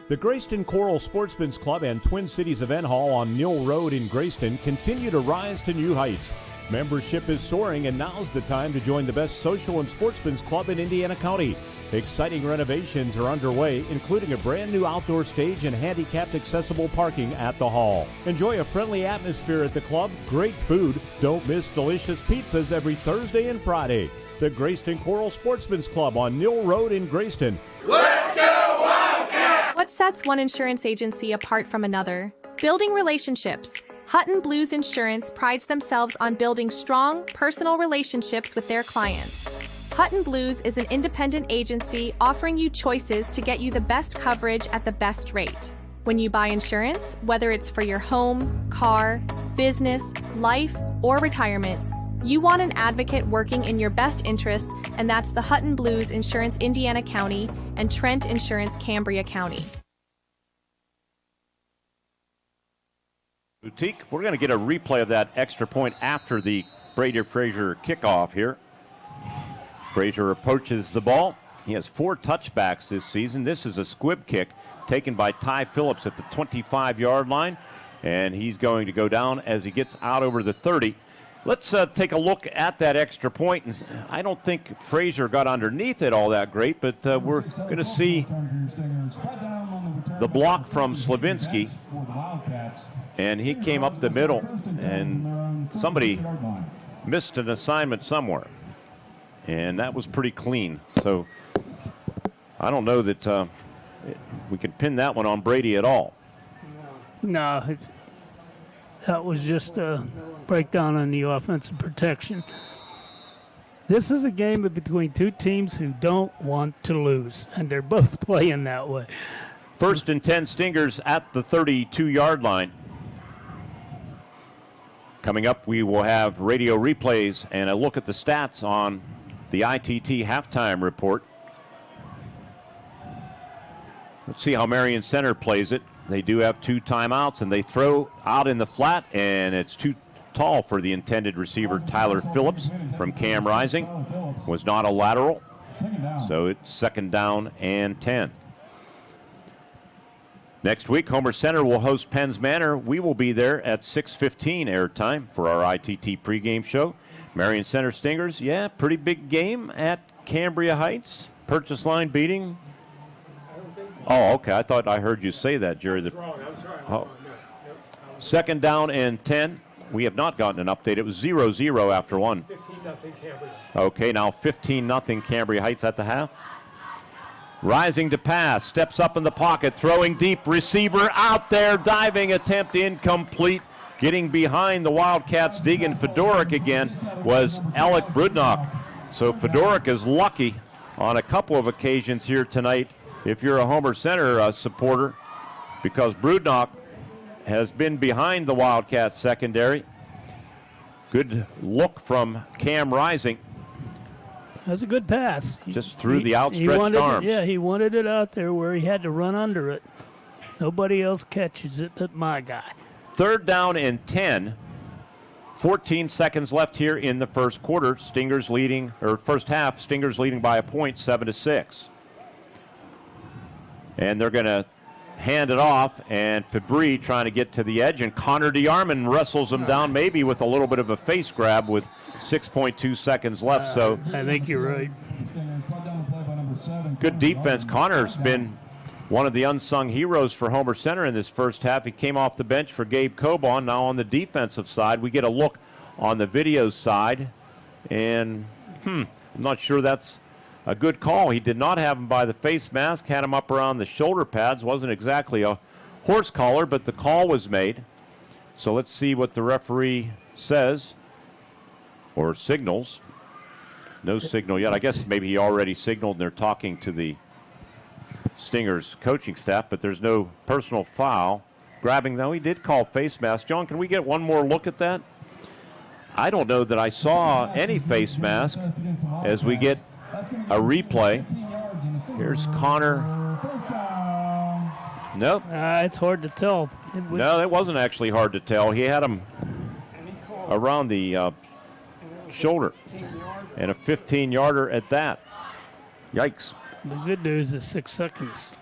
The Grayston Coral Sportsman's Club and Twin Cities Event Hall on Mill Road in Grayston continue to rise to new heights. Membership is soaring, and now's the time to join the best social and sportsman's club in Indiana County. Exciting renovations are underway, including a brand new outdoor stage and handicapped accessible parking at the hall. Enjoy a friendly atmosphere at the club, great food. Don't miss delicious pizzas every Thursday and Friday. The Grayston Coral Sportsman's Club on Mill Road in Grayston. Let's go Wildcats! What sets one insurance agency apart from another? Building relationships. Hutton Blues Insurance prides themselves on building strong, personal relationships with their clients. Hutton Blues is an independent agency offering you choices to get you the best coverage at the best rate. When you buy insurance, whether it's for your home, car, business, life, or retirement, you want an advocate working in your best interests, and that's the Hutton Blues Insurance Indiana County and Trent Insurance Cambria County. Boutique. We're going to get a replay of that extra point after the Brady Frazier kickoff here. Frazier approaches the ball. He has 4 touchbacks this season. This is a squib kick taken by Ty Phillips at the 25-yard line, and he's going to go down as he gets out over the 30. Let's take a look at that extra point. And I don't think Frazier got underneath it all that great, but we're going to see the block from Slavinsky. And he came up the middle, and somebody missed an assignment somewhere. And that was pretty clean. So I don't know that we can pin that one on Brady at all. No, that was just a breakdown on the offensive protection. This is a game between two teams who don't want to lose, and they're both playing that way. 1st and 10 Stingers at the 32-yard line. Coming up, we will have radio replays and a look at the stats on the ITT halftime report. Let's see how Marion Center plays it. They do have 2 timeouts, and they throw out in the flat, and it's too tall for the intended receiver, Tyler Phillips from Cam Rising. Was not a lateral, so it's 2nd down and 10. Next week, Homer Center will host Penn's Manor. We will be there at 6:15 airtime for our ITT pregame show. Marion Center Stingers, yeah, pretty big game at Cambria Heights. Purchase line beating. Oh, okay. I thought I heard you say that, Jerry. I was wrong. Oh. 2nd down and 10. We have not gotten an update. It was 0-0 after 1. 15-0 Cambria. Okay, now 15-0 Cambria Heights at the half. Rising to pass, steps up in the pocket, throwing deep, receiver out there, diving attempt incomplete. Getting behind the Wildcats, Deegan Fedoruk again, was Alec Brudnock. So Fedoruk is lucky on a couple of occasions here tonight if you're a Homer Center supporter, because Brudnock has been behind the Wildcats secondary. Good look from Cam Rising. That's a good pass. Just through the outstretched arms. He wanted it out there where he had to run under it. Nobody else catches it but my guy. 3rd down and 10. 14 seconds left here in the first quarter. Stingers leading, or first half, Stingers leading by a point, 7-6. And they're going to hand it off, and Fabry trying to get to the edge, and Connor DeArmond wrestles him down, maybe with a little bit of a face grab with 6.2 seconds left. So I think you're right. Good defense. Connor's been one of the unsung heroes for Homer Center in this first half. He came off the bench for Gabe Coban. Now on the defensive side, we get a look on the video side, and I'm not sure that's a good call. He did not have him by the face mask, had him up around the shoulder pads. Wasn't exactly a horse collar, but the call was made. So let's see what the referee says or signals. No signal yet. I guess maybe he already signaled and they're talking to the Stingers coaching staff, but there's no personal foul. Grabbing, though, he did call face mask. John, can we get one more look at that? I don't know that I saw any face mask as we get a replay. Here's Connor. Nope. It's hard to tell. No, that wasn't actually hard to tell. He had him around the shoulder, and a 15-yarder at that. Yikes. The good news is 6 seconds.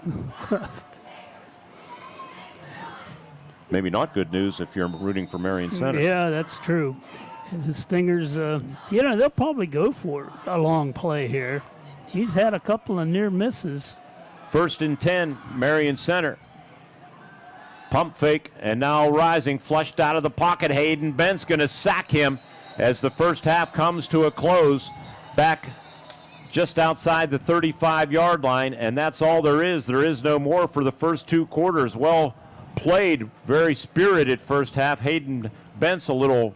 Maybe not good news if you're rooting for Marion Center. Yeah, that's true. The Stingers, they'll probably go for a long play here. He's had a couple of near misses. 1st and 10, Marion Center. Pump fake, and now rising, flushed out of the pocket. Hayden Bent's going to sack him as the first half comes to a close. Back just outside the 35-yard line, and that's all there is. There is no more for the first 2 quarters. Well played, very spirited first half. Hayden Bent's a little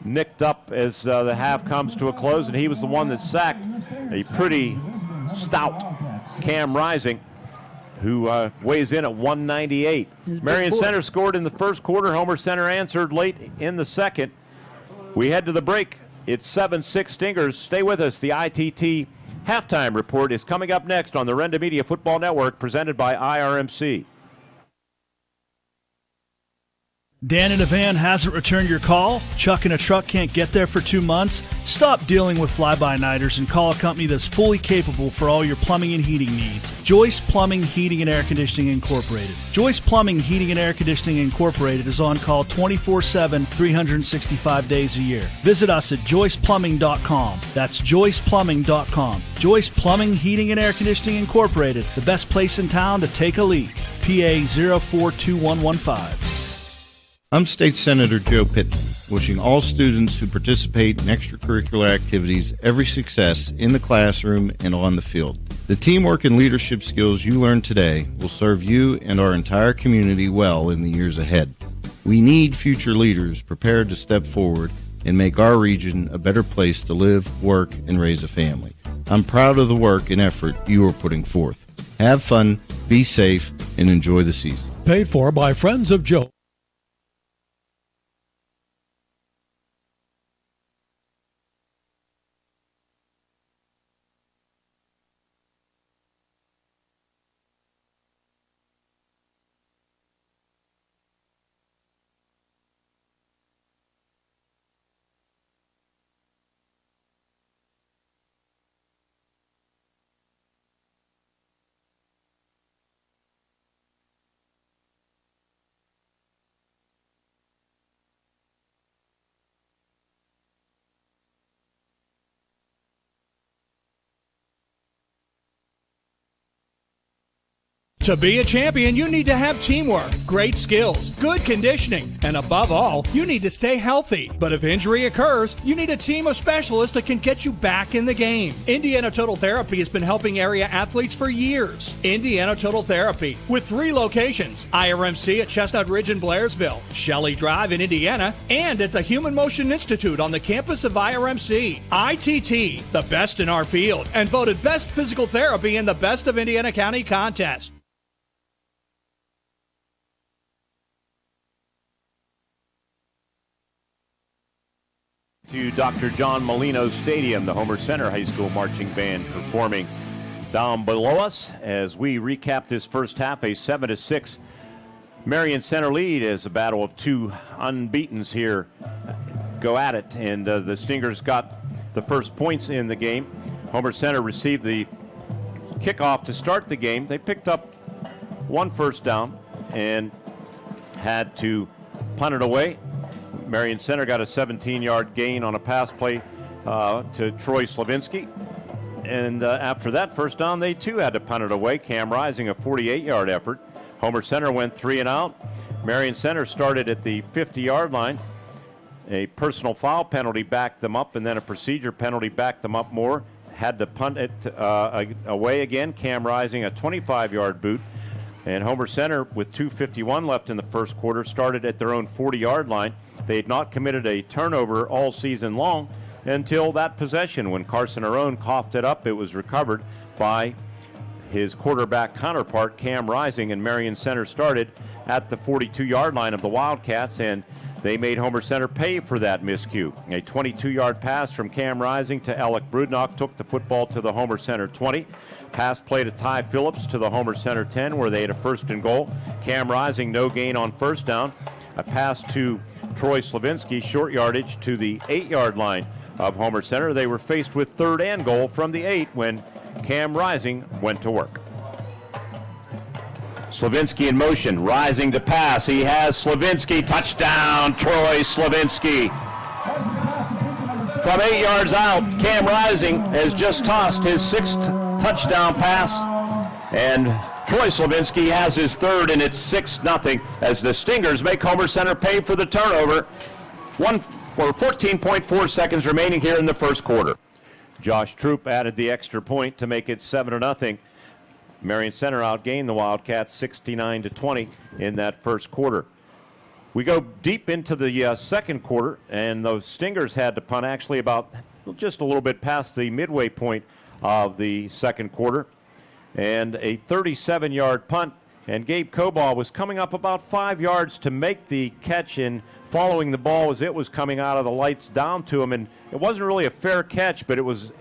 nicked up as the half comes to a close, and he was the one that sacked a pretty stout Cam Rising, who weighs in at 198. Marion Center scored in the first quarter. Homer Center answered late in the second. We head to the break. It's 7-6 Stingers. Stay with us. The ITT halftime report is coming up next on the Renda Media Football Network, presented by IRMC. Dan in a van hasn't returned your call? Chuck in a truck can't get there for 2 months? Stop dealing with fly-by-nighters and call a company that's fully capable for all your plumbing and heating needs. Joyce Plumbing, Heating, and Air Conditioning Incorporated. Joyce Plumbing, Heating, and Air Conditioning Incorporated is on call 24/7, 365 days a year. Visit us at joyceplumbing.com. That's joyceplumbing.com. Joyce Plumbing, Heating, and Air Conditioning Incorporated, the best place in town to take a leak. PA 042115. I'm State Senator Joe Pitton, wishing all students who participate in extracurricular activities every success in the classroom and on the field. The teamwork and leadership skills you learn today will serve you and our entire community well in the years ahead. We need future leaders prepared to step forward and make our region a better place to live, work, and raise a family. I'm proud of the work and effort you are putting forth. Have fun, be safe, and enjoy the season. Paid for by Friends of Joe. To be a champion, you need to have teamwork, great skills, good conditioning, and above all, you need to stay healthy. But if injury occurs, you need a team of specialists that can get you back in the game. Indiana Total Therapy has been helping area athletes for years. Indiana Total Therapy, with 3 locations, IRMC at Chestnut Ridge in Blairsville, Shelley Drive in Indiana, and at the Human Motion Institute on the campus of IRMC. ITT, the best in our field, and voted Best Physical Therapy in the Best of Indiana County contest. To Dr. John Molino Stadium, the Homer Center High School marching band performing down below us as we recap this first half. A 7-6 Marion Center lead as a battle of 2 unbeatens here go at it, and the Stingers got the first points in the game. Homer Center received the kickoff to start the game. They picked up 1 first down and had to punt it away. Marion Center got a 17-yard gain on a pass play to Troy Slavinsky. And after that first down, they too had to punt it away. Cam Rising, a 48-yard effort. Homer Center went 3 and out. Marion Center started at the 50-yard line. A personal foul penalty backed them up, and then a procedure penalty backed them up more. had to punt it away again. Cam Rising, a 25-yard boot. And Homer Center, with 2:51 left in the first quarter, started at their own 40-yard line. They had not committed a turnover all season long until that possession. When Carson Arone coughed it up, it was recovered by his quarterback counterpart, Cam Rising, and Marion Center started at the 42-yard line of the Wildcats, and they made Homer Center pay for that miscue. A 22-yard pass from Cam Rising to Alec Brudnock took the football to the Homer Center 20. Pass play to Ty Phillips to the Homer Center 10, where they had a 1st and goal. Cam Rising, no gain on first down. A pass to Troy Slavinsky, short yardage to the 8-yard line of Homer Center. They were faced with 3rd and goal from the 8 when Cam Rising went to work. Slavinsky in motion, Rising to pass. He has Slavinsky. Touchdown, Troy Slavinsky. From 8 yards out, Cam Rising has just tossed his 6th touchdown pass, and Troy Slavinsky has his 3rd, and it's 6-0 as the Stingers make Homer Center pay for the turnover. 14.4 seconds remaining here in the first quarter. Josh Troop added the extra point to make it 7-0. Marion Center outgained the Wildcats 69-20 in that first quarter. We go deep into the second quarter, and those Stingers had to punt actually about just a little bit past the midway point of the second quarter, and a 37-yard punt, and Gabe Cobaugh was coming up about 5 yards to make the catch in following the ball as it was coming out of the lights down to him, and it wasn't really a fair catch, but it was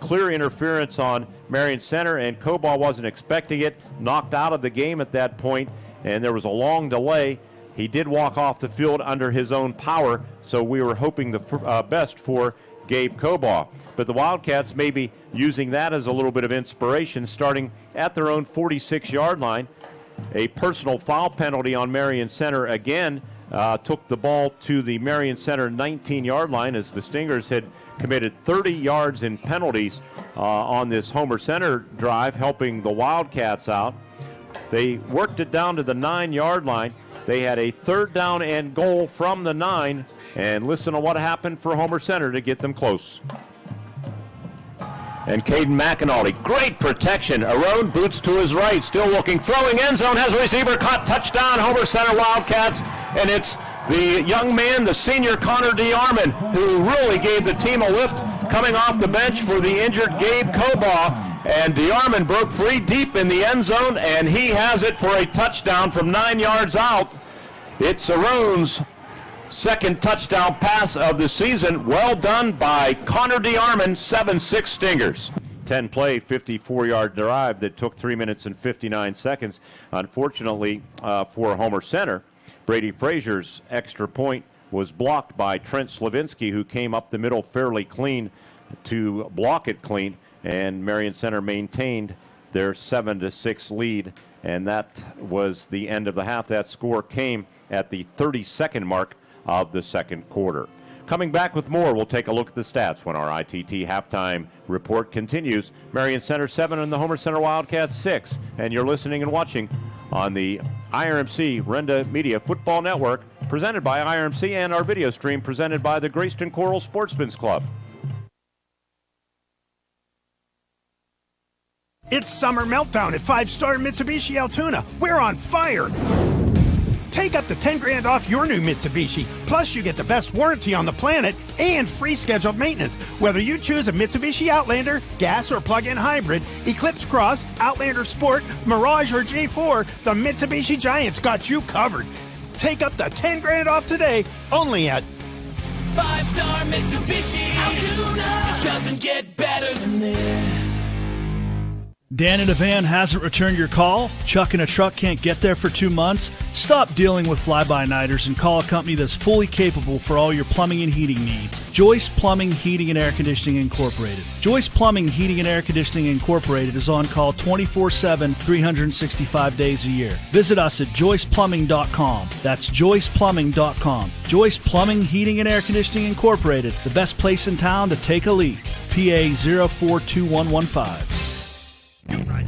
clear interference on Marion Center, and Cobaugh wasn't expecting it, knocked out of the game at that point, and there was a long delay. He did walk off the field under his own power, so we were hoping the best for Gabe Cobaugh. But the Wildcats may be using that as a little bit of inspiration, starting at their own 46-yard line. A personal foul penalty on Marion Center again took the ball to the Marion Center 19-yard line, as the Stingers had committed 30 yards in penalties on this Homer Center drive, helping the Wildcats out. They worked it down to the 9-yard line. They had a 3rd down and goal from the 9, and listen to what happened for Homer Center to get them close. And Caden McAnally, great protection. Arone boots to his right, still looking, throwing, end zone, has a receiver caught, touchdown, Homer Center Wildcats, and it's the young man, the senior Connor DeArmond, who really gave the team a lift coming off the bench for the injured Gabe Cobaugh. And DeArmond broke free deep in the end zone, and he has it for a touchdown from 9 yards out. It's Arone's 2nd touchdown pass of the season. Well done by Connor DeArmond, 7-6 Stingers. 10-play, 54-yard drive that took 3 minutes and 59 seconds. Unfortunately for Homer Center, Brady Frazier's extra point was blocked by Trent Slavinsky, who came up the middle fairly clean to block it clean, and Marion Center maintained their 7-6 lead, and that was the end of the half. That score came at the 32nd mark of the second quarter. Coming back with more, we'll take a look at the stats when our ITT halftime report continues. Marion Center 7 and the Homer Center Wildcats 6, and you're listening and watching on the IRMC Renda Media Football Network, presented by IRMC, and our video stream presented by the Grayston Coral Sportsman's Club. It's Summer Meltdown at 5-Star Mitsubishi Altoona. We're on fire! Take up to $10,000 off your new Mitsubishi. Plus, you get the best warranty on the planet and free scheduled maintenance. Whether you choose a Mitsubishi Outlander, gas or plug-in hybrid, Eclipse Cross, Outlander Sport, Mirage or J4, the Mitsubishi Giant's got you covered. Take up to $10,000 off today, only at 5-Star Mitsubishi Altoona. It doesn't get better than this. Dan in a van hasn't returned your call? Chuck in a truck can't get there for 2 months? Stop dealing with fly-by-nighters and call a company that's fully capable for all your plumbing and heating needs. Joyce Plumbing, Heating, and Air Conditioning Incorporated. Joyce Plumbing, Heating, and Air Conditioning Incorporated is on call 24/7, 365 days a year. Visit us at joyceplumbing.com. That's joyceplumbing.com. Joyce Plumbing, Heating, and Air Conditioning Incorporated, the best place in town to take a leak. PA 042115.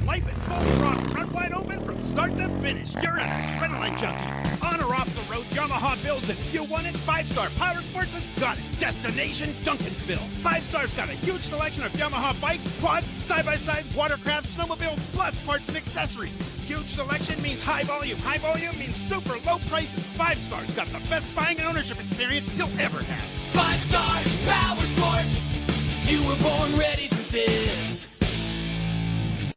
Life is full throttle, run wide open from start to finish. You're an adrenaline junkie. On or off the road, Yamaha builds it. You want it? 5-Star Power Sports has got it. Destination Duncansville. 5-Star's got a huge selection of Yamaha bikes, quads, side-by-sides, watercraft, snowmobiles, plus parts and accessories. Huge selection means high volume. High volume means super low prices. 5-Star's got the best buying and ownership experience you'll ever have. 5-Star Power Sports. You were born ready for this.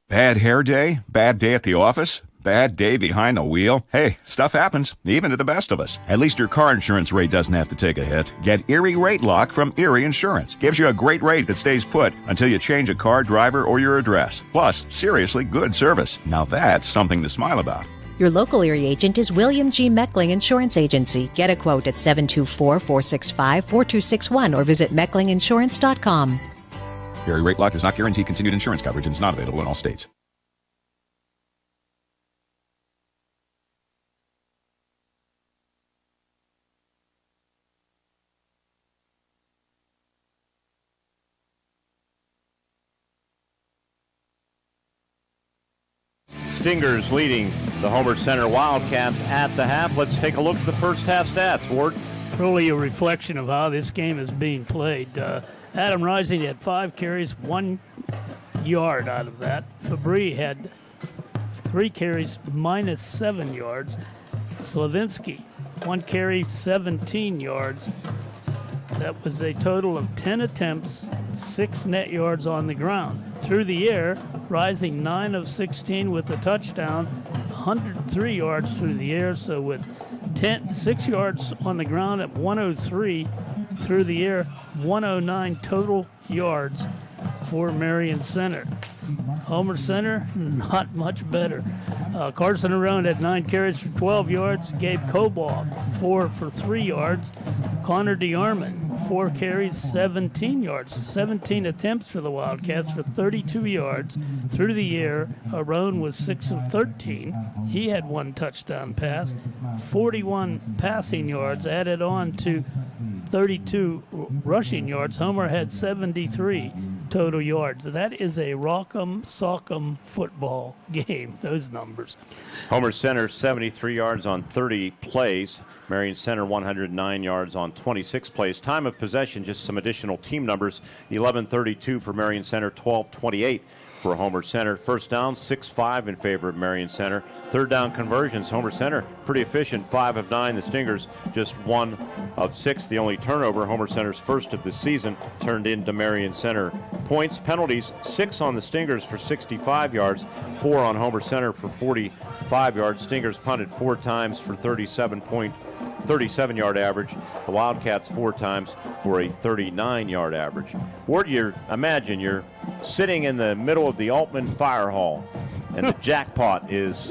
Bad hair day? Bad day at the office? Bad day behind the wheel? Hey, stuff happens, even to the best of us. At least your car insurance rate doesn't have to take a hit. Get Erie Rate Lock from Erie Insurance. Gives you a great rate that stays put until you change a car, driver, or your address. Plus, seriously good service. Now that's something to smile about. Your local Erie agent is William G. Meckling Insurance Agency. Get a quote at 724-465-4261 or visit mecklinginsurance.com. Erie Rate Lock does not guarantee continued insurance coverage and is not available in all states. Stingers leading the Homer Center Wildcats at the half. Let's take a look at the first half stats, Ward. Really a reflection of how this game is being played. Adam Rising had 5 carries, 1 yard out of that. Fabry had 3 carries, minus 7 yards. Slavinsky, 1 carry, 17 yards. That was a total of 10 attempts, 6 net yards on the ground. Through the air, Rising 9 of 16 with a touchdown, 103 yards through the air, so with 6 yards on the ground at 103 through the air, 109 total yards for Marion Center. Homer Center, not much better. Carson Arone had 9 carries for 12 yards. Gabe Cobalt, 4 for 3 yards. Connor DeArmond, 4 carries, 17 yards. 17 attempts for the Wildcats for 32 yards. Through the air, Arone was 6 of 13. He had 1 touchdown pass. 41 passing yards added on to 32 rushing yards. Homer had 73 total yards. That is a rock'em sock'em football game, those numbers. Homer Center 73 yards on 30 plays. Marion Center 109 yards on 26 plays. Time of possession, just some additional team numbers. 11:32 for Marion Center, 12:28 for Homer Center. First down, 6-5 in favor of Marion Center. Third down conversions, Homer Center pretty efficient, 5 of 9. The Stingers just 1 of 6. The only turnover, Homer Center's first of the season, turned into Marion Center points. Penalties, 6 on the Stingers for 65 yards, 4 on Homer Center for 45 yards. Stingers punted 4 times for 37-yard average. The Wildcats 4 times for a 39-yard average. Ward, imagine you're sitting in the middle of the Altman Fire Hall, and the jackpot is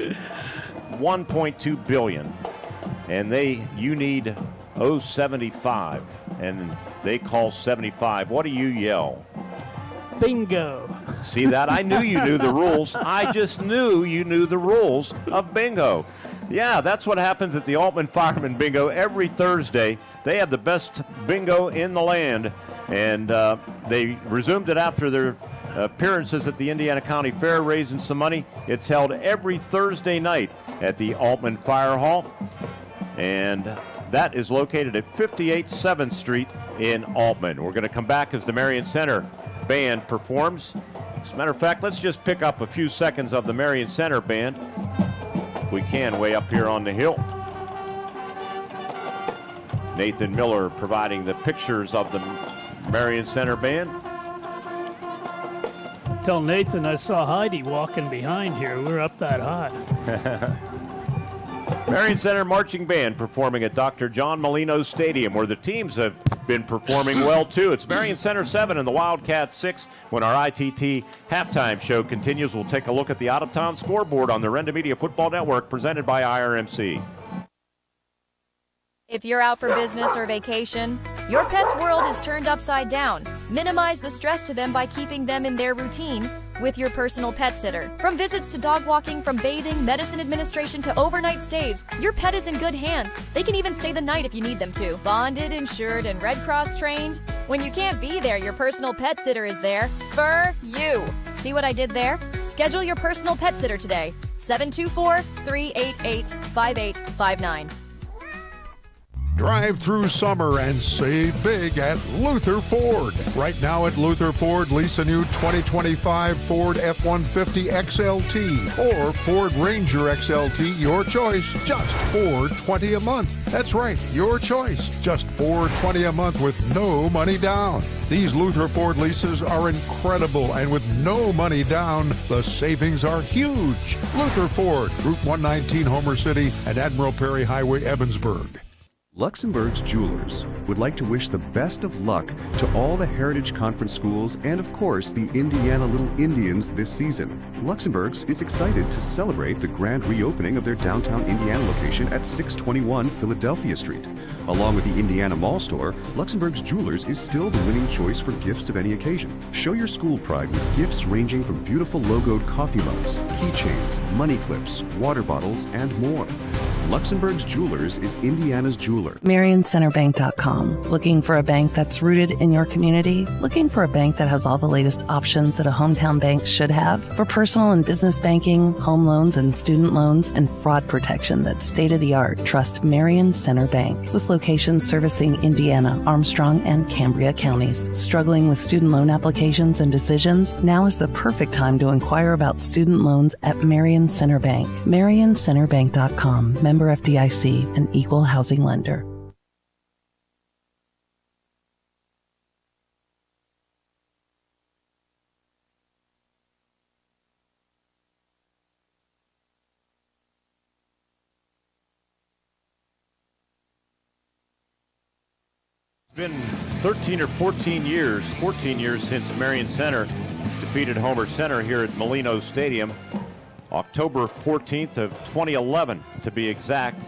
$1.2 billion, and you need 75, and they call 75. What do you yell? Bingo. See that? I knew you knew the rules. I just knew you knew the rules of bingo. Yeah, that's what happens at the Altman Fireman Bingo every Thursday. They have the best bingo in the land, and they resumed it after their appearances at the Indiana County Fair, raising some money. It's held every Thursday night at the Altman Fire Hall, and that is located at 58 7th Street in Altman. We're going to come back as the Marion Center band performs. As a matter of fact, let's just pick up a few seconds of the Marion Center band, if we can, way up here on the hill. Nathan Miller providing the pictures of the Marion Center band. Tell Nathan I saw Heidi walking behind here. We're up that high. Marion Center Marching Band performing at Dr. John Molino's Stadium, where the teams have been performing well, too. It's Marion Center 7 and the Wildcats 6. When our ITT halftime show continues, we'll take a look at the out-of-town scoreboard on the Renda Media Football Network, presented by IRMC. If you're out for business or vacation, your pet's world is turned upside down. Minimize the stress to them by keeping them in their routine with your personal pet sitter. From visits to dog walking, from bathing, medicine administration to overnight stays, your pet is in good hands. They can even stay the night if you need them to. Bonded, insured, and Red Cross trained. When you can't be there, your personal pet sitter is there for you. See what I did there? Schedule your personal pet sitter today. 724-388-5859. Drive through summer and save big at Luther Ford. Right now at Luther Ford, lease a new 2025 Ford F-150 XLT or Ford Ranger XLT, your choice, just $420 a month. That's right, your choice, just $420 a month with no money down. These Luther Ford leases are incredible, and with no money down, the savings are huge. Luther Ford, Route 119, Homer City, and Admiral Perry Highway, Evansburg. Luxembourg's Jewelers would like to wish the best of luck to all the Heritage Conference schools and, of course, the Indiana Little Indians this season. Luxembourg's is excited to celebrate the grand reopening of their downtown Indiana location at 621 Philadelphia Street. Along with the Indiana Mall store, Luxembourg's Jewelers is still the winning choice for gifts of any occasion. Show your school pride with gifts ranging from beautiful logoed coffee mugs, keychains, money clips, water bottles, and more. Luxembourg's Jewelers is Indiana's jeweler. MarionCenterBank.com. Looking for a bank that's rooted in your community? Looking for a bank that has all the latest options that a hometown bank should have? For personal and business banking, home loans and student loans, and fraud protection that's state-of-the-art, trust Marion Center Bank. With locations servicing Indiana, Armstrong, and Cambria counties. Struggling with student loan applications and decisions? Now is the perfect time to inquire about student loans at Marion Center Bank. MarionCenterBank.com. Member FDIC, an equal housing lender. It's been 13 or 14 years since Marion Center defeated Homer Center here at Molino Stadium. October 14th of 2011, to be exact.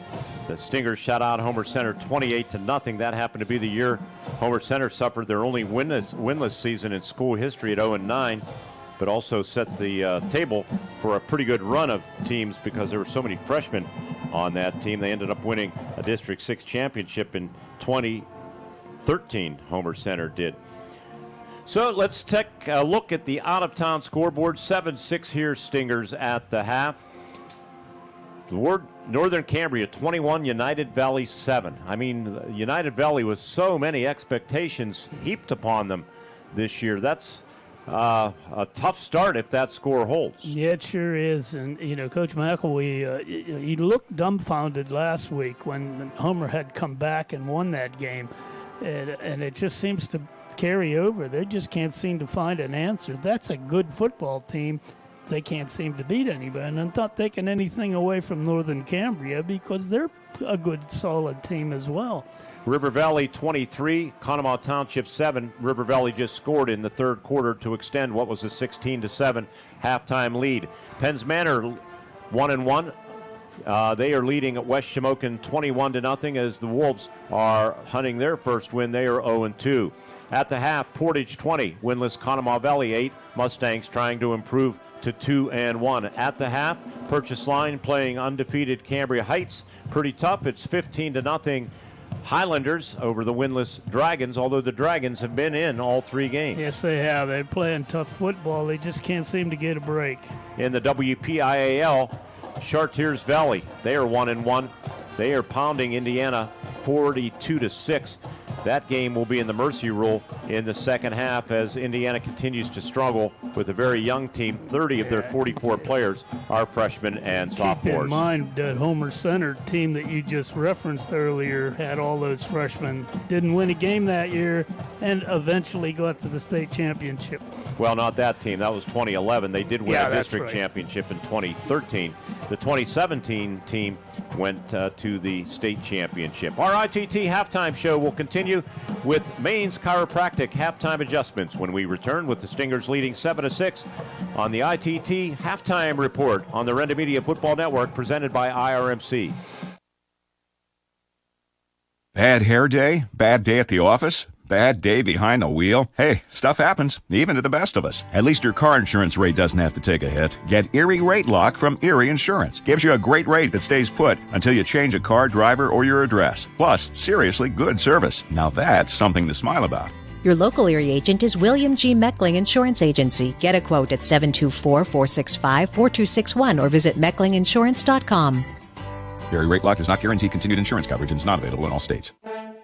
The Stingers shut out Homer Center 28-0. That happened to be the year Homer Center suffered their only winless season in school history at 0-9, but also set the table for a pretty good run of teams because there were so many freshmen on that team. They ended up winning a District 6 championship in 2013, Homer Center did. So let's take a look at the out-of-town scoreboard. 7-6 here, Stingers at the half. Northern Cambria 21, United Valley 7. I mean, United Valley with so many expectations heaped upon them this year. That's a tough start if that score holds. Yeah, it sure is. And, you know, Coach McElwee, he looked dumbfounded last week when Homer had come back and won that game. And it just seems to carry over. They just can't seem to find an answer. That's a good football team. They can't seem to beat anybody. And I'm not taking anything away from Northern Cambria because they're a good, solid team as well. River Valley 23, Conemaugh Township 7. River Valley just scored in the third quarter to extend what was a 16-7 halftime lead. Penns Manor 1-1. They are leading at West Shamokin 21-0 as the Wolves are hunting their first win. They are 0-2. At the half, Portage 20, winless Conemaugh Valley 8. Mustangs trying to improve to 2-1. At the half, Purchase Line playing undefeated Cambria Heights. Pretty tough. It's 15-0 Highlanders over the winless Dragons, although the Dragons have been in all three games. Yes, they have. They're playing tough football. They just can't seem to get a break. In the WPIAL, Chartiers Valley, they are 1-1. They are pounding Indiana 42-6. That game will be in the Mercy Rule in the second half as Indiana continues to struggle with a very young team. 30 of their 44 players are freshmen and sophomores. Keep in mind that Homer Center team that you just referenced earlier had all those freshmen. Didn't win a game that year and eventually got to the state championship. Well, not that team. That was 2011. They did win a district championship in 2013. The 2017 team went to the state championship. Our ITT halftime show will continue with Maine's Chiropractic halftime adjustments when we return with the Stingers leading 7-6 on the ITT halftime report on the Renda Media Football Network presented by IRMC. Bad hair day? Bad day at the office? Bad day behind the wheel? Hey, stuff happens, even to the best of us. At least your car insurance rate doesn't have to take a hit. Get Erie Rate Lock from Erie Insurance. Gives you a great rate that stays put until you change a car, driver, or your address. Plus, seriously good service. Now that's something to smile about. Your local Erie agent is William G. Meckling Insurance Agency. Get a quote at 724-465-4261 or visit mecklinginsurance.com. Erie Rate Lock does not guarantee continued insurance coverage and is not available in all states.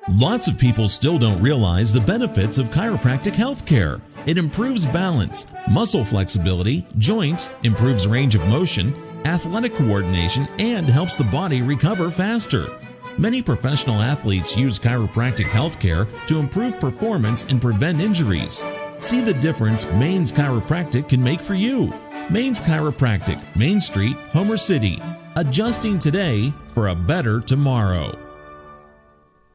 Lots of people still don't realize the benefits of chiropractic health care. It improves balance, muscle flexibility, joints, improves range of motion, athletic coordination, and helps the body recover faster. Many professional athletes use chiropractic health care to improve performance and prevent injuries. See the difference Maine's Chiropractic can make for you. Maine's Chiropractic, Main Street, Homer City. Adjusting today for a better tomorrow.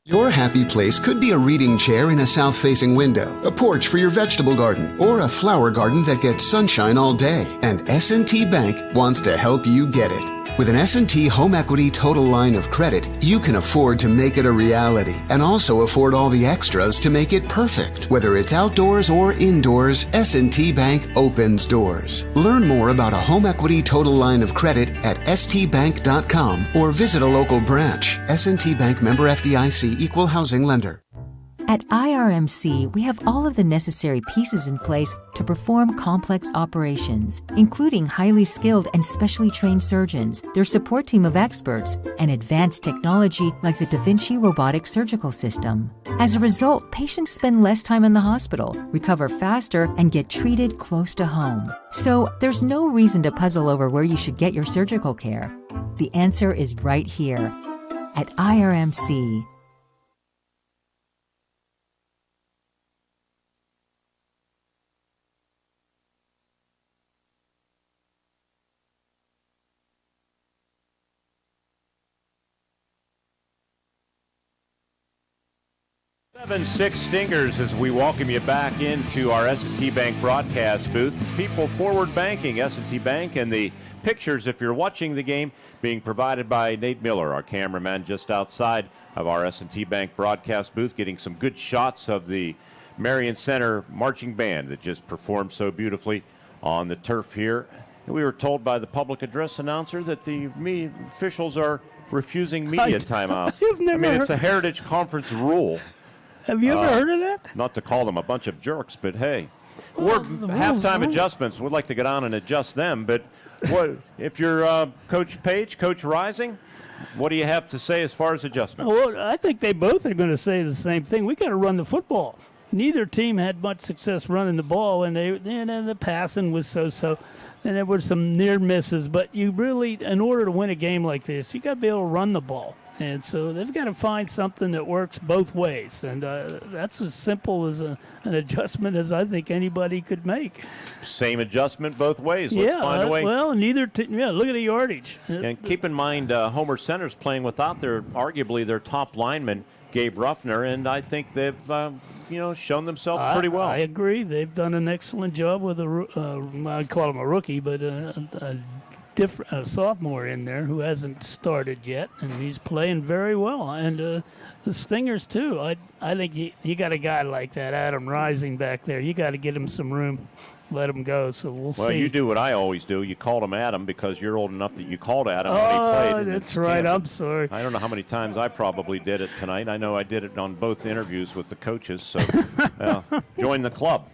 Your happy place could be a reading chair in a south-facing window, a porch for your vegetable garden, or a flower garden that gets sunshine all day. And S&T Bank wants to help you get it. With an S&T Home Equity Total Line of Credit, you can afford to make it a reality and also afford all the extras to make it perfect. Whether it's outdoors or indoors, S&T Bank opens doors. Learn more about a Home Equity Total Line of Credit at stbank.com or visit a local branch. S&T Bank, member FDIC, equal housing lender. At IRMC, we have all of the necessary pieces in place to perform complex operations, including highly skilled and specially trained surgeons, their support team of experts, and advanced technology like the Da Vinci robotic surgical system. As a result, patients spend less time in the hospital, recover faster, and get treated close to home. So there's no reason to puzzle over where you should get your surgical care. The answer is right here at IRMC. Six Stingers as we welcome you back into our S&T Bank broadcast booth. People Forward Banking, S&T Bank, and the pictures, if you're watching the game, being provided by Nate Miller, our cameraman just outside of our S&T Bank broadcast booth, getting some good shots of the Marion Center marching band that just performed so beautifully on the turf here. We were told by the public address announcer that the officials are refusing media timeouts. It's a Heritage Conference rule. Have you ever heard of that? Not to call them a bunch of jerks, but hey, we're halftime adjustments. We'd like to get on and adjust them. But what if you're Coach Page, Coach Rising? What do you have to say as far as adjustment? Well, I think they both are going to say the same thing. We got to run the football. Neither team had much success running the ball, and the passing was so-so, and there were some near misses. But you really, in order to win a game like this, you got to be able to run the ball. And so they've got to find something that works both ways. And that's as simple as an adjustment as I think anybody could make. Same adjustment both ways. Let's find a way. Well, neither team. Yeah, look at the yardage. And keep in mind, Homer Center's playing without arguably their top lineman, Gabe Ruffner, and I think they've, shown themselves pretty well. I agree. They've done an excellent job with I'd call him a rookie, but a sophomore in there who hasn't started yet, and he's playing very well. And the Stingers, too. I think you got a guy like that, Adam Rising, back there. You got to get him some room, let him go. So we'll see. Well, you do what I always do. You called him Adam because you're old enough that you called Adam when he played. Oh, that's right. I'm sorry. I don't know how many times I probably did it tonight. I know I did it on both interviews with the coaches. So join the club.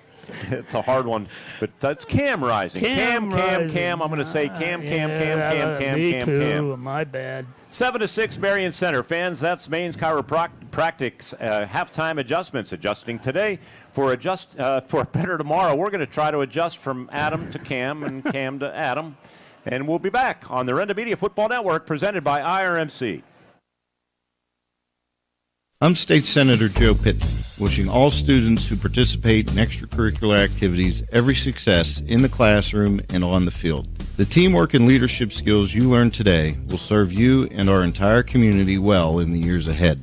It's a hard one, but that's Cam Rising. Cam. I'm going to say Cam. Me too. My bad. 7-6 Marion Center. Fans, that's Maine's Chiropractic's halftime adjustments. Adjusting today for a better tomorrow. We're going to try to adjust from Adam to Cam and Cam to Adam. And we'll be back on the Renda Media Football Network presented by IRMC. I'm State Senator Joe Pitton, wishing all students who participate in extracurricular activities every success in the classroom and on the field. The teamwork and leadership skills you learn today will serve you and our entire community well in the years ahead.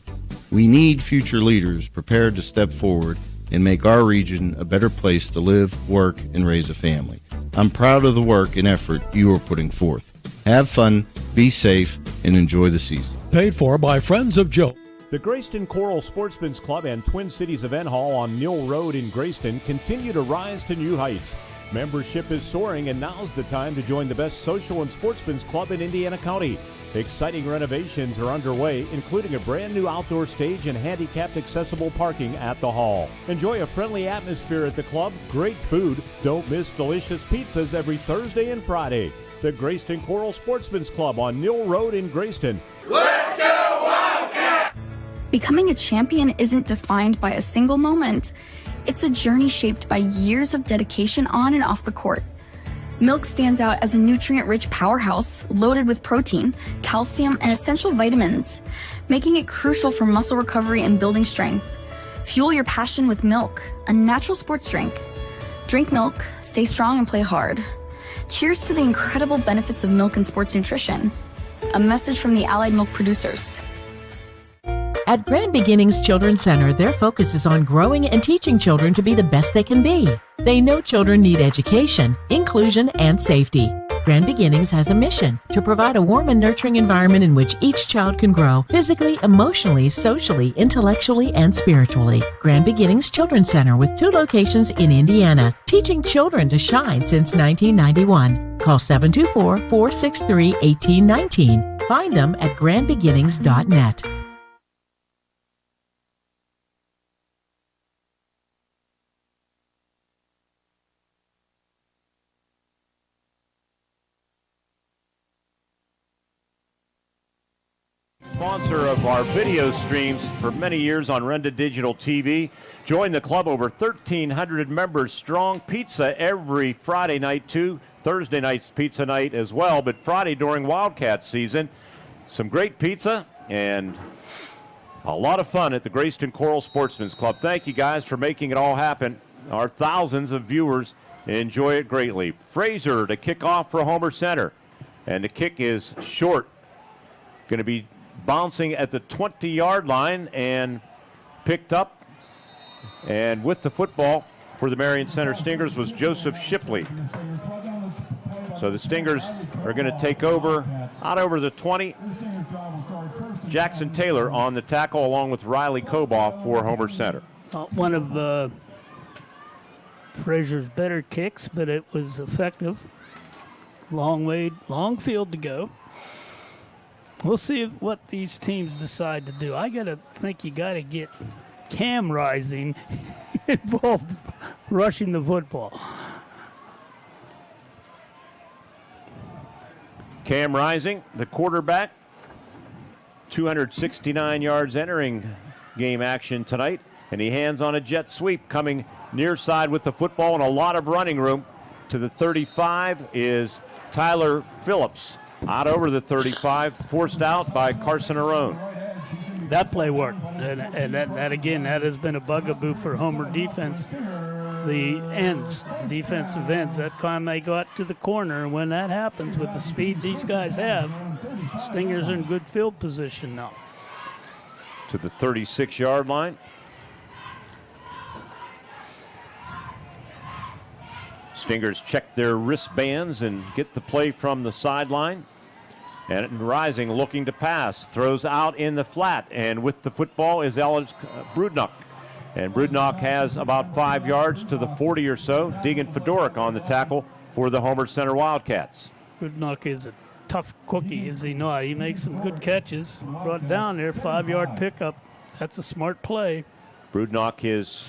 We need future leaders prepared to step forward and make our region a better place to live, work, and raise a family. I'm proud of the work and effort you are putting forth. Have fun, be safe, and enjoy the season. Paid for by Friends of Joe. The Grayston Coral Sportsman's Club and Twin Cities Event Hall on Mill Road in Grayston continue to rise to new heights. Membership is soaring, and now's the time to join the best social and sportsman's club in Indiana County. Exciting renovations are underway, including a brand new outdoor stage and handicapped accessible parking at the hall. Enjoy a friendly atmosphere at the club, great food. Don't miss delicious pizzas every Thursday and Friday. the Grayston Coral Sportsman's Club on Mill Road in Grayston. Let's go Wildcat! Becoming a champion isn't defined by a single moment. It's a journey shaped by years of dedication on and off the court. Milk stands out as a nutrient-rich powerhouse loaded with protein, calcium, and essential vitamins, making it crucial for muscle recovery and building strength. Fuel your passion with milk, a natural sports drink. Drink milk, stay strong, and play hard. Cheers to the incredible benefits of milk and sports nutrition. A message from the Allied Milk producers. At Grand Beginnings Children's Center, their focus is on growing and teaching children to be the best they can be. They know children need education, inclusion, and safety. Grand Beginnings has a mission to provide a warm and nurturing environment in which each child can grow physically, emotionally, socially, intellectually, and spiritually. Grand Beginnings Children's Center with 2 locations in Indiana, teaching children to shine since 1991. Call 724-463-1819. Find them at grandbeginnings.net. Sponsor of our video streams for many years on Renda Digital TV. Join the club, over 1,300 members strong. Pizza every Friday night too. Thursday night's pizza night as well, but Friday during Wildcat season. Some great pizza and a lot of fun at the Grayston Coral Sportsman's Club. Thank you guys for making it all happen. Our thousands of viewers enjoy it greatly. Fraser to kick off for Homer Center, and the kick is short. Going to be bouncing at the 20-yard line and picked up. And with the football for the Marion Center Stingers was Joseph Shipley. So the Stingers are going to take over, out over the 20. Jackson Taylor on the tackle along with Riley Koboff for Homer Center. One of Fraser's better kicks, but it was effective. Long field to go. We'll see what these teams decide to do. I think you got to get Cam Rising involved rushing the football. Cam Rising, the quarterback, 269 yards entering game action tonight, and he hands on a jet sweep coming near side with the football and a lot of running room. To the 35 is Tyler Phillips. Out over the 35, forced out by Carson Arone. That play worked, and that again, that has been a bugaboo for Homer defense. The defensive ends, that time they got to the corner, and when that happens with the speed these guys have, Stingers are in good field position now. To the 36-yard line. Stingers check their wristbands and get the play from the sideline. And Rising looking to pass, throws out in the flat, and with the football is Alex Brudnock. And Brudnock has about 5 yards to the 40 or so. Deegan Fedoruk on the tackle for the Homer Center Wildcats. Brudnock is a tough cookie, is he not? He makes some good catches. Brought down there, 5-yard pickup. That's a smart play. Brudnock, his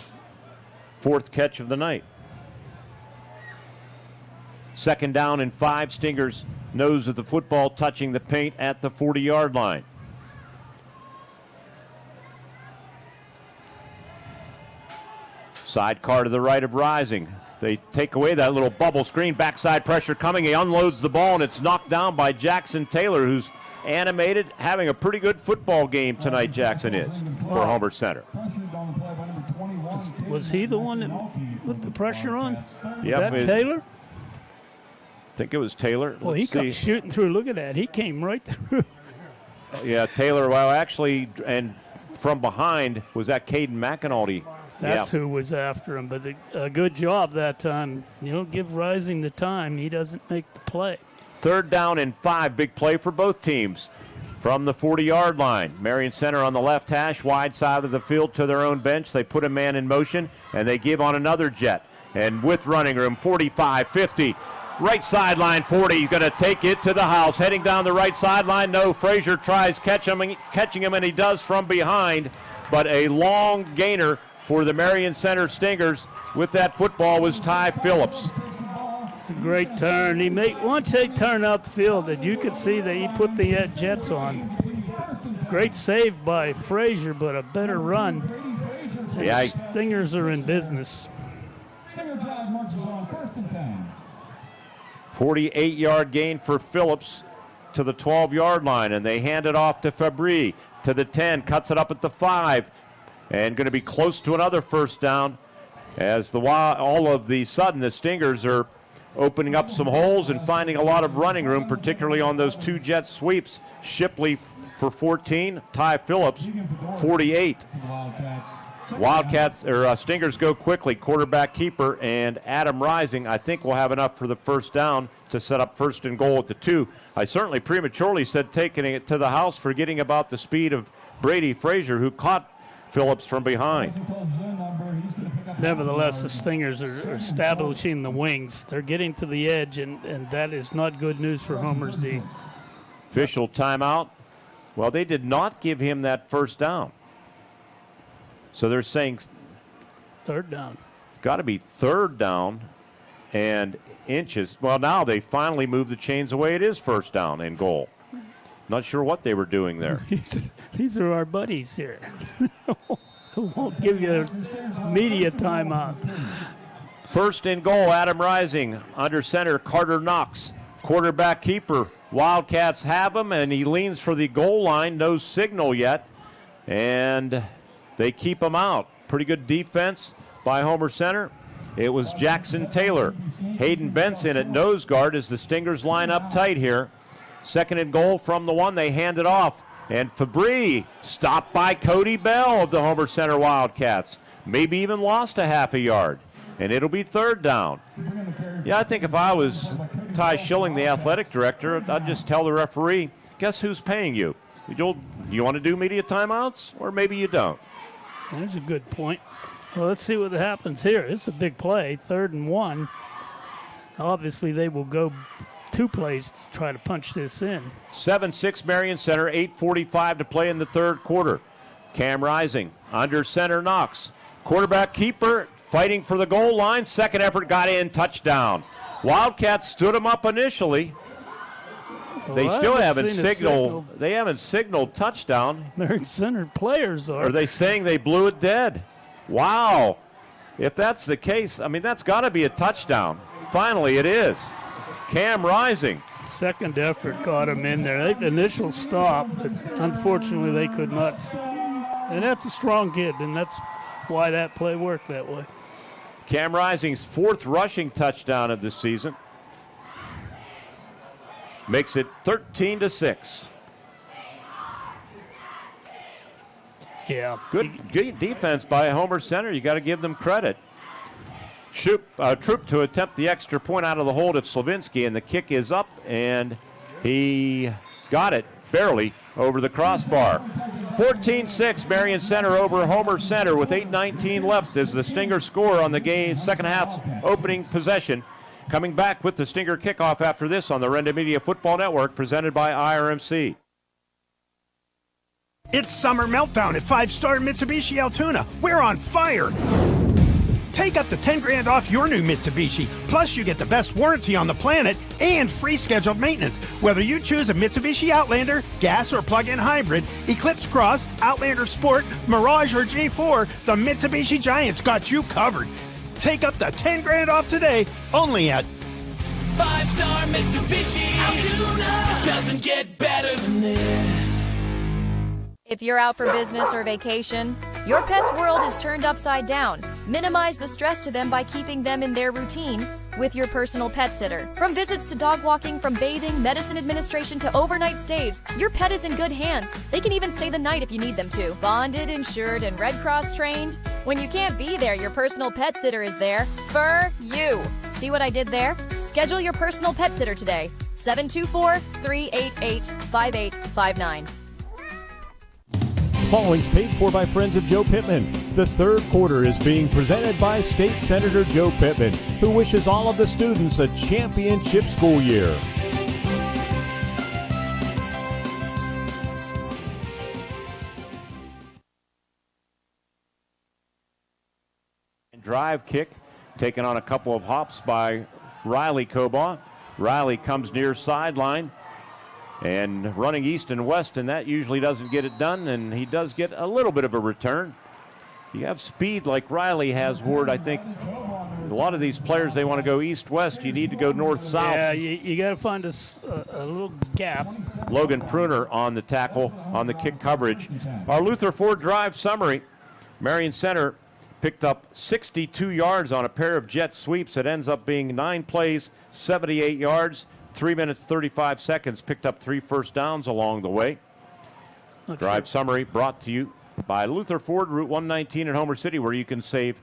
4th catch of the night. 2nd down and 5. Stingers nose of the football touching the paint at the 40-yard line. Sidecar to the right of Rising. They take away that little bubble screen. Backside pressure coming. He unloads the ball, and it's knocked down by Jackson Taylor, who's animated, having a pretty good football game tonight, Jackson is, for Homer Center. Was he the one that put the pressure on? Yep, Is that Taylor? I think it was Taylor. Well, he comes shooting through. Look at that. He came right through. Yeah, Taylor, well, actually, and from behind, was that Caden McAnulty? That's who was after him. But a good job that time. You don't give Rising the time. He doesn't make the play. 3rd down and 5. Big play for both teams. From the 40-yard line, Marion Center on the left hash, wide side of the field to their own bench. They put a man in motion, and they give on another jet. And with running room, 45, 50. Right sideline, 40. He's going to take it to the house. Heading down the right sideline. No, Frazier tries catching him, and he does from behind. But a long gainer for the Marion Center Stingers with that football was Ty Phillips. It's a great turn. Once they turn upfield, that you could see that he put the Jets on. Great save by Frazier, but a better run. And the Stingers are in business. 48-yard gain for Phillips to the 12-yard line, and they hand it off to Fabry to the 10, cuts it up at the 5, and going to be close to another first down as all of the sudden the Stingers are opening up some holes and finding a lot of running room, particularly on those two jet sweeps. Shipley for 14, Ty Phillips 48. Stingers go quickly. Quarterback keeper and Adam Rising, I think, will have enough for the first down to set up first and goal at the 2. I certainly prematurely said taking it to the house, forgetting about the speed of Brady Frazier, who caught Phillips from behind. Nevertheless, the Stingers are establishing the wings. They're getting to the edge, and that is not good news for Homer's D. Official timeout. Well, they did not give him that first down. So they're saying third down. Got to be third down and inches. Well, now they finally moved the chains away. It is first down and goal. Not sure what they were doing there. These are our buddies here who won't give you media timeout. First and goal, Adam Rising. Under center, Carter Knox. Quarterback keeper. Wildcats have him, and he leans for the goal line. No signal yet. And they keep him out. Pretty good defense by Homer Center. It was Jackson Taylor. Hayden Benson at nose guard as the Stingers line up tight here. Second and goal from the 1. They hand it off. And Fabry stopped by Cody Bell of the Homer Center Wildcats. Maybe even lost a half a yard. And it'll be third down. Yeah, I think if I was Ty Schilling, the athletic director, I'd just tell the referee, guess who's paying you? You want to do media timeouts, or maybe you don't? There's a good point. Well, let's see what happens here. It's a big play, 3rd and 1. Obviously, they will go 2 plays to try to punch this in. 7-6 Marion Center, 8:45 to play in the third quarter. Cam Rising, under center Knox. Quarterback keeper fighting for the goal line. Second effort got in, touchdown. Wildcats stood him up initially. Well, they still haven't signaled. They haven't signaled touchdown. Marion Center players are. Are they saying they blew it dead? Wow. If that's the case, I mean, that's got to be a touchdown. Finally, it is. Cam Rising. Second effort got him in there. Initial stop, but unfortunately they could not. And that's a strong kid, and that's why that play worked that way. Cam Rising's 4th rushing touchdown of the season. Makes it 13-6. Yeah. Good defense by Homer Center. You got to give them credit. Troop to attempt the extra point out of the hold of Slavinsky, and the kick is up, and he got it barely over the crossbar. 14-6, Marion Center over Homer Center with 8:19 left as the Stingers score on the game second half's opening possession. Coming back with the Stinger kickoff after this on the Renda Media Football Network, presented by IRMC. It's Summer Meltdown at 5-Star Mitsubishi Altoona. We're on fire! Take up to $10,000 off your new Mitsubishi. Plus, you get the best warranty on the planet and free scheduled maintenance. Whether you choose a Mitsubishi Outlander, gas or plug-in hybrid, Eclipse Cross, Outlander Sport, Mirage or G4, the Mitsubishi Giant's got you covered. Take up to $10,000 off today, only at 5-Star Mitsubishi Altoona. It doesn't get better than this. If you're out for business or vacation, your pet's world is turned upside down. Minimize the stress to them by keeping them in their routine with your personal pet sitter. From visits to dog walking, from bathing, medicine administration to overnight stays, your pet is in good hands. They can even stay the night if you need them to. Bonded, insured, and Red Cross trained. When you can't be there, your personal pet sitter is there for you. See what I did there? Schedule your personal pet sitter today. 724-388-5859. Following's paid for by friends of Joe Pittman. The third quarter is being presented by State Senator Joe Pittman, who wishes all of the students a championship school year. Drive kick taken on a couple of hops by Riley Cobaugh. Riley comes near sideline and running east and west, and that usually doesn't get it done, and he does get a little bit of a return. You have speed like Riley has, Ward. I think a lot of these players, they want to go east-west. You need to go north-south. Yeah, you got to find a little gap. Logan Pruner on the tackle, on the kick coverage. Our Luther Ford Drive summary. Marion Center picked up 62 yards on a pair of jet sweeps. It ends up being 9 plays, 78 yards, 3 minutes, 35 seconds. Picked up 3 first downs along the way. Okay. Drive summary brought to you by Luther Ford, Route 119 in Homer City, where you can save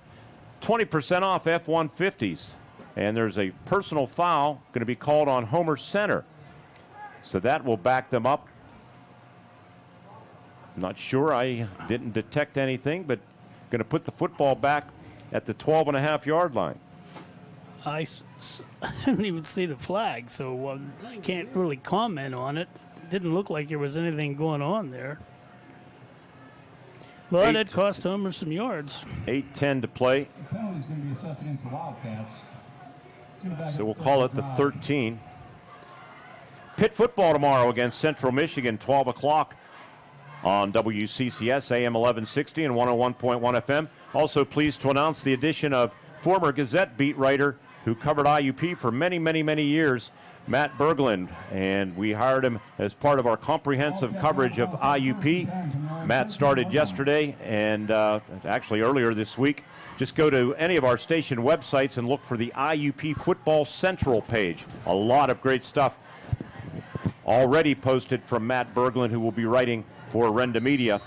20% off F-150s. And there's a personal foul going to be called on Homer Center. So that will back them up. I'm not sure. I didn't detect anything, but going to put the football back at the 12.5-yard line. I didn't even see the flag, so I can't really comment on it. Didn't look like there was anything going on there. But it cost Homer some yards. 8:10 to play. So we'll call it the 13. Pitt football tomorrow against Central Michigan, 12 o'clock on WCCS, AM 1160 and 101.1 FM. Also pleased to announce the addition of former Gazette beat writer who covered IUP for many, many, many years, Matt Berglund, and we hired him as part of our comprehensive coverage of IUP. Matt started yesterday and actually earlier this week. Just go to any of our station websites and look for the IUP Football Central page. A lot of great stuff already posted from Matt Berglund, who will be writing for Renda Media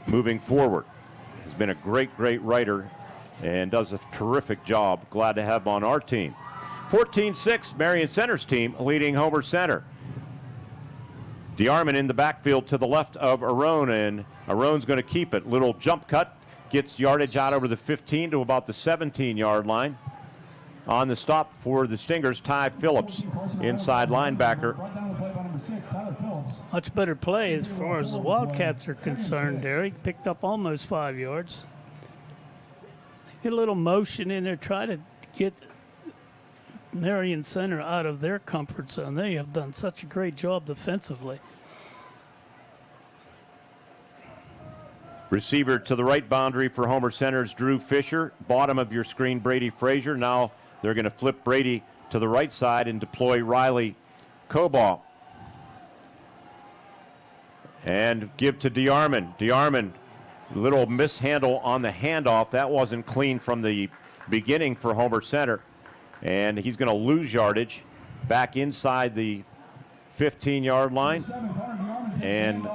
moving forward. He's been a great, great writer and does a terrific job. Glad to have him on our team. 14-6, Marion Center's team leading Homer Center. DeArmond in the backfield to the left of Arone, and Arone's going to keep it. Little jump cut, gets yardage out over the 15 to about the 17-yard line. On the stop for the Stingers, Ty Phillips, inside linebacker. Much better play as far as the Wildcats are concerned, Derek. Picked up almost 5 yards. Get a little motion in there, try to get Marion Center out of their comfort zone. They have done such a great job defensively. Receiver to the right boundary for Homer Center's Drew Fisher. Bottom of your screen, Brady Frazier. Now they're going to flip Brady to the right side and deploy Riley Cobaugh. And give to DeArmond. DeArmond, little mishandle on the handoff. That wasn't clean from the beginning for Homer Center. And he's going to lose yardage back inside the 15-yard line. And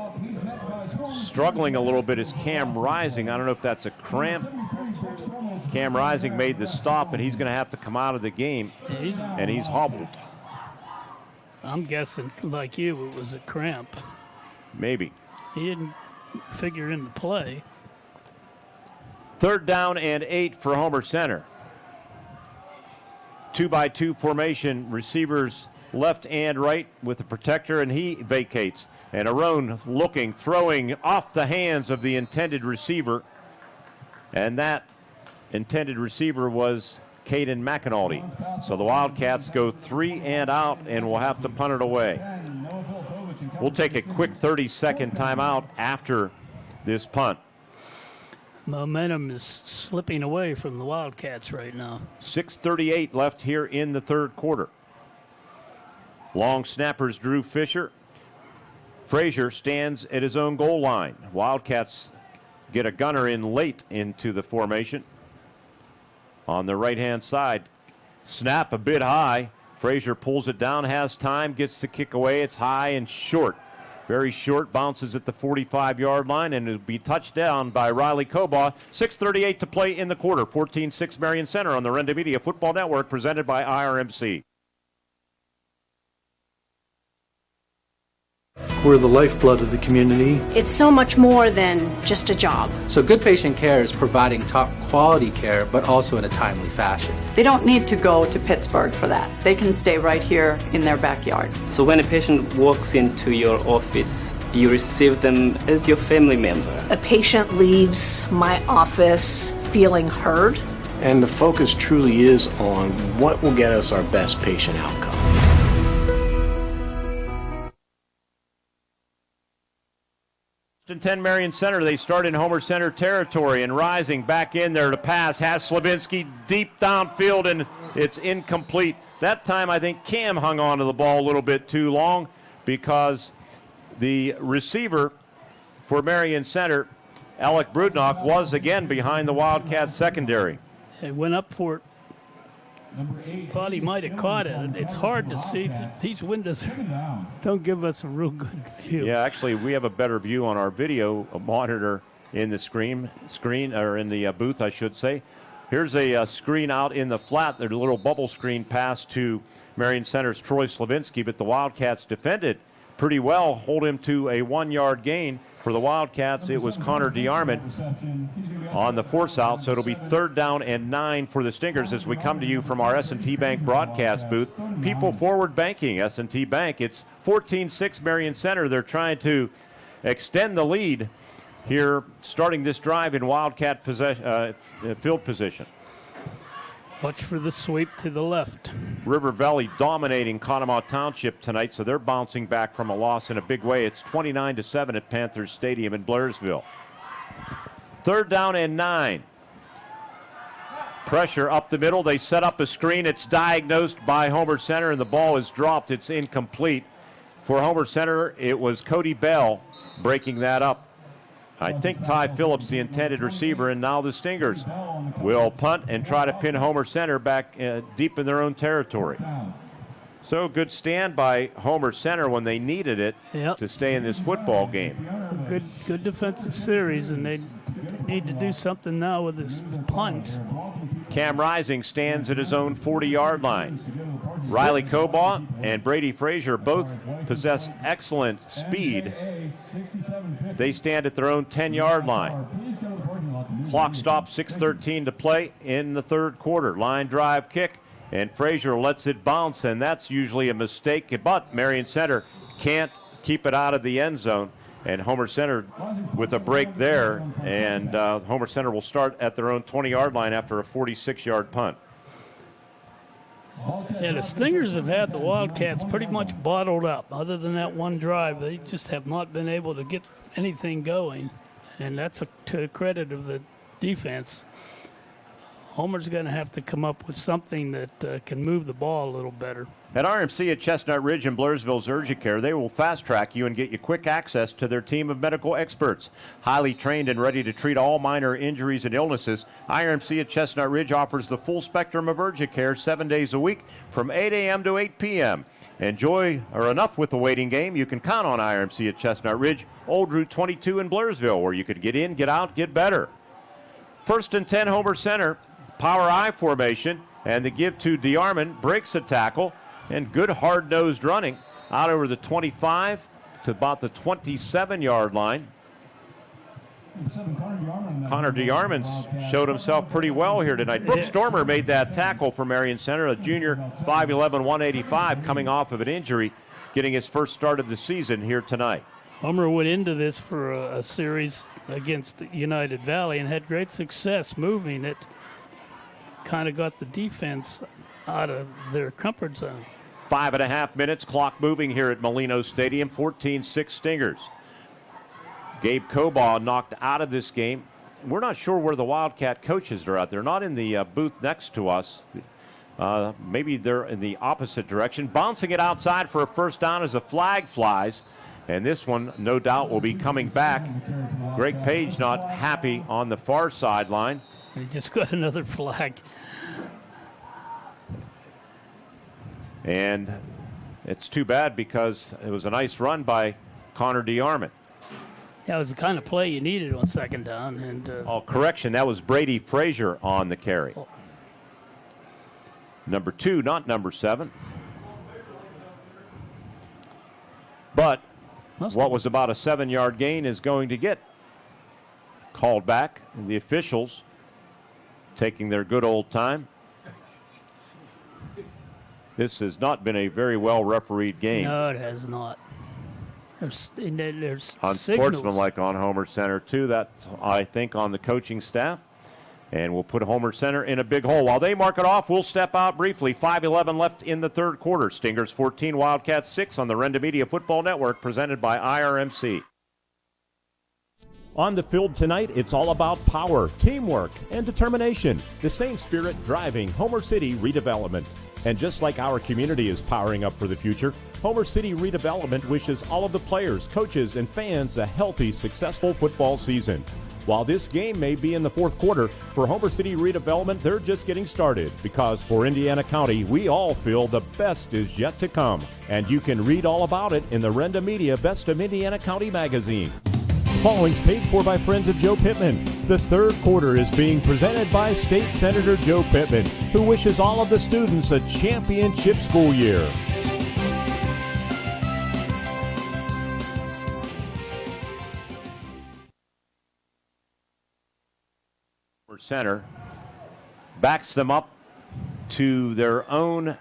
struggling a little bit is Cam Rising. I don't know if that's a cramp. Cam Rising made the stop, and he's going to have to come out of the game. And he's hobbled. I'm guessing, like you, it was a cramp. Maybe. He didn't figure in the play. 3rd down and 8 for Homer Center. 2-by-2 formation, receivers left and right with the protector, and he vacates. And Arone looking, throwing off the hands of the intended receiver. And that intended receiver was Caden McAnulty. So the Wildcats go 3 and out and will have to punt it away. We'll take a quick 30-second timeout after this punt. Momentum is slipping away from the Wildcats right now. 6:38 left here in the 3rd quarter. Long snappers Drew Fisher. Frazier stands at his own goal line. Wildcats get a gunner in late into the formation. On the right-hand side, snap a bit high. Frazier pulls it down, has time, gets the kick away. It's high and short. Very short, bounces at the 45-yard line, and it'll be touched down by Riley Cobaugh. 6:38 to play in the quarter. 14-6 Marion Center on the Renda Media Football Network, presented by IRMC. We're the lifeblood of the community. It's so much more than just a job. So good patient care is providing top quality care, but also in a timely fashion. They don't need to go to Pittsburgh for that. They can stay right here in their backyard. So when a patient walks into your office, you receive them as your family member. A patient leaves my office feeling heard. And the focus truly is on what will get us our best patient outcome. In 10 Marion Center, they start in Homer Center territory, and Rising back in there to pass has Slavinsky deep downfield, and it's incomplete. That time I think Cam hung on to the ball a little bit too long because the receiver for Marion Center, Alec Brudnock, was again behind the Wildcats secondary. He went up for it. Thought he might have caught it. It's hard to see. These windows don't give us a real good view. Yeah, actually, we have a better view on our video monitor in the screen or in the booth, I should say. Here's a screen out in the flat. There's a little bubble screen pass to Marion Center's Troy Slavinsky, but the Wildcats defended pretty well, hold him to a 1-yard gain. For the Wildcats, it was Connor DeArmond on the force out, so it'll be 3rd down and 9 for the Stingers as we come to you from our S&T Bank broadcast booth. People Forward Banking, S&T Bank. It's 14-6 Marion Center. They're trying to extend the lead here, starting this drive in Wildcat field position. Watch for the sweep to the left. River Valley dominating Conemaugh Township tonight, so they're bouncing back from a loss in a big way. It's 29-7 at Panthers Stadium in Blairsville. 3rd down and 9. Pressure up the middle. They set up a screen. It's diagnosed by Homer Center, and the ball is dropped. It's incomplete. For Homer Center, it was Cody Bell breaking that up. I think Ty Phillips, the intended receiver, and now the Stingers will punt and try to pin Homer Center back deep in their own territory. So good stand by Homer Center when they needed it to stay in this football game. Good defensive series, and they need to do something now with this punt. Cam Rising stands at his own 40-yard line. Riley Cobaugh and Brady Frazier both possess excellent speed. They stand at their own 10-yard line. Clock stops, 6:13 to play in the 3rd quarter. Line drive kick, and Frazier lets it bounce, and that's usually a mistake. But Marion Center can't keep it out of the end zone, and Homer Center with a break there, and Homer Center will start at their own 20-yard line after a 46-yard punt. Yeah, the Stingers have had the Wildcats pretty much bottled up. Other than that one drive, they just have not been able to get anything going, and that's to the credit of the defense. Homer's going to have to come up with something that can move the ball a little better. At RMC at Chestnut Ridge and Blairsville's Urgicare, they will fast-track you and get you quick access to their team of medical experts. Highly trained and ready to treat all minor injuries and illnesses, IRMC at Chestnut Ridge offers the full spectrum of Urgicare 7 days a week from 8 a.m. to 8 p.m. Enjoy or enough with the waiting game. You can count on IRMC at Chestnut Ridge, Old Route 22 in Blairsville, where you could get in, get out, get better. 1st and 10 Homer Center, power I formation, and the give to DeArmond, breaks a tackle, and good hard-nosed running out over the 25 to about the 27-yard line. Connor DeArmond showed himself pretty well here tonight. Brooke Stormer made that tackle for Marion Center, a junior, 5'11", 185, coming off of an injury, getting his first start of the season here tonight. Homer went into this for a series against United Valley and had great success moving it. Kind of got the defense out of their comfort zone. 5.5 minutes, clock moving here at Molino Stadium, 14-6 Stingers. Gabe Cobaugh knocked out of this game. We're not sure where the Wildcat coaches are out. They're not in the booth next to us. Maybe they're in the opposite direction. Bouncing it outside for a first down as a flag flies. And this one, no doubt, will be coming back. Greg Page not happy on the far sideline. He just got another flag. And it's too bad because it was a nice run by Connor DeArmond. That was the kind of play you needed on 2nd down. And correction, that was Brady Frazier on the carry. Number 2, not number 7. But what was about a 7-yard gain is going to get called back. And the officials taking their good old time. This has not been a very well refereed game. No, it has not. There's unsportsmanlike on Homer Center, too. That's, I think, on the coaching staff. And we'll put Homer Center in a big hole. While they mark it off, we'll step out briefly. 5:11 left in the third quarter. Stingers 14, Wildcats 6 on the Renda Media Football Network, presented by IRMC. On the field tonight, it's all about power, teamwork, and determination. The same spirit driving Homer City redevelopment. And just like our community is powering up for the future, Homer City Redevelopment wishes all of the players, coaches, and fans a healthy, successful football season. While this game may be in the fourth quarter, for Homer City Redevelopment, they're just getting started, because for Indiana County, we all feel the best is yet to come. And you can read all about it in the Renda Media Best of Indiana County magazine. Following's paid for by friends of Joe Pittman. The third quarter is being presented by State Senator Joe Pittman, who wishes all of the students a championship school year. Center backs them up to their own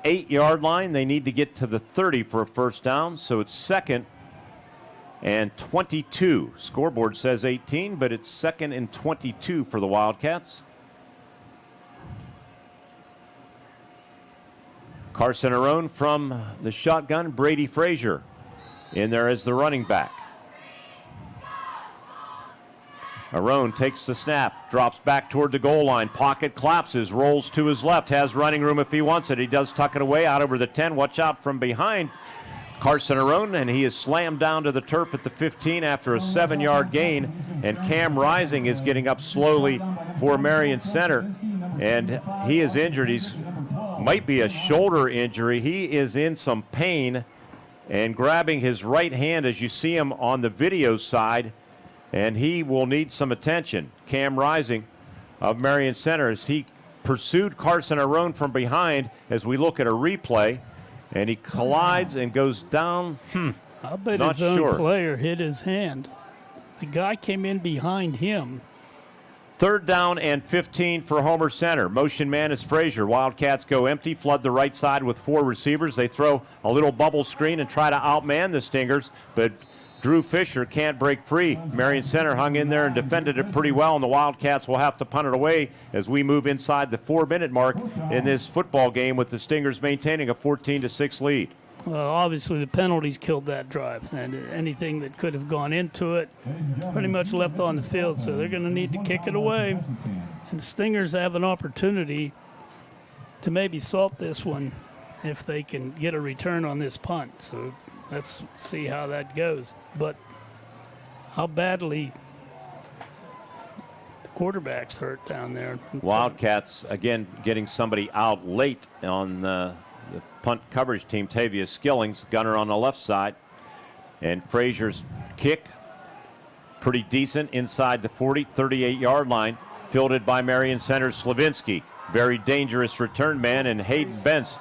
8-yard line. They need to get to the 30 for a first down, so it's 2nd and 22. Scoreboard says 18, but it's 2nd and 22 for the Wildcats. Carson Arone from the shotgun. Brady Frazier in there as the running back. Arone takes the snap, drops back toward the goal line. Pocket collapses, rolls to his left, has running room if he wants it. He does tuck it away out over the 10. Watch out from behind Carson Arone, and he is slammed down to the turf at the 15 after a 7-yard gain. And Cam Rising is getting up slowly for Marion Center, and he is injured. He's might be a shoulder injury. He is in some pain and grabbing his right hand as you see him on the video side, and he will need some attention. Cam Rising of Marion Center, as he pursued Carson Arone from behind, as we look at a replay, and he collides and goes down. I bet not his own sure. player hit his hand. The guy came in behind him. 3rd down and 15 for Homer Center. Motion man is Frazier. Wildcats go empty, flood the right side with 4 receivers. They throw a little bubble screen and try to outman the Stingers, but Drew Fisher can't break free. Marion Center hung in there and defended it pretty well, and the Wildcats will have to punt it away as we move inside the 4-minute mark in this football game, with the Stingers maintaining a 14-6 lead. Well, obviously the penalties killed that drive, and anything that could have gone into it pretty much left on the field, so they're going to need to kick it away. And the Stingers have an opportunity to maybe salt this one if they can get a return on this punt. So let's see how that goes. But how badly the quarterback's hurt down there. Wildcats, again, getting somebody out late on the punt coverage team. Tavia Skillings, gunner on the left side. And Frazier's kick, pretty decent inside the 40, 38-yard line. Fielded by Marion Center Slavinsky. Very dangerous return man, and Hayden Bentz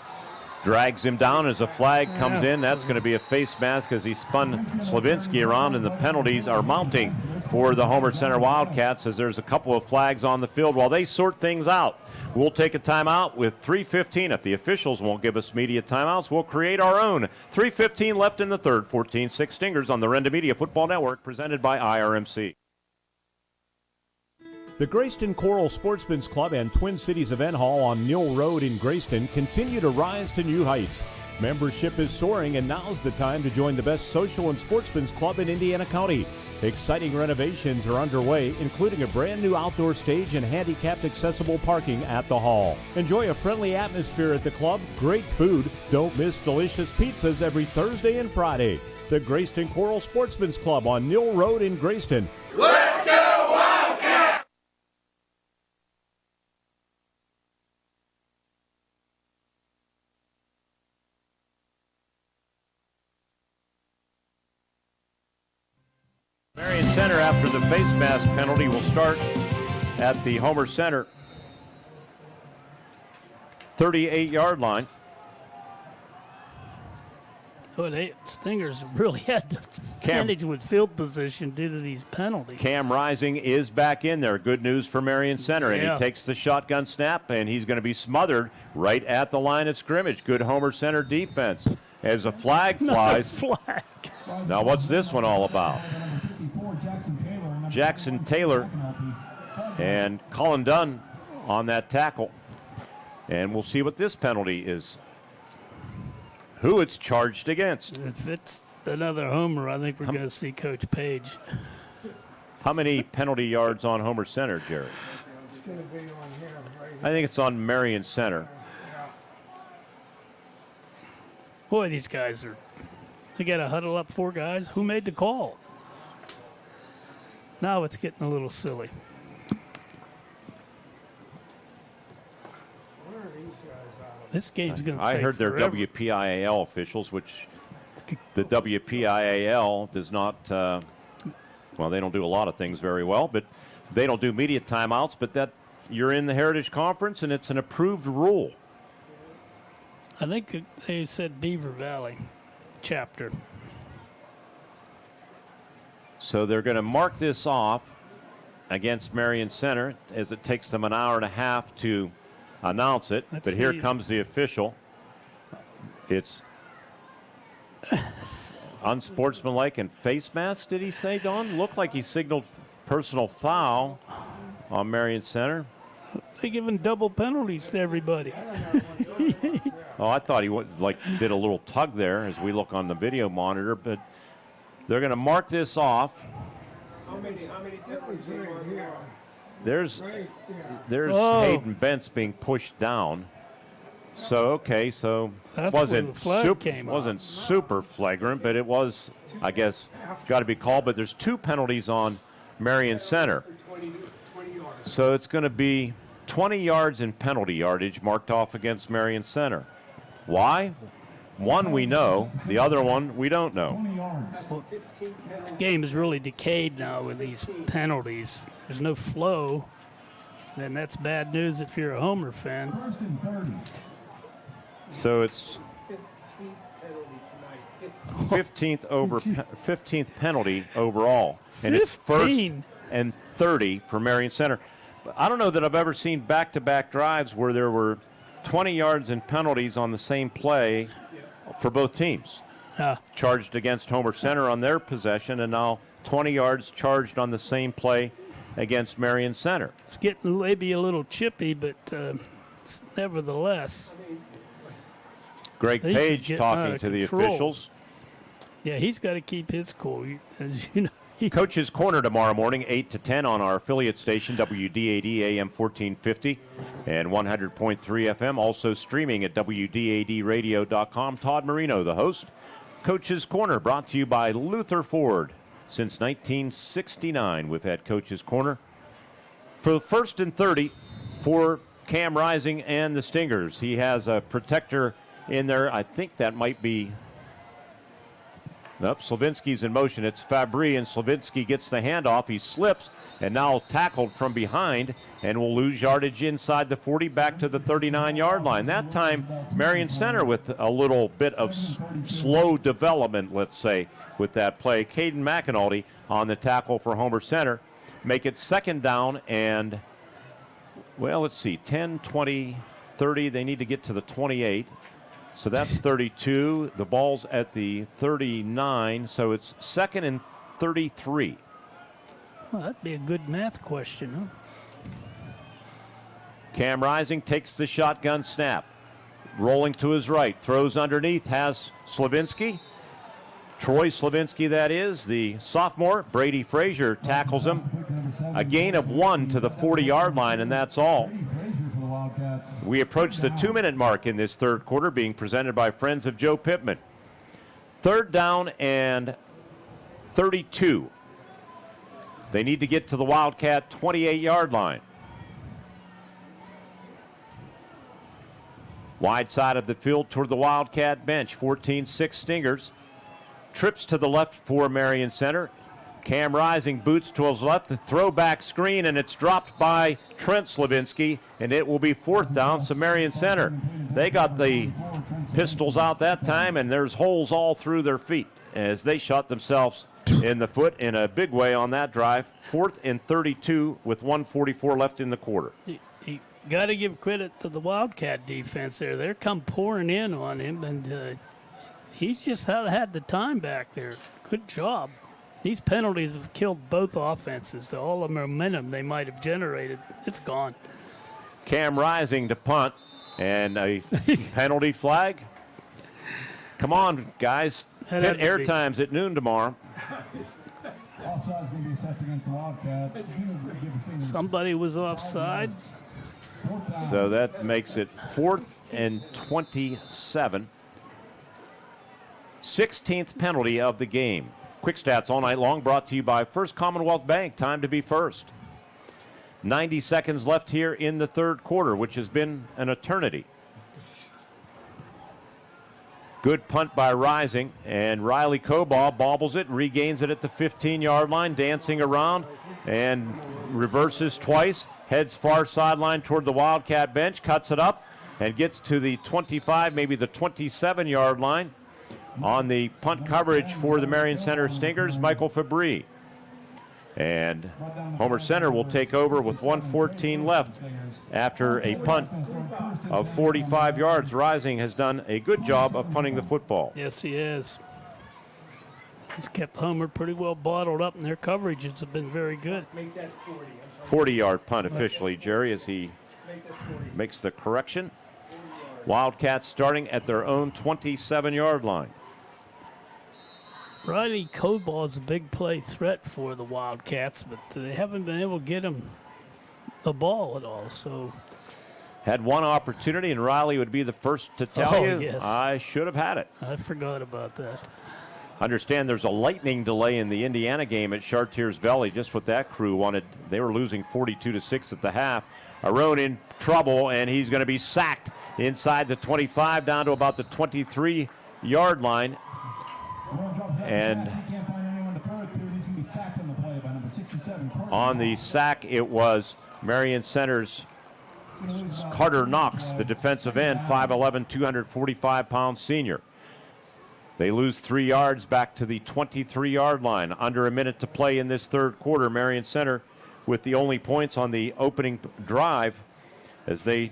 drags him down as a flag comes in. That's going to be a face mask as he spun Slavinsky around, and the penalties are mounting for the Homer Center Wildcats as there's a couple of flags on the field while they sort things out. We'll take a timeout with 3:15. If the officials won't give us media timeouts, we'll create our own. 3:15 left in the third. 14-6 Stingers on the Renda Media Football Network, presented by IRMC. The Grayston Coral Sportsman's Club and Twin Cities Event Hall on Mill Road in Grayston continue to rise to new heights. Membership is soaring, and now's the time to join the best social and sportsman's club in Indiana County. Exciting renovations are underway, including a brand new outdoor stage and handicapped accessible parking at the hall. Enjoy a friendly atmosphere at the club, great food. Don't miss delicious pizzas every Thursday and Friday. The Grayston Coral Sportsman's Club on Mill Road in Grayston. Let's go Wildcats! Marion Center, after the face mask penalty, will start at the Homer Center 38-yard line. Oh, Stingers really had the advantage with field position due to these penalties. Cam Rising is back in there. Good news for Marion Center. And he takes the shotgun snap, and he's going to be smothered right at the line of scrimmage. Good Homer Center defense as a flag flies. Flag. Now, what's this one all about? Jackson Taylor And Colin Dunn on that tackle. And we'll see what this penalty is. Who it's charged against. If it's another homer, I think we're going to see Coach Page. How many penalty yards on Homer Center, Jerry? It's going to be on him right I think it's on Marion Center. Boy, these guys they got to huddle up 4 guys. Who made the call? Now it's getting a little silly. This game's going to take I heard they're forever. WPIAL officials, which the WPIAL does not, well, they don't do a lot of things very well, but they don't do media timeouts, but that you're in the Heritage Conference, and it's an approved rule. I think they said Beaver Valley chapter. So they're going to mark this off against Marion Center as it takes them an hour and a half to announce it. Let's but here see. comes the official. It's unsportsmanlike and face mask, did he say, Don? Looked like he signaled personal foul on Marion Center. They're giving double penalties to everybody. Oh, I thought he did a little tug there as we look on the video monitor, but they're going to mark this off. How many penalties are here? There's Hayden Bentz being pushed down. So, okay, so That's wasn't when the flag came wasn't super flagrant, but it was, I guess, got to be called. But there's 2 penalties on Marion Center. So it's going to be 20 yards in penalty yardage marked off against Marion Center. Why? One we know, the other one we don't know. Well, this game is really decayed now with these penalties. There's no flow. Then that's bad news if you're a Homer fan. So it's 15th penalty overall. And it's 1st and 30 for Marion Center. I don't know that I've ever seen back-to-back drives where there were 20 yards in penalties on the same play for both teams. Charged against Homer Center on their possession, and now 20 yards charged on the same play against Marion Center. It's getting maybe a little chippy, but nevertheless. Greg Page talking to the officials. Yeah, he's got to keep his cool. As you know. Coach's Corner tomorrow morning, 8 to 10 on our affiliate station, WDAD AM 1450 and 100.3 FM. Also streaming at WDADradio.com. Todd Marino, the host. Coach's Corner brought to you by Luther Ford. Since 1969, we've had Coach's Corner. For the 1st and 30 for Cam Rising and the Stingers. He has a protector in there. I think that might be... Nope, Slavinsky's in motion. It's Fabry, and Slavinsky gets the handoff. He slips, and now tackled from behind, and will lose yardage inside the 40 back to the 39-yard line. That time, Marion Center with a little bit of slow development, let's say, with that play. Caden McAnulty on the tackle for Homer Center. Make it 2nd down, and, well, let's see, 10, 20, 30. They need to get to the 28. So that's 32. The ball's at the 39, so it's 2nd and 33. Well, that'd be a good math question, huh? Cam Rising takes the shotgun snap. Rolling to his right, throws underneath, has Slavinsky. Troy Slavinsky, that is, the sophomore. Brady Frazier tackles him. A gain of 1 to the 40-yard line, and that's all. We approach the 2-minute mark in this third quarter, being presented by Friends of Joe Pittman. 3rd down and 32. They need to get to the Wildcat 28-yard line. Wide side of the field toward the Wildcat bench. 14-6 Stingers. Trips to the left for Marion Center. Cam Rising boots to his left, the throwback screen, and it's dropped by Trent Slavinsky, and it will be 4th down, so Marion Center. They got the pistols out that time, and there's holes all through their feet as they shot themselves in the foot in a big way on that drive. 4th and 32 with 1:44 left in the quarter. You got to give credit to the Wildcat defense there. They're come pouring in on him, and he's just had the time back there. Good job. These penalties have killed both offenses. All the momentum they might have generated, it's gone. Cam Rising to punt, and a penalty flag. Come on, guys. Hit air times at noon tomorrow. Somebody was offside. So that makes it 4th and 27. 16th penalty of the game. Quick stats all night long brought to you by First Commonwealth Bank. Time to be first. 90 seconds left here in the third quarter, which has been an eternity. Good punt by Rising, and Riley Coball bobbles it, regains it at the 15-yard line, dancing around, and reverses twice, heads far sideline toward the Wildcat bench, cuts it up, and gets to the 25, maybe the 27-yard line. On the punt coverage for the Marion Center Stingers, Michael Fabry. And Homer Center will take over with 1:14 left after a punt of 45 yards. Rising has done a good job of punting the football. Yes, he has. He's kept Homer pretty well bottled up, and their coverages have been very good. 40-yard punt officially, Jerry, as he makes the correction. Wildcats starting at their own 27-yard line. Riley Coball is a big play threat for the Wildcats, but they haven't been able to get him the ball at all. So had one opportunity, and Riley would be the first to tell you, yes. I should have had it. I forgot about that. Understand there's a lightning delay in the Indiana game at Chartiers Valley, just what that crew wanted. They were losing 42-6 at the half. Aron in trouble, and he's going to be sacked inside the 25 down to about the 23-yard line. And on the sack, it was Marion Center's Carter Knox, the defensive end, 5'11", 245-pound senior. They lose 3 yards back to the 23-yard line. Under a minute to play in this third quarter. Marion Center with the only points on the opening drive as they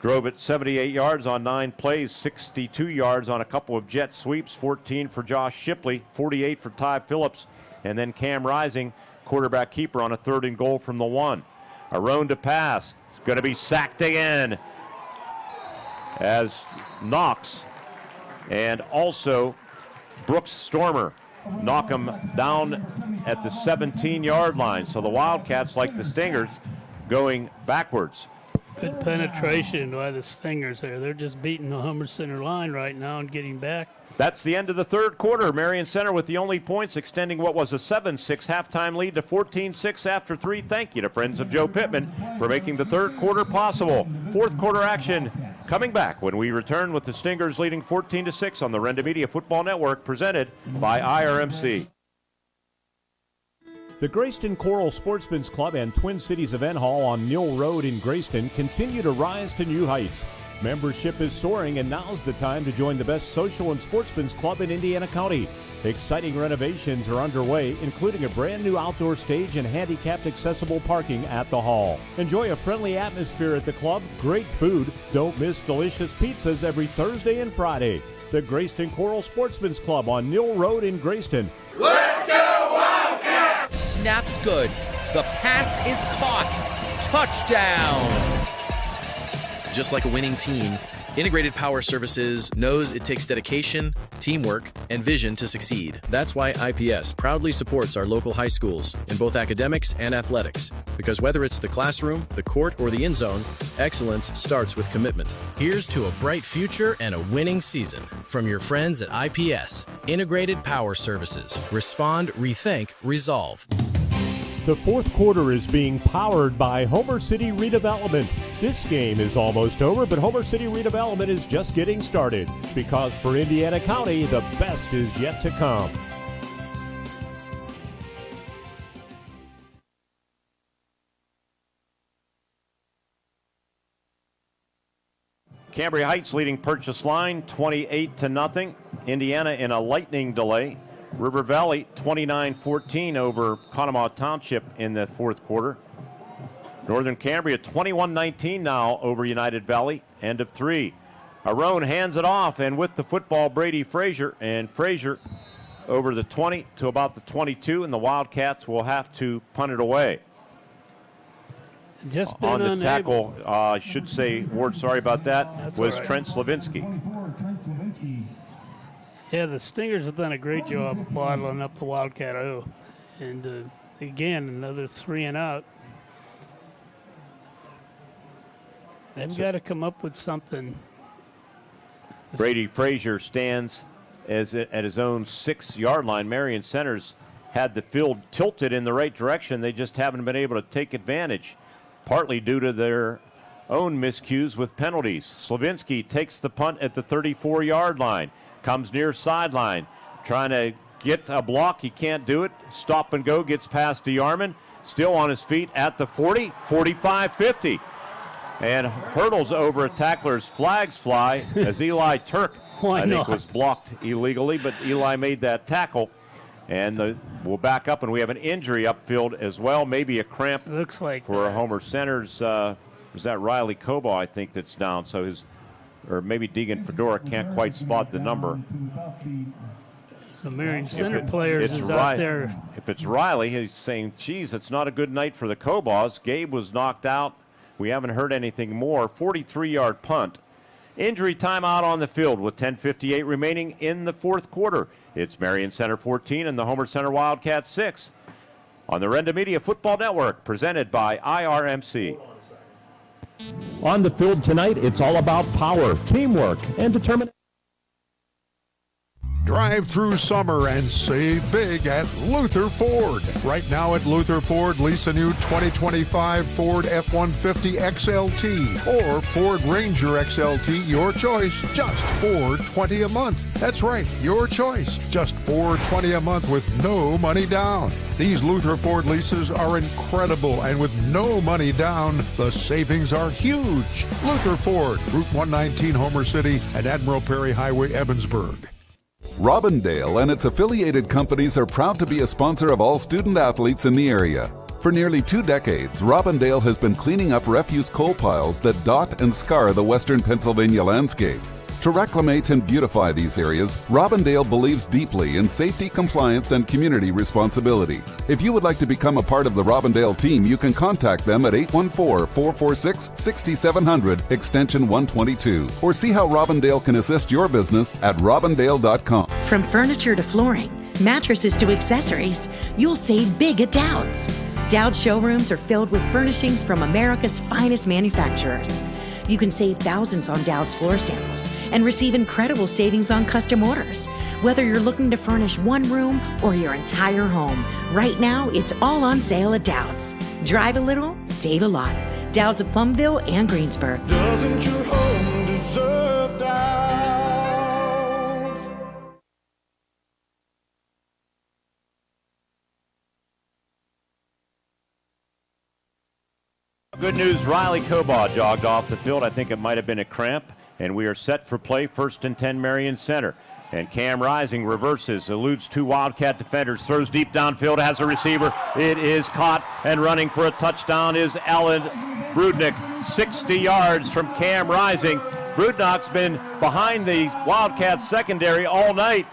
drove it 78 yards on 9 plays, 62 yards on a couple of jet sweeps, 14 for Josh Shipley, 48 for Ty Phillips, and then Cam Rising, quarterback keeper, on a 3rd and goal from the 1. Aron to pass. Going to be sacked again as Knox and also Brooks Stormer knock him down at the 17-yard line. So the Wildcats, like the Stingers, going backwards. Good penetration by the Stingers there. They're just beating the Homer Center line right now and getting back. That's the end of the third quarter. Marion Center with the only points, extending what was a 7-6 halftime lead to 14-6 after 3. Thank you to Friends of Joe Pittman for making the third quarter possible. Fourth quarter action coming back when we return with the Stingers leading 14-6 on the Renda Media Football Network, presented by IRMC. The Grayston Coral Sportsman's Club and Twin Cities Event Hall on Mill Road in Grayston continue to rise to new heights. Membership is soaring, and now's the time to join the best social and sportsman's club in Indiana County. Exciting renovations are underway, including a brand new outdoor stage and handicapped accessible parking at the hall. Enjoy a friendly atmosphere at the club, great food. Don't miss delicious pizzas every Thursday and Friday. The Grayston Coral Sportsman's Club on Mill Road in Grayston. Let's go Wildcats! Snaps good. The pass is caught. Touchdown! Just like a winning team, Integrated Power Services knows it takes dedication, teamwork, and vision to succeed. That's why IPS proudly supports our local high schools in both academics and athletics. Because whether it's the classroom, the court, or the end zone, excellence starts with commitment. Here's to a bright future and a winning season from your friends at IPS. Integrated Power Services. Respond, rethink, resolve. The fourth quarter is being powered by Homer City Redevelopment. This game is almost over, but Homer City Redevelopment is just getting started, because for Indiana County, the best is yet to come. Cambria Heights leading Purchase Line 28-0. Indiana in a lightning delay. River Valley 29-14 over Conemaugh Township in the fourth quarter. Northern Cambria 21-19 now over United Valley. End of 3. Aron hands it off, and with the football, Brady Frazier. And Frazier over the 20 to about the 22, and the Wildcats will have to punt it away. Just been on the unable. tackle, I should say, Ward, sorry about that, That's was all right. Trent Slavinsky. Yeah, the Stingers have done a great job bottling up the Wildcat O. And again, another 3 and out. They've got to come up with something. Brady Frazier stands at his own 6-yard line. Marion Center's had the field tilted in the right direction. They just haven't been able to take advantage, partly due to their own miscues with penalties. Slavinsky takes the punt at the 34-yard line, comes near sideline, trying to get a block. He can't do it. Stop and go, gets past DeArmond, still on his feet at the 40, 45, 50. And hurdles over a tackler's flags fly as Eli Turk, I think, was blocked illegally, but Eli made that tackle. And we'll back up, and we have an injury upfield as well, maybe a cramp. Looks like for Homer Center's. Was that Riley Cobaugh, I think, that's down? So or maybe Deegan Fedora can't quite spot the number. The Marion Center players is out there. If it's Riley, he's saying, geez, it's not a good night for the Cobaughs. Gabe was knocked out. We haven't heard anything more. 43-yard punt. Injury timeout on the field with 10:58 remaining in the fourth quarter. It's Marion Center 14 and the Homer Center Wildcats 6 on the Renda Media Football Network, presented by IRMC. On the field tonight, it's all about power, teamwork, and determination. Drive through summer and save big at Luther Ford. Right now at Luther Ford, lease a new 2025 Ford F-150 XLT or Ford Ranger XLT, your choice, just $420 a month. That's right, your choice, just $420 a month with no money down. These Luther Ford leases are incredible, and with no money down, the savings are huge. Luther Ford, Route 119, Homer City, and Admiral Perry Highway, Evansburg. Robindale and its affiliated companies are proud to be a sponsor of all student athletes in the area. For nearly 2 decades, Robindale has been cleaning up refuse coal piles that dot and scar the western Pennsylvania landscape. To reclimate and beautify these areas, Robindale believes deeply in safety, compliance, and community responsibility. If you would like to become a part of the Robindale team, you can contact them at 814-446-6700, extension 122, or see how Robindale can assist your business at robindale.com. From furniture to flooring, mattresses to accessories, you'll save big at Dowd's. Dowd's showrooms are filled with furnishings from America's finest manufacturers. You can save thousands on Dowd's floor samples and receive incredible savings on custom orders. Whether you're looking to furnish one room or your entire home, right now it's all on sale at Dowd's. Drive a little, save a lot. Dowd's of Plumville and Greensburg. Doesn't your home deserve Dowd's? Good news, Riley Cobaugh jogged off the field. I think it might have been a cramp, and we are set for play. 1st and 10, Marion Center. And Cam Rising reverses, eludes 2 Wildcat defenders, throws deep downfield, has a receiver. It is caught, and running for a touchdown is Alan Brudnick. 60 yards from Cam Rising. Brudnick's been behind the Wildcat secondary all night,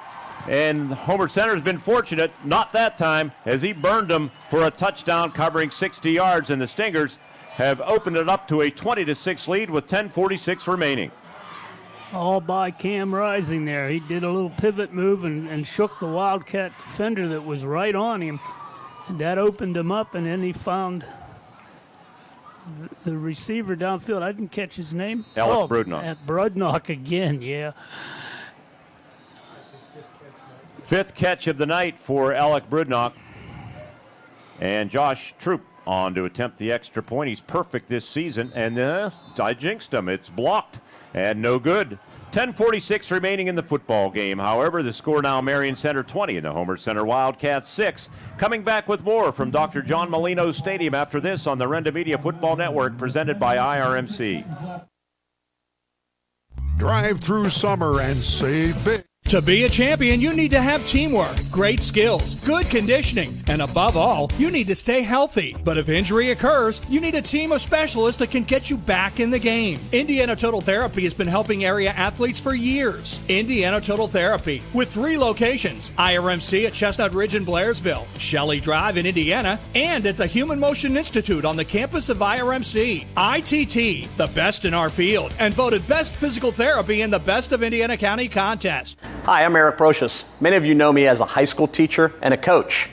and Homer Center's been fortunate, not that time, as he burned them for a touchdown covering 60 yards, and the Stingers have opened it up to a 20-6 lead with 10:46 remaining. All by Cam Rising there. He did a little pivot move and shook the Wildcat defender that was right on him. That opened him up, and then he found the receiver downfield. I didn't catch his name. Alec Brudnock. At Brudnock again, yeah. 5th catch of the night for Alec Brudnock. And Josh Troop on to attempt the extra point. He's perfect this season, and I jinxed him. It's blocked and no good. 10:46 remaining in the football game. However, the score now Marion Center 20 and the Homer Center Wildcats 6. Coming back with more from Dr. John Molino Stadium after this on the Renda Media Football Network, presented by IRMC. Drive through summer and save big. To be a champion, you need to have teamwork, great skills, good conditioning, and above all, you need to stay healthy. But if injury occurs, you need a team of specialists that can get you back in the game. Indiana Total Therapy has been helping area athletes for years. Indiana Total Therapy, with 3 locations, IRMC at Chestnut Ridge in Blairsville, Shelley Drive in Indiana, and at the Human Motion Institute on the campus of IRMC. ITT, the best in our field, and voted Best Physical Therapy in the Best of Indiana County contest. Hi, I'm Eric Brocious. Many of you know me as a high school teacher and a coach.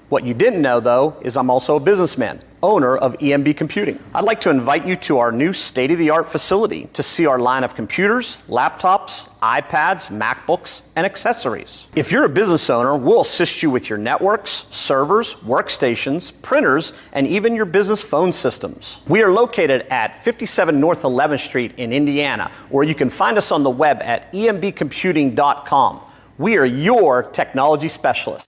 What you didn't know, though, is I'm also a businessman, owner of EMB Computing. I'd like to invite you to our new state-of-the-art facility to see our line of computers, laptops, iPads, MacBooks, and accessories. If you're a business owner, we'll assist you with your networks, servers, workstations, printers, and even your business phone systems. We are located at 57 North 11th Street in Indiana, or you can find us on the web at embcomputing.com. We are your technology specialists.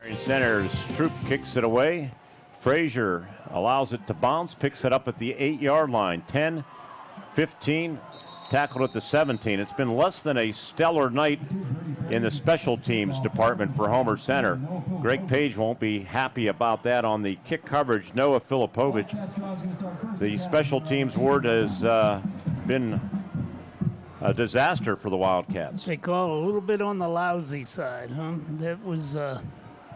Marion Center's Troop kicks it away. Frazier allows it to bounce, picks it up at the 8-yard line. 10, 15, tackled at the 17. It's been less than a stellar night in the special teams department for Homer Center. Greg Page won't be happy about that on the kick coverage. Noah Filipovich. The special teams ward has been a disaster for the Wildcats. They call it a little bit on the lousy side, huh? That was,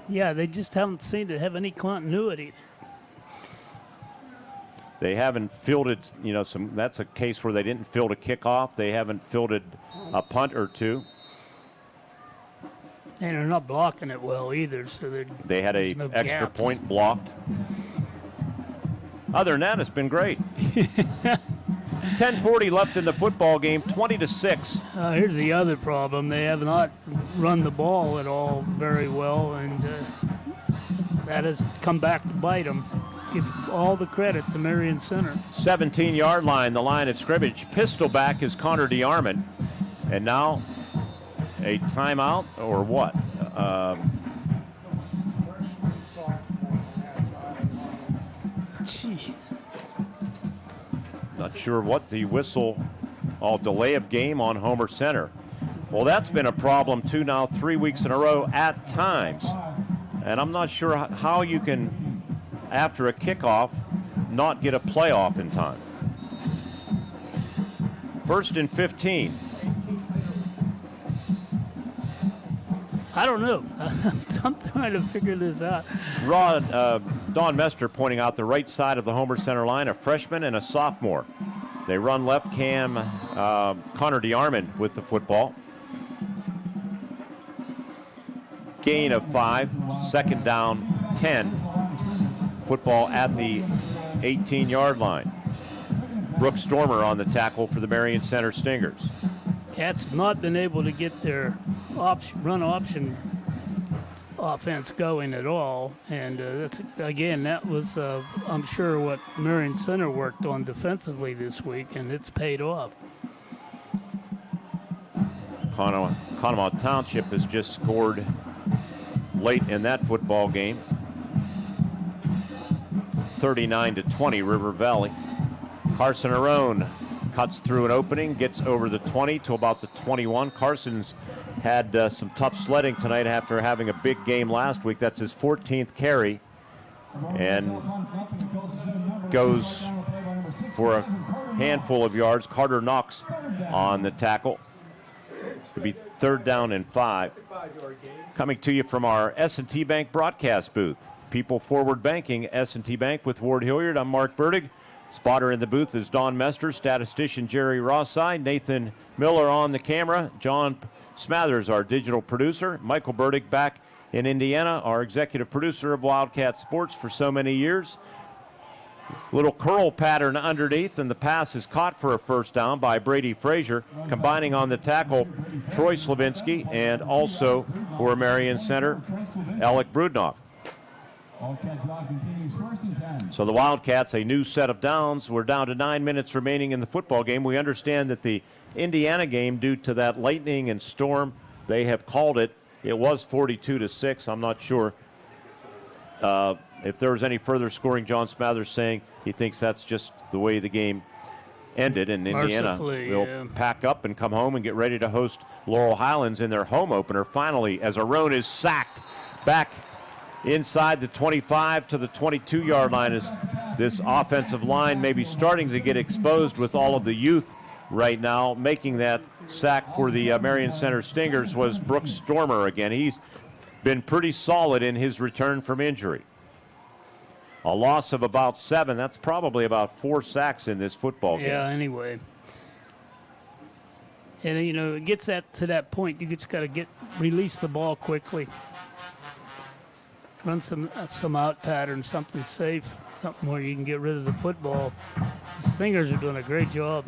yeah, they just haven't seemed to have any continuity. They haven't fielded, that's a case where they didn't field a kickoff. They haven't fielded a punt or two. And they're not blocking it well either, so they had a no extra gaps. point blocked. Other than that, it's been great. 10:40 left in the football game, 20-6. Here's the other problem. They have not run the ball at all very well, and that has come back to bite them. Give all the credit to Marion Center. 17-yard line, the line at scrimmage. Pistol back is Connor DeArmond. And now a timeout or what? Jeez. Not sure what the whistle, delay of game on Homer Center. Well, that's been a problem too now 3 weeks in a row at times. And I'm not sure how you can, after a kickoff, not get a playoff in time. 1st and 15. I don't know. I'm trying to figure this out. Don Mester pointing out the right side of the Homer Center line, a freshman and a sophomore. They run left cam, Connor DeArmond with the football. Gain of 5, 2nd down, 10. Football at the 18-yard line. Brooks Stormer on the tackle for the Marion Center Stingers. Cats have not been able to get their run option offense going at all, and that was I'm sure what Marion Center worked on defensively this week, and it's paid off. Conemaugh Township has just scored late in that football game. 39-20 River Valley. Carson Arone cuts through an opening, gets over the 20 to about the 21. Carson's had some tough sledding tonight after having a big game last week. That's his 14th carry, and goes for a handful of yards. Carter Knox on the tackle. It'll be 3rd down and 5. Coming to you from our S&T Bank broadcast booth. People Forward Banking, S&T Bank with Ward Hilliard. I'm Mark Burdig. Spotter in the booth is Don Mester, statistician Jerry Rossai, Nathan Miller on the camera, John Smathers, our digital producer, Michael Burdig back in Indiana, our executive producer of Wildcat Sports for so many years. Little curl pattern underneath, and the pass is caught for a 1st down by Brady Frazier, combining on the tackle Troy Slavinsky, and also for Marion Center, Alec Brudnock. So the Wildcats, a new set of downs. We're down to 9 minutes remaining in the football game. We understand that the Indiana game, due to that lightning and storm, they have called it. It was 42-6. I'm not sure if there was any further scoring, John Smathers saying he thinks that's just the way the game ended, and Indiana will pack up and come home and get ready to host Laurel Highlands in their home opener. Finally, as Aron is sacked back inside the 25 to the 22-yard line, as this offensive line may be starting to get exposed with all of the youth right now. Making that sack for the Marion Center Stingers was Brooks Stormer again. He's been pretty solid in his return from injury. A loss of about 7. That's probably about 4 sacks in this football game. Yeah, anyway. And, it gets to that point, you just got to release the ball quickly. Run some out pattern, something safe, something where you can get rid of the football. The Stingers are doing a great job.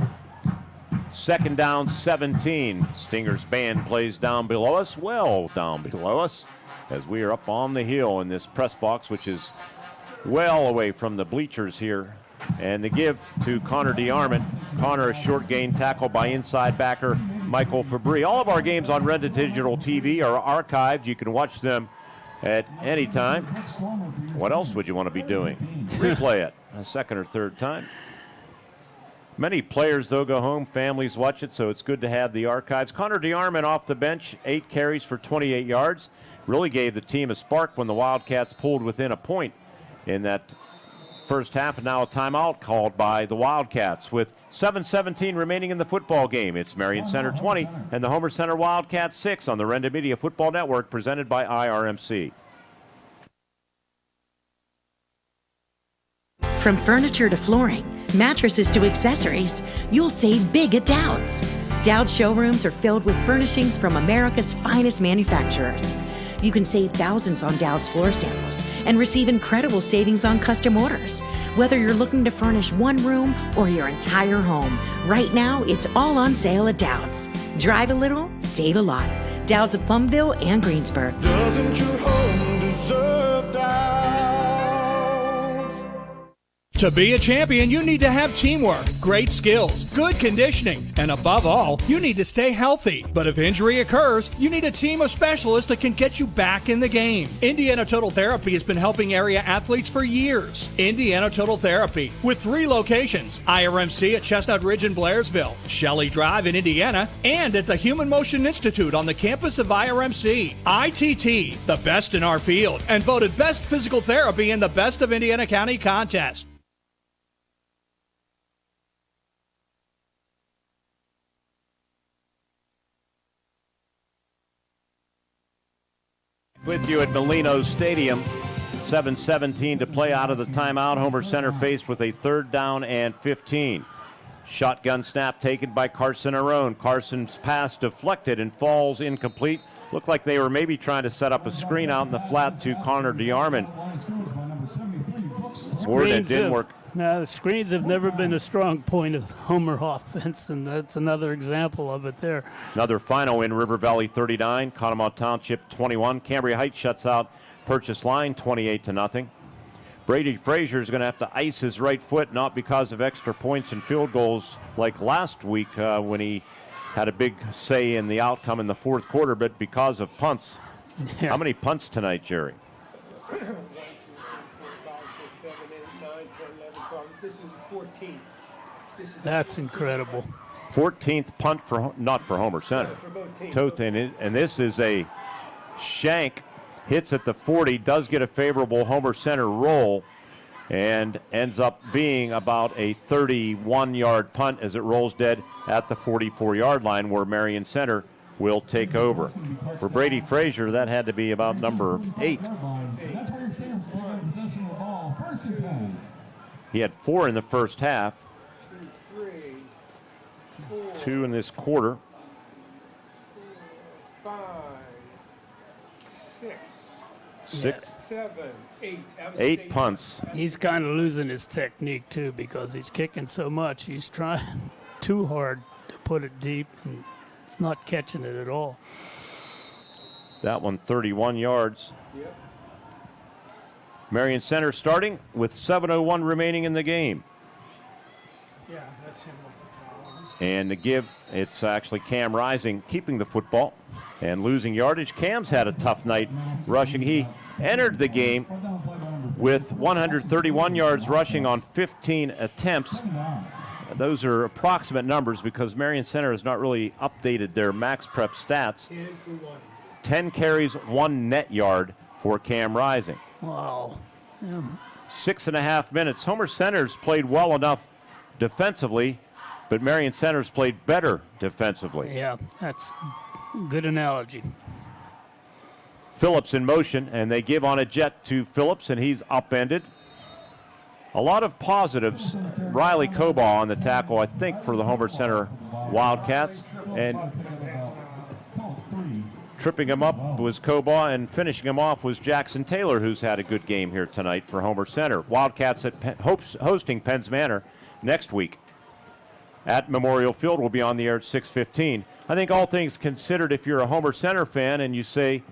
2nd down, 17. Stingers band plays down below us, well down below us, as we are up on the hill in this press box, which is well away from the bleachers here. And the give to Connor DeArmond. Connor, a short gain tackle by inside backer Michael Fabry. All of our games on Red Digital TV are archived. You can watch them at any time. What else would you want to be doing? Replay it a second or third time. Many players, though, go home. Families watch it, so it's good to have the archives. Connor DeArmond off the bench, 8 carries for 28 yards. Really gave the team a spark when the Wildcats pulled within a point in that first half, and now a timeout called by the Wildcats with 7:17 remaining in the football game. It's Marion Center 20 and the Homer Center Wildcats 6 on the Renda Media Football Network, presented by IRMC. From furniture to flooring, mattresses to accessories, you'll save big at Dowd's. Dowd's showrooms are filled with furnishings from America's finest manufacturers. You can save thousands on Dowd's floor samples and receive incredible savings on custom orders. Whether you're looking to furnish one room or your entire home, right now it's all on sale at Dowd's. Drive a little, save a lot. Dowd's of Plumville and Greensburg. Doesn't your home deserve Dowd's? To be a champion, you need to have teamwork, great skills, good conditioning, and above all, you need to stay healthy. But if injury occurs, you need a team of specialists that can get you back in the game. Indiana Total Therapy has been helping area athletes for years. Indiana Total Therapy, with 3 locations, IRMC at Chestnut Ridge in Blairsville, Shelley Drive in Indiana, and at the Human Motion Institute on the campus of IRMC. ITT, the best in our field, and voted Best Physical Therapy in the Best of Indiana County contest. With you at Molino Stadium, 7:17 to play out of the timeout. Homer Center faced with a 3rd down and 15. Shotgun snap taken by Carson Aron. Carson's pass deflected and falls incomplete. Looked like they were maybe trying to set up a screen out in the flat to Connor DeArmond. Or that didn't work. No, the screens have never been a strong point of Homer offense, and that's another example of it there. Another final in River Valley 39, Conemaugh Township 21. Cambria Heights shuts out Purchase Line 28-0. Brady Frazier is going to have to ice his right foot, not because of extra points and field goals like last week when he had a big say in the outcome in the 4th quarter, but because of punts. Yeah. How many punts tonight, Jerry? 1, 2, 3, 4, 5, 6, 7, 8, 9, 10, 11, 12. This is 14. That's incredible. 14th punt not for Homer Center. For both teams. Toth, and this is a shank, hits at the 40, does get a favorable Homer Center roll, and ends up being about a 31-yard punt as it rolls dead at the 44-yard line, where Marion Center will take over. For Brady Frazier, that had to be about number 8. He had 4 in the first half. 2, 3, 4, 2 in this quarter. 5, 6, 7, 8. 8 punts. He's kind of losing his technique, too, because he's kicking so much. He's trying too hard to put it deep, and it's not catching it at all. That one, 31 yards. Yep. Marion Center starting with 7:01 remaining in the game. Yeah, that's him with the towel. And to give, it's actually Cam Rising keeping the football and losing yardage. Cam's had a tough night rushing. He entered the game with 131 yards rushing on 15 attempts. Those are approximate numbers because Marion Center has not really updated their max prep stats. 10 carries, 1 net yard for Cam Rising. Wow. Yeah. 6.5 minutes. Homer Center's played well enough defensively, but Marion Center's played better defensively. Yeah, that's a good analogy. Phillips in motion, and they give on a jet to Phillips, and he's upended. A lot of positives. Riley Cobaugh on the tackle, I think, for the Homer Center Wildcats. And tripping him up was Cobaugh, and finishing him off was Jackson Taylor, who's had a good game here tonight for Homer Center. Wildcats hosting Penns Manor next week at Memorial Field. Will be on the air at 6:15. I think all things considered, if you're a Homer Center fan and you say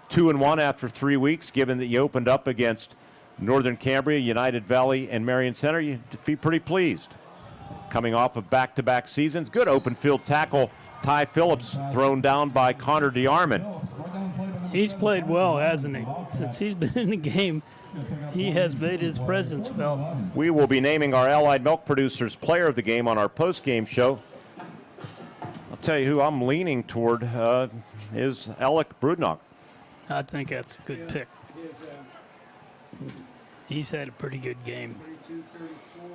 2-1 after 3 weeks, given that you opened up against Northern Cambria, United Valley, and Marion Center, you'd be pretty pleased. Coming off of back-to-back seasons, good open field tackle. Ty Phillips thrown down by Connor DeArmond. He's played well, hasn't he? Since he's been in the game, he has made his presence felt. We will be naming our Allied Milk Producers Player of the Game on our post-game show. I'll tell you who I'm leaning toward is Alec Brudnock. I think that's a good pick. He's had a pretty good game. 32, 34,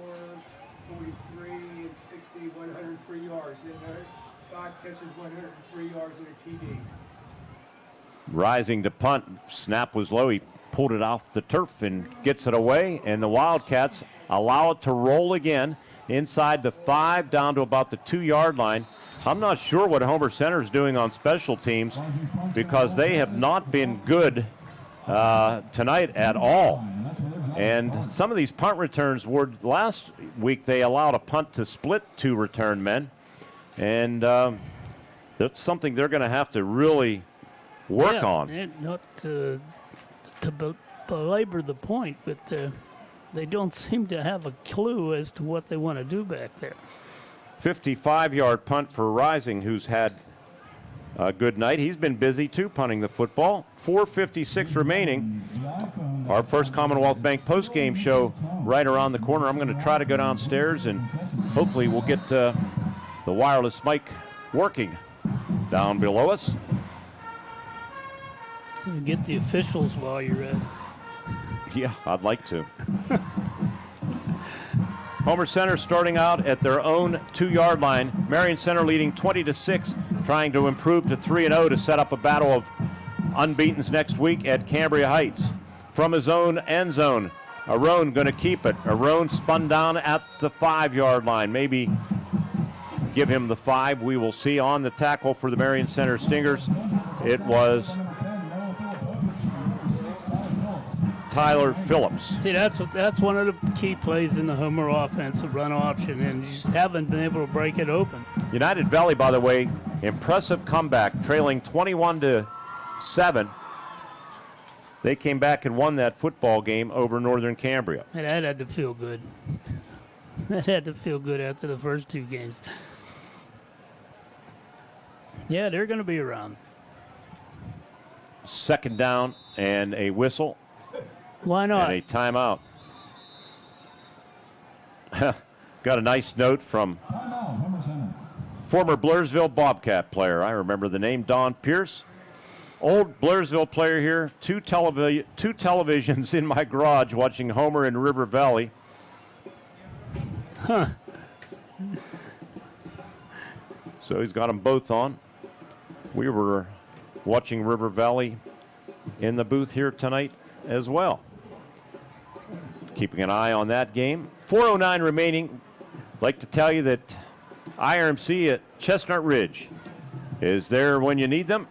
43, and 60, 103 yards. 5 catches, 103 yards, and a TD. Rising to punt. Snap was low. He pulled it off the turf and gets it away. And the Wildcats allow it to roll again inside the 5 down to about the 2-yard line. I'm not sure what Homer Center is doing on special teams because they have not been good tonight at all. And some of these punt returns were last week they allowed a punt to split 2 return men. And that's something they're going to have to really work on. And not to belabor the point, but they don't seem to have a clue as to what they want to do back there. 55-yard punt for Rising, who's had a good night. He's been busy, too, punting the football. 4:56 remaining. Our first Commonwealth Bank postgame show right around the corner. I'm going to try to go downstairs, and hopefully we'll get the wireless mic working down below us. Get the officials while you're at it. Yeah, I'd like to. Homer Center starting out at their own 2-yard line. Marion Center leading 20-6, trying to improve to 3-0 to set up a battle of unbeatens next week at Cambria Heights. From his own end zone, Arone going to keep it. Arone spun down at the 5-yard line. Maybe give him the 5. We will see. On the tackle for the Marion Center Stingers, it was Tyler Phillips. See, that's one of the key plays in the Homer offense, the run option, and you just haven't been able to break it open. United Valley, by the way, impressive comeback, trailing 21-7. They came back and won that football game over Northern Cambria. And that had to feel good. That had to feel good after the first 2 games. Yeah, they're going to be around. 2nd down and a whistle. Why not? And a timeout. Got a nice note from former Blairsville Bobcat player. I remember the name, Don Pierce. Old Blairsville player here. 2 televisions in my garage watching Homer in River Valley. Huh. So he's got them both on. We were watching River Valley in the booth here tonight as well. Keeping an eye on that game. 4:09 remaining. I'd like to tell you that IRMC at Chestnut Ridge is there when you need them.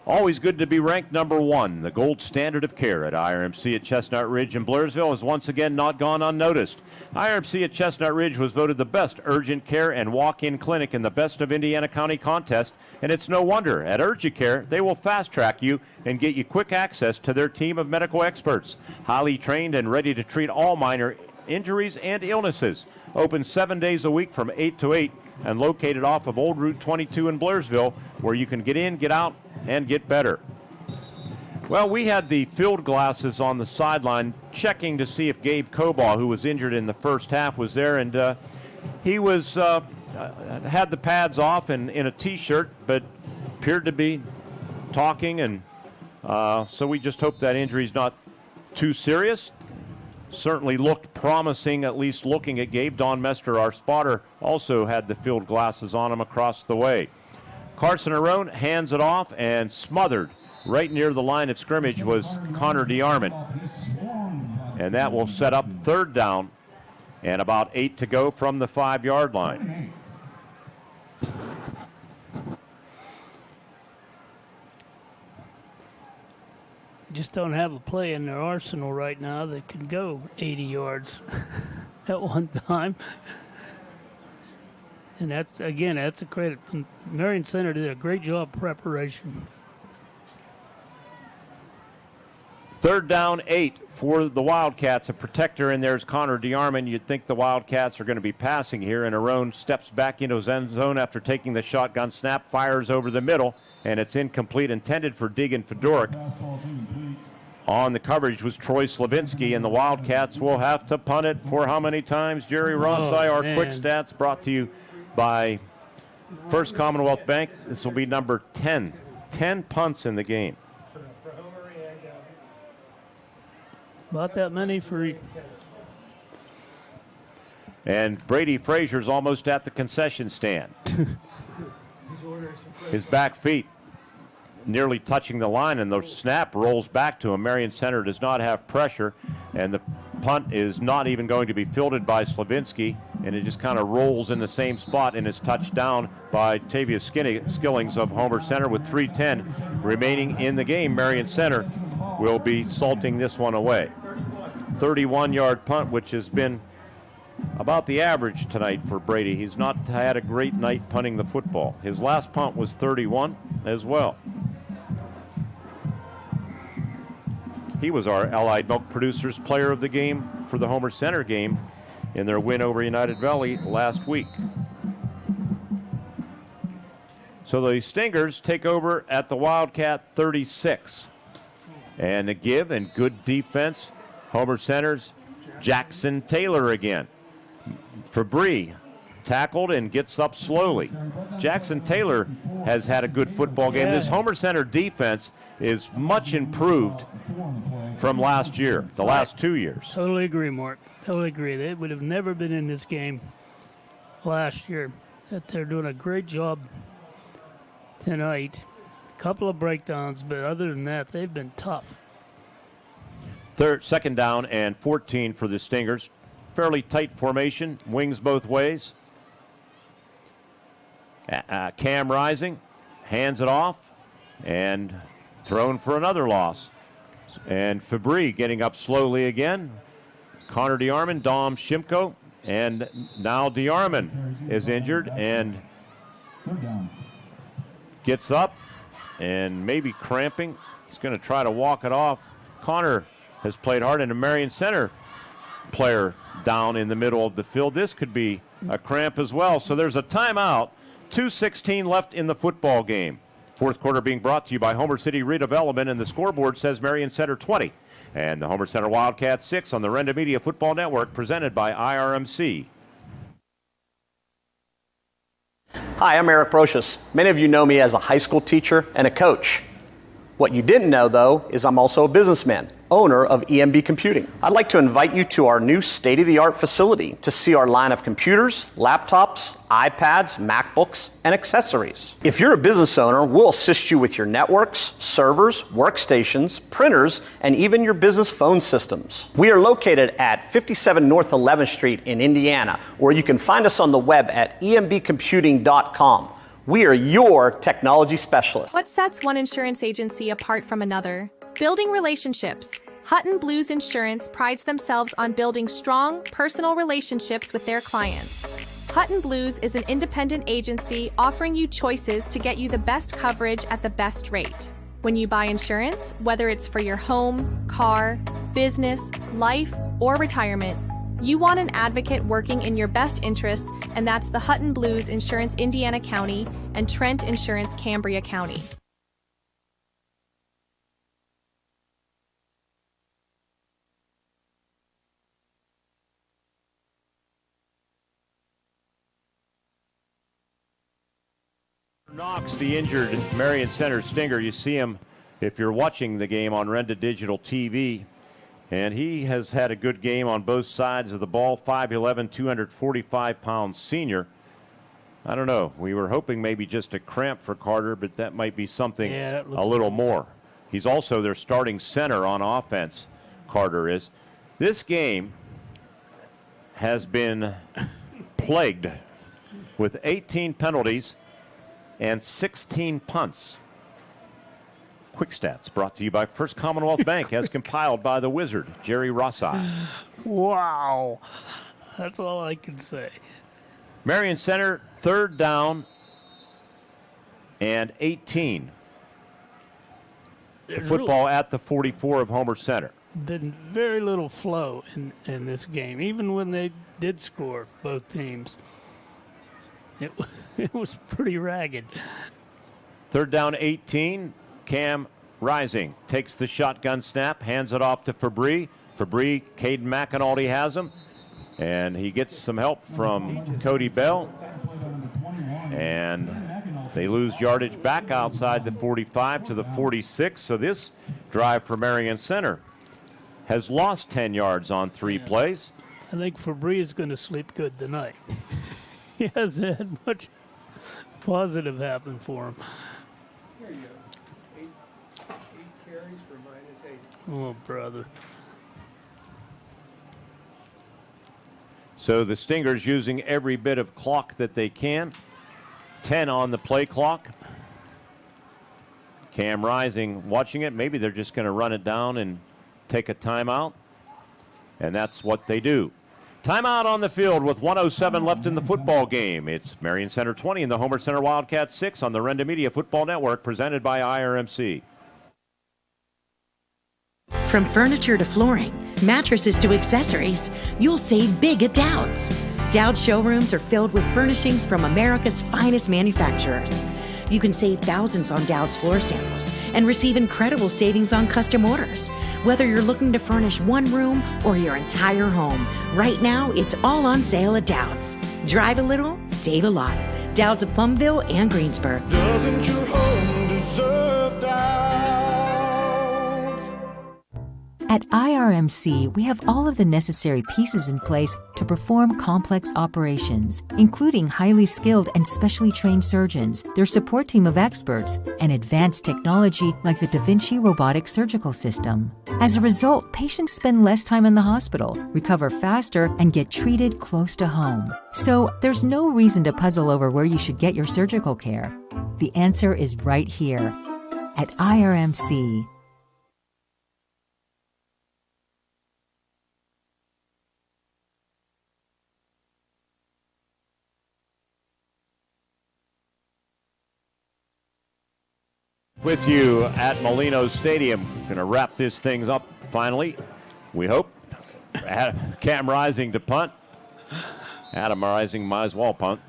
Always good to be ranked number 1. The gold standard of care at IRMC at Chestnut Ridge in Blairsville has once again not gone unnoticed. IRMC at Chestnut Ridge was voted the best urgent care and walk-in clinic in the Best of Indiana County contest, and it's no wonder. At Urgent Care, they will fast-track you and get you quick access to their team of medical experts, highly trained and ready to treat all minor injuries and illnesses. Open 7 days a week from 8 to 8 and located off of Old Route 22 in Blairsville, where you can get in, get out, and get better. Well, we had the field glasses on the sideline checking to see if Gabe Cobaugh, who was injured in the first half, was there, and he was had the pads off and in a T-shirt, but appeared to be talking, and so we just hope that injury's not too serious. Certainly looked promising, at least looking at Gabe. Don Mester, our spotter, also had the field glasses on him across the way. Carson Arone hands it off, and smothered right near the line of scrimmage was Connor DeArmond. And that will set up third down and about 8 to go from the 5-yard line. Just don't have a play in their arsenal right now that can go 80 yards at one time. And that's a credit. Marion Center did a great job of preparation. Third down, 8 for the Wildcats. A protector in there is Connor DeArmond. You'd think the Wildcats are going to be passing here, and Arone steps back into his end zone after taking the shotgun snap, fires over the middle, and it's incomplete, intended for Deegan Fedoruk. On the coverage was Troy Slavinsky, and the Wildcats will have to punt it for how many times? Jerry Rossai, our quick stats, brought to you by First Commonwealth Bank. This will be number 10. 10 punts in the game. About that many for each. And Brady Frazier's almost at the concession stand. His back feet nearly touching the line, and the snap rolls back to him. Marion Center does not have pressure, and the punt is not even going to be fielded by Slavinsky, and it just kind of rolls in the same spot and is touched down by Tavius Skillings of Homer Center with 3:10 remaining in the game. Marion Center will be salting this one away. 31-yard punt, which has been about the average tonight for Brady. He's not had a great night punting the football. His last punt was 31 as well. He was our Allied Milk Producers Player of the Game for the Homer Center game in their win over United Valley last week. So the Stingers take over at the Wildcat 36. And a give and good defense. Homer Center's Jackson Taylor again. Fabry tackled and gets up slowly. Jackson Taylor has had a good football game. This Homer Center defense is much improved from last year, the last 2 years. Totally agree, Mark. Totally agree. They would have never been in this game last year. That they're doing a great job tonight. A couple of breakdowns, but other than that, they've been tough. Second down and 14 for the Stingers. Fairly tight formation, wings both ways. Cam Rising hands it off and thrown for another loss. And Fabry getting up slowly again. Connor DeArmond, Dom Shimko, and now DeArmond is injured and gets up and maybe cramping. He's going to try to walk it off. Connor has played hard, and a Marion Center player down in the middle of the field. This could be a cramp as well. So there's a timeout. 2:16 left in the football game. Fourth quarter being brought to you by Homer City Redevelopment, and the scoreboard says Marion Center 20 and the Homer Center Wildcats 6 on the Renda Media Football Network, presented by IRMC. Hi, I'm Eric Brocious. Many of you know me as a high school teacher and a coach. What you didn't know, though, is I'm also a businessman, owner of EMB Computing. I'd like to invite you to our new state-of-the-art facility to see our line of computers, laptops, iPads, MacBooks, and accessories. If you're a business owner, we'll assist you with your networks, servers, workstations, printers, and even your business phone systems. We are located at 57 North 11th Street in Indiana, or you can find us on the web at embcomputing.com. We are your technology specialists. What sets one insurance agency apart from another? Building relationships. Hutton Blues Insurance prides themselves on building strong, personal relationships with their clients. Hutton Blues is an independent agency offering you choices to get you the best coverage at the best rate. When you buy insurance, whether it's for your home, car, business, life, or retirement, you want an advocate working in your best interests, and that's the Hutton Blues Insurance Indiana County and Trent Insurance Cambria County. Knox, the injured Marion Center Stinger. You see him if you're watching the game on Renda Digital TV. And he has had a good game on both sides of the ball. 5'11", 245-pound senior. I don't know. We were hoping maybe just a cramp for Carter, but that might be something a little more. He's also their starting center on offense, Carter is. This game has been plagued with 18 penalties and 16 punts. Quick Stats brought to you by First Commonwealth Bank, as compiled by the Wizard, Jerry Rossai. Wow. That's all I can say. Marion Center, 3rd down and 18. The football at the 44 of Homer Center. Been very little flow in this game, even when they did score, both teams. It was pretty ragged. 3rd down, 18. Cam Rising takes the shotgun snap, hands it off to Fabry. Fabry, Caden McInaldy has him, and he gets some help from Cody Bell. And they lose yardage back outside the 45 to the 46. So this drive for Marion Center has lost 10 yards on 3 plays. I think Fabry is going to sleep good tonight. He hasn't had much positive happen for him. There you go. 8 carries for -8. Oh, brother. So the Stingers using every bit of clock that they can. 10 on the play clock. Cam Rising watching it. Maybe they're just going to run it down and take a timeout. And that's what they do. Timeout on the field with 1:07 left in the football game. It's Marion Center 20 and the Homer Center Wildcats 6 on the Renda Media Football Network, presented by IRMC. From furniture to flooring, mattresses to accessories, you'll save big at Dowd's. Dowd's showrooms are filled with furnishings from America's finest manufacturers. You can save thousands on Dowd's floor samples and receive incredible savings on custom orders. Whether you're looking to furnish one room or your entire home, right now it's all on sale at Dowd's. Drive a little, save a lot. Dowd's of Plumville and Greensburg. Doesn't your home deserve Dowd's? At IRMC, we have all of the necessary pieces in place to perform complex operations, including highly skilled and specially trained surgeons, their support team of experts, and advanced technology like the Da Vinci robotic surgical system. As a result, patients spend less time in the hospital, recover faster, and get treated close to home. So there's no reason to puzzle over where you should get your surgical care. The answer is right here at IRMC. With you at Molino Stadium. Going to wrap this thing up finally, we hope. Cam Rising to punt. Adam Rising might as well punt.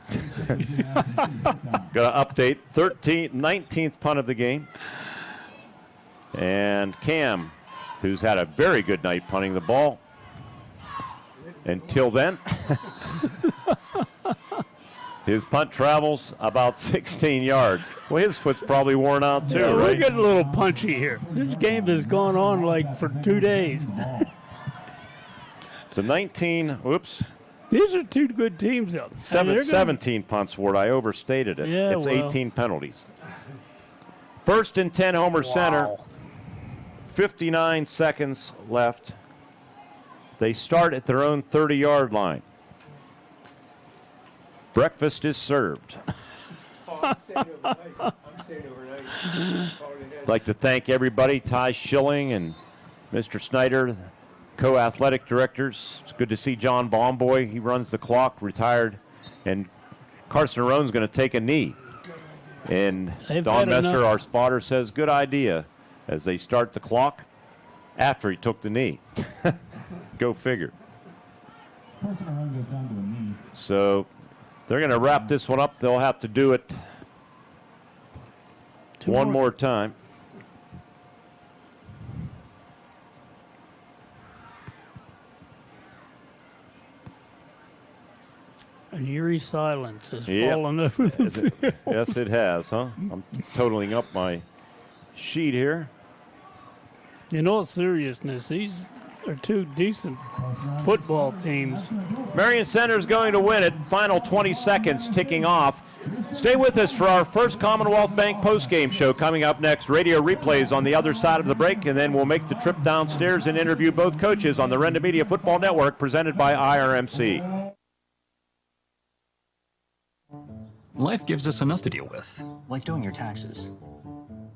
Going to update 19th punt of the game. And Cam, who's had a very good night punting the ball. Until then, his punt travels about 16 yards. Well, his foot's probably worn out too, right? We're getting a little punchy here. This game has gone on like for 2 days. So 19, whoops. These are two good teams, though. 17 punts, Ward. I overstated it. Yeah, it's 18 penalties. 1st and 10, Homer Center. 59 seconds left. They start at their own 30-yard line. Breakfast is served. I'm staying overnight. I'd like to thank everybody, Ty Schilling and Mr. Snyder, co-athletic directors. It's good to see John Bomboy. He runs the clock, retired. And Carson Roan's going to take a knee. And Don Mester, our spotter, says, good idea, as they start the clock after he took the knee. Go figure. So they're going to wrap this one up. They'll have to do it one more time. And here eerie silence has fallen over the field. Yes, it has, huh? I'm totaling up my sheet here. In all seriousness, these are two decent football teams. Marion Center's going to win it. Final 20 seconds ticking off. Stay with us for our first Commonwealth Bank postgame show coming up next. Radio replays on the other side of the break, and then we'll make the trip downstairs and interview both coaches on the Renda Media Football Network presented by IRMC. Life gives us enough to deal with, like doing your taxes,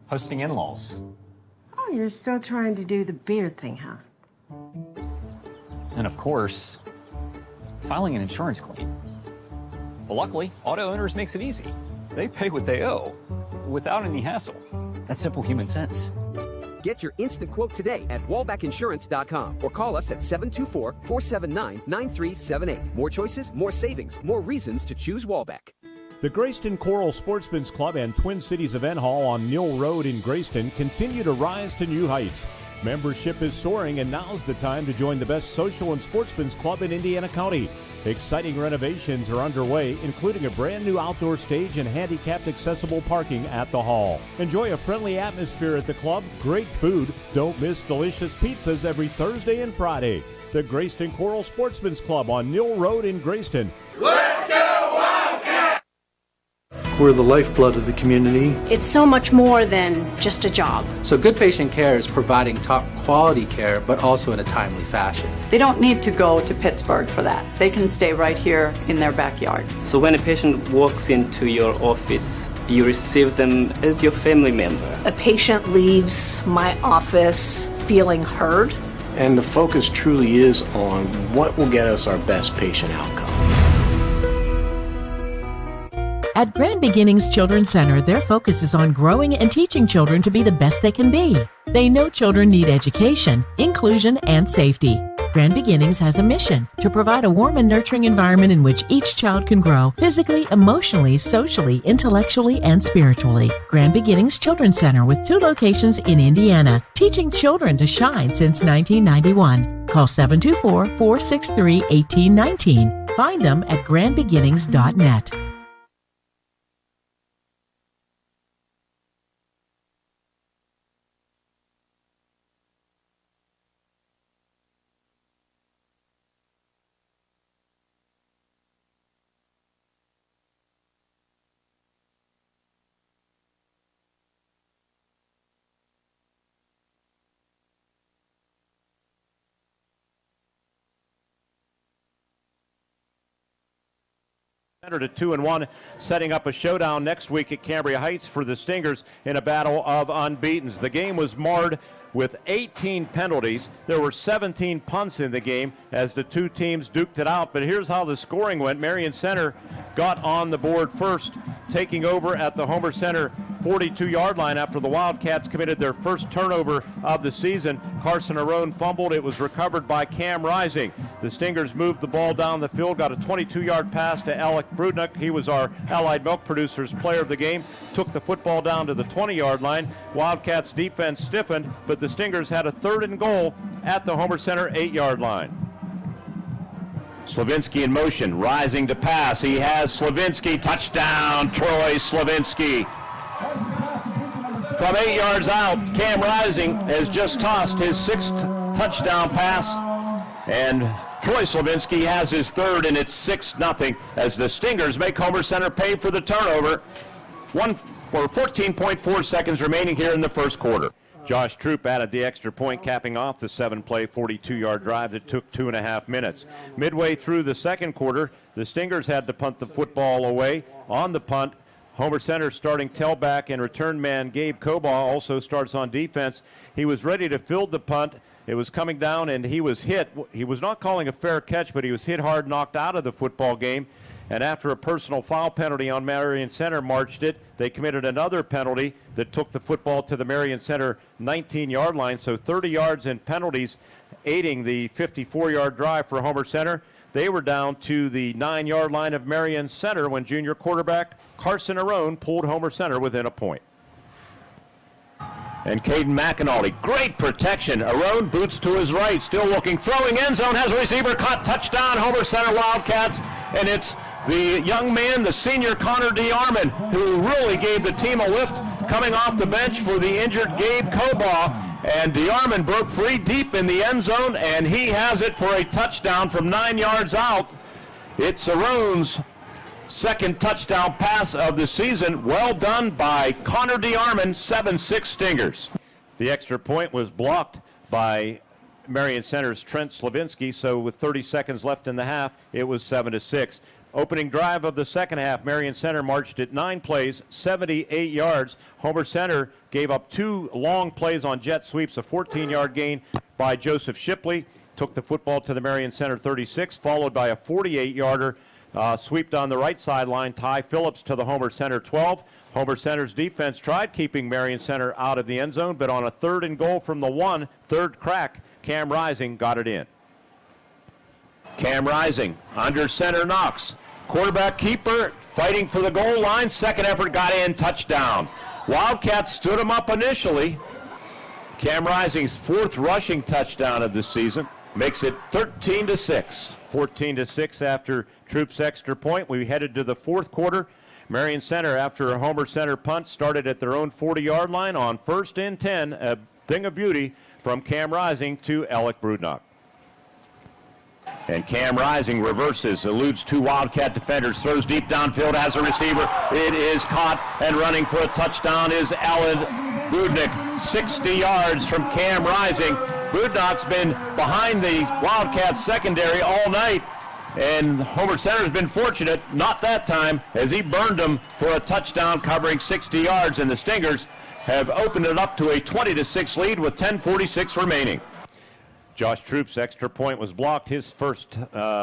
hosting in-laws. Oh, you're still trying to do the beard thing, huh? And of course, filing an insurance claim. But luckily, Auto Owners makes it easy. They pay what they owe, without any hassle. That's simple human sense. Get your instant quote today at wallbackinsurance.com or call us at 724-479-9378. More choices, more savings, more reasons to choose Wallback. The Grayston Coral Sportsman's Club and Twin Cities Event Hall on Neal Road in Grayston continue to rise to new heights. Membership is soaring, and now's the time to join the best social and sportsman's club in Indiana County. Exciting renovations are underway, including a brand new outdoor stage and handicapped accessible parking at the hall. Enjoy a friendly atmosphere at the club, great food. Don't miss delicious pizzas every Thursday and Friday. The Grayston Coral Sportsman's Club on Neal Road in Grayston. Let's go Wildcats! We're the lifeblood of the community. It's so much more than just a job. So good patient care is providing top quality care, but also in a timely fashion. They don't need to go to Pittsburgh for that. They can stay right here in their backyard. So when a patient walks into your office, you receive them as your family member. A patient leaves my office feeling heard. And the focus truly is on what will get us our best patient outcome. At Grand Beginnings Children's Center, their focus is on growing and teaching children to be the best they can be. They know children need education, inclusion, and safety. Grand Beginnings has a mission to provide a warm and nurturing environment in which each child can grow physically, emotionally, socially, intellectually, and spiritually. Grand Beginnings Children's Center with 2 locations in Indiana, teaching children to shine since 1991. Call 724-463-1819. Find them at grandbeginnings.net. To 2-1, setting up a showdown next week at Cambria Heights for the Stingers in a battle of unbeatens. The game was marred with 18 penalties. There were 17 punts in the game as the two teams duked it out. But here's how the scoring went. Marion Center got on the board first, taking over at the Homer Center 42-yard line after the Wildcats committed their first turnover of the season. Carson Arone fumbled. It was recovered by Cam Rising. The Stingers moved the ball down the field, got a 22-yard pass to Alec Brudnick. He was our Allied Milk Producers player of the game. Took the football down to the 20-yard line. Wildcats defense stiffened, but the Stingers had a 3rd and goal at the Homer Center 8-yard line. Slavinsky in motion, Rising to pass. He has Slavinsky. Touchdown, Troy Slavinsky. From 8 yards out, Cam Rising has just tossed his 6th touchdown pass, and Troy Slavinsky has his 3rd, and it's 6-0 as the Stingers make Homer Center pay for the turnover. 14.4 seconds remaining here in the first quarter. Josh Troop added the extra point, capping off the 7-play, 42-yard drive that took 2.5 minutes. Midway through the second quarter, the Stingers had to punt the football away. On the punt, Homer Center starting tailback and return man Gabe Kobaugh also starts on defense. He was ready to field the punt. It was coming down, and he was hit. He was not calling a fair catch, but he was hit hard, knocked out of the football game. And after a personal foul penalty on Marion Center marched it, they committed another penalty that took the football to the Marion Center 19-yard line. So 30 yards in penalties aiding the 54-yard drive for Homer Center. They were down to the 9-yard line of Marion Center when junior quarterback Carson Arone pulled Homer Center within a point. And Caden McAnally, great protection. Arone boots to his right, still looking, throwing end zone, has a receiver caught, touchdown, Homer Center Wildcats, and it's the young man, the senior Connor DeArmond, who really gave the team a lift coming off the bench for the injured Gabe Cobaugh. And DeArmond broke free deep in the end zone, and he has it for a touchdown from 9 yards out. It's Saroon's second touchdown pass of the season. Well done by Connor DeArmond, 7-6 Stingers. The extra point was blocked by Marion Center's Trent Slavinsky, so with 30 seconds left in the half, it was 7-6. Opening drive of the second half, Marion Center marched at 9 plays, 78 yards. Homer Center gave up 2 long plays on jet sweeps, a 14-yard gain by Joseph Shipley. Took the football to the Marion Center 36, followed by a 48-yarder sweep down the right sideline. Ty Phillips to the Homer Center 12. Homer Center's defense tried keeping Marion Center out of the end zone, but on a 3rd and goal from the 1, third crack, Cam Rising got it in. Cam Rising under center Knox. Quarterback keeper fighting for the goal line. Second effort got in, touchdown. Wildcats stood him up initially. Cam Rising's 4th rushing touchdown of the season makes it 13-6. 14-6 after Troop's extra point. We headed to the 4th quarter. Marion Center, after a Homer Center punt, started at their own 40-yard line on 1st and 10. A thing of beauty from Cam Rising to Alec Brudnock. And Cam Rising reverses, eludes 2 Wildcat defenders, throws deep downfield, has a receiver. It is caught, and running for a touchdown is Alan Brudnock. 60 yards from Cam Rising. Brudnock's been behind the Wildcat secondary all night, and Homer Center's been fortunate, not that time, as he burned them for a touchdown covering 60 yards, and the Stingers have opened it up to a 20-6 lead with 10:46 remaining. Josh Troop's extra point was blocked, his first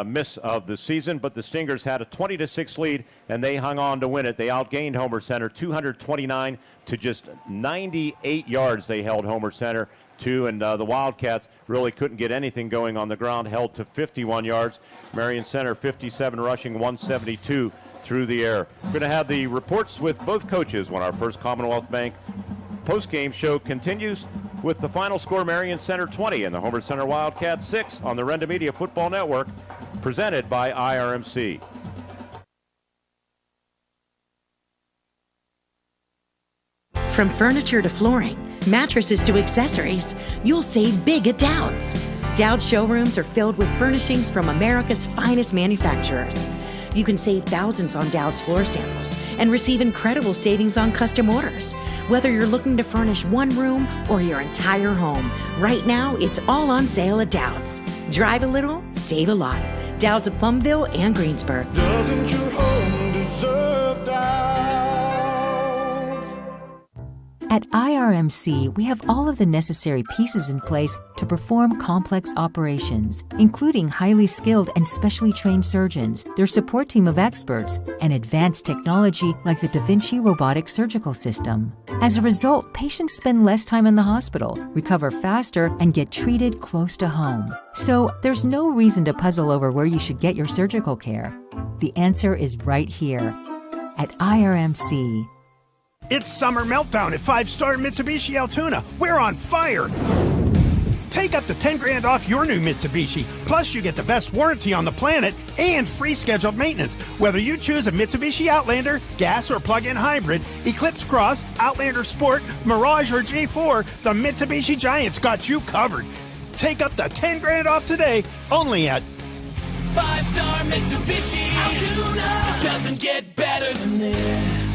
miss of the season, but the Stingers had a 20-6 lead, and they hung on to win it. They outgained Homer Center 229 to just 98 yards. They held Homer Center to, and the Wildcats really couldn't get anything going on the ground, held to 51 yards. Marion Center 57 rushing, 172 through the air. We're going to have the reports with both coaches when our First Commonwealth Bank postgame show continues with the final score: Marion Center 20 and the Homer Center Wildcats 6 on the Renda Media Football Network, presented by IRMC. From furniture to flooring, mattresses to accessories, you'll save big at Dowd's. Dowd's showrooms are filled with furnishings from America's finest manufacturers. You can save thousands on Dowd's floor samples and receive incredible savings on custom orders. Whether you're looking to furnish one room or your entire home, right now it's all on sale at Dowd's. Drive a little, save a lot. Dowd's of Plumville and Greensburg. Doesn't your home deserve Dowd's? At IRMC, we have all of the necessary pieces in place to perform complex operations, including highly skilled and specially trained surgeons, their support team of experts, and advanced technology like the Da Vinci robotic surgical system. As a result, patients spend less time in the hospital, recover faster, and get treated close to home. So there's no reason to puzzle over where you should get your surgical care. The answer is right here at IRMC. It's Summer Meltdown at 5-Star Mitsubishi Altoona. We're on fire! Take up to $10,000 off your new Mitsubishi. Plus, you get the best warranty on the planet and free scheduled maintenance. Whether you choose a Mitsubishi Outlander, gas or plug-in hybrid, Eclipse Cross, Outlander Sport, Mirage or G4, the Mitsubishi Giant's got you covered. Take up to $10,000 off today, only at 5-Star Mitsubishi Altoona. It doesn't get better than this.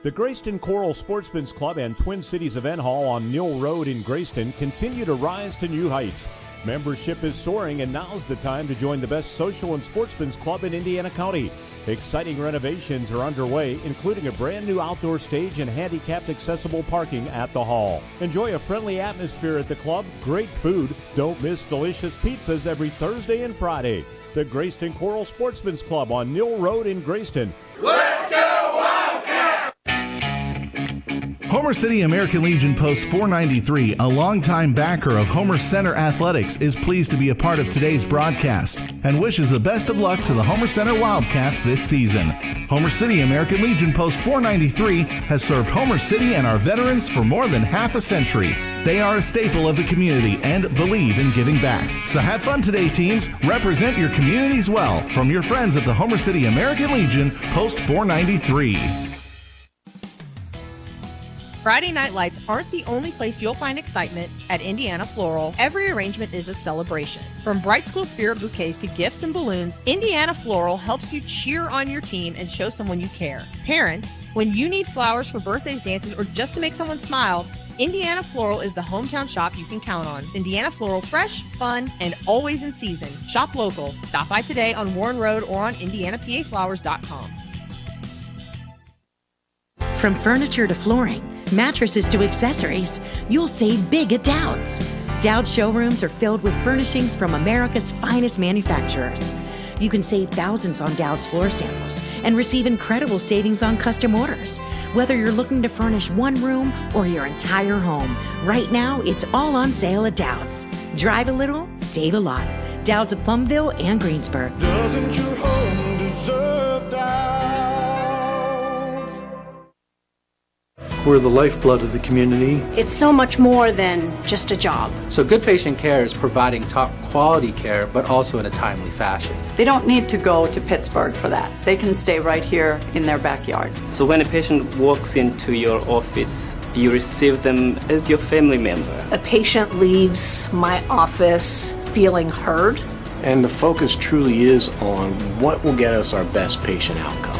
The Grayston Coral Sportsman's Club and Twin Cities Event Hall on Mill Road in Grayston continue to rise to new heights. Membership is soaring, and now's the time to join the best social and sportsman's club in Indiana County. Exciting renovations are underway, including a brand new outdoor stage and handicapped accessible parking at the hall. Enjoy a friendly atmosphere at the club, great food. Don't miss delicious pizzas every Thursday and Friday. The Grayston Coral Sportsman's Club on Mill Road in Grayston. Let's go Wildcats! Homer City American Legion Post 493, a longtime backer of Homer Center Athletics, is pleased to be a part of today's broadcast and wishes the best of luck to the Homer Center Wildcats this season. Homer City American Legion Post 493 has served Homer City and our veterans for more than half a century. They are a staple of the community and believe in giving back. So have fun today, teams. Represent your communities well. From your friends at the Homer City American Legion Post 493. Friday night lights aren't the only place you'll find excitement at Indiana Floral. Every arrangement is a celebration. From Bright School Spirit bouquets to gifts and balloons, Indiana Floral helps you cheer on your team and show someone you care. Parents, when you need flowers for birthdays, dances, or just to make someone smile, Indiana Floral is the hometown shop you can count on. Indiana Floral, fresh, fun, and always in season. Shop local. Stop by today on Warren Road or on IndianaPAFlowers.com. From furniture to flooring, mattresses to accessories, you'll save big at Dowd's. Dowd's showrooms are filled with furnishings from America's finest manufacturers. You can save thousands on Dowd's floor samples and receive incredible savings on custom orders. Whether you're looking to furnish one room or your entire home, right now it's all on sale at Dowd's. Drive a little, save a lot. Dowd's of Plumville and Greensburg. Doesn't your home deserve Dowd's? We're the lifeblood of the community. It's so much more than just a job. So good patient care is providing top quality care, but also in a timely fashion. They don't need to go to Pittsburgh for that. They can stay right here in their backyard. So when a patient walks into your office, you receive them as your family member. A patient leaves my office feeling heard. And the focus truly is on what will get us our best patient outcome.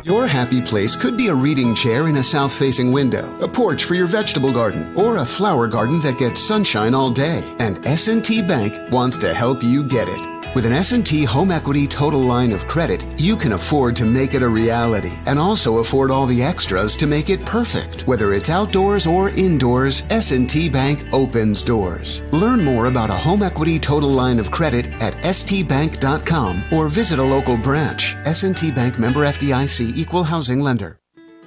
Your happy place could be a reading chair in a south-facing window, a porch for your vegetable garden, or a flower garden that gets sunshine all day. And S&T Bank wants to help you get it. With an S&T Home Equity Total Line of Credit, you can afford to make it a reality and also afford all the extras to make it perfect. Whether it's outdoors or indoors, S&T Bank opens doors. Learn more about a Home Equity Total Line of Credit at stbank.com or visit a local branch. S&T Bank, member FDIC, equal housing lender.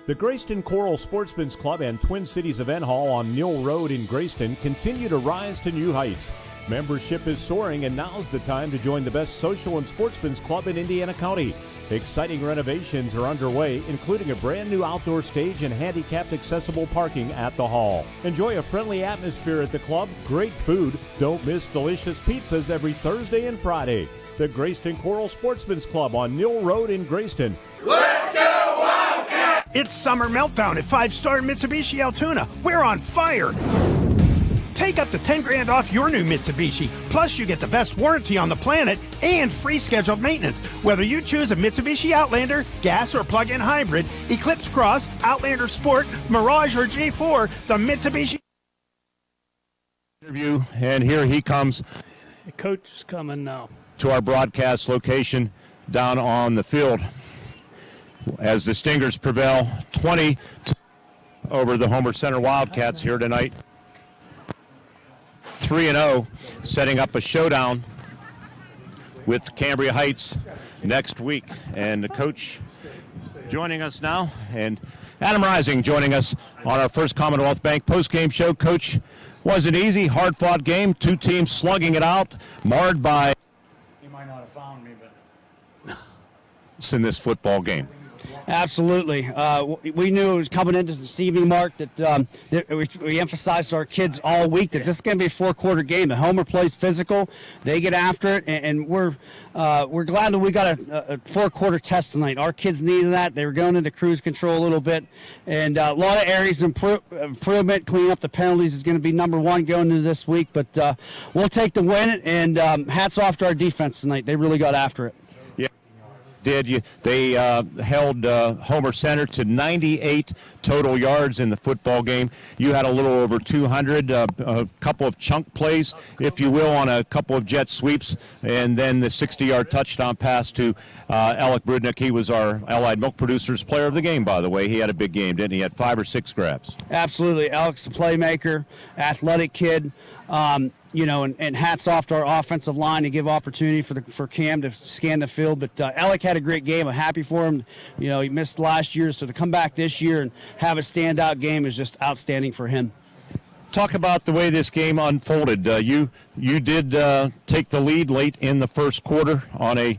The Grayston Coral Sportsman's Club and Twin Cities Event Hall on Mill Road in Grayston continue to rise to new heights. Membership is soaring, and now's the time to join the best social and sportsman's club in Indiana County. Exciting renovations are underway, including a brand new outdoor stage and handicapped accessible parking at the hall. Enjoy a friendly atmosphere at the club, great food. Don't miss delicious pizzas every Thursday and Friday. The Grayston Coral Sportsman's Club on Mill Road in Grayston. Let's go Wildcats! It's Summer Meltdown at 5-Star Mitsubishi Altoona. We're on fire! Take up to $10,000 off your new Mitsubishi. Plus, you get the best warranty on the planet and free scheduled maintenance. Whether you choose a Mitsubishi Outlander, gas or plug-in hybrid, Eclipse Cross, Outlander Sport, Mirage or G4, the Mitsubishi interview, and here he comes. The coach is coming now to our broadcast location down on the field as the Stingers prevail 20 over the Homer Center Wildcats here tonight. 3-0, setting up a showdown with Cambria Heights next week. And the coach joining us now, and Adam Rising joining us on our first Commonwealth Bank postgame show. Coach, wasn't easy, hard-fought game, two teams slugging it out, marred by... You might not have found me, but... in this football game. Absolutely. We knew it was coming into the evening, Mark, that we emphasized to our kids all week that this is going to be a four-quarter game. The Homer plays physical. They get after it, and we're glad that we got a four-quarter test tonight. Our kids needed that. They were going into cruise control a little bit, and a lot of areas of improvement. Cleaning up the penalties is going to be number one going into this week, but we'll take the win, and hats off to our defense tonight. They really got after it. They held Homer Center to 98 total yards in the football game. You had a little over 200, a couple of chunk plays, if you will, on a couple of jet sweeps, and then the 60-yard touchdown pass to Alec Brudnick. He was our Allied Milk Producers player of the game, by the way. He had a big game, didn't he? He had 5 or 6 grabs. Absolutely. Alec's a playmaker, athletic kid. and hats off to our offensive line to give opportunity for Cam to scan the field. But Alec had a great game. I'm happy for him. He missed last year, so to come back this year and have a standout game is just outstanding for him. Talk about the way this game unfolded. You did take the lead late in the first quarter on a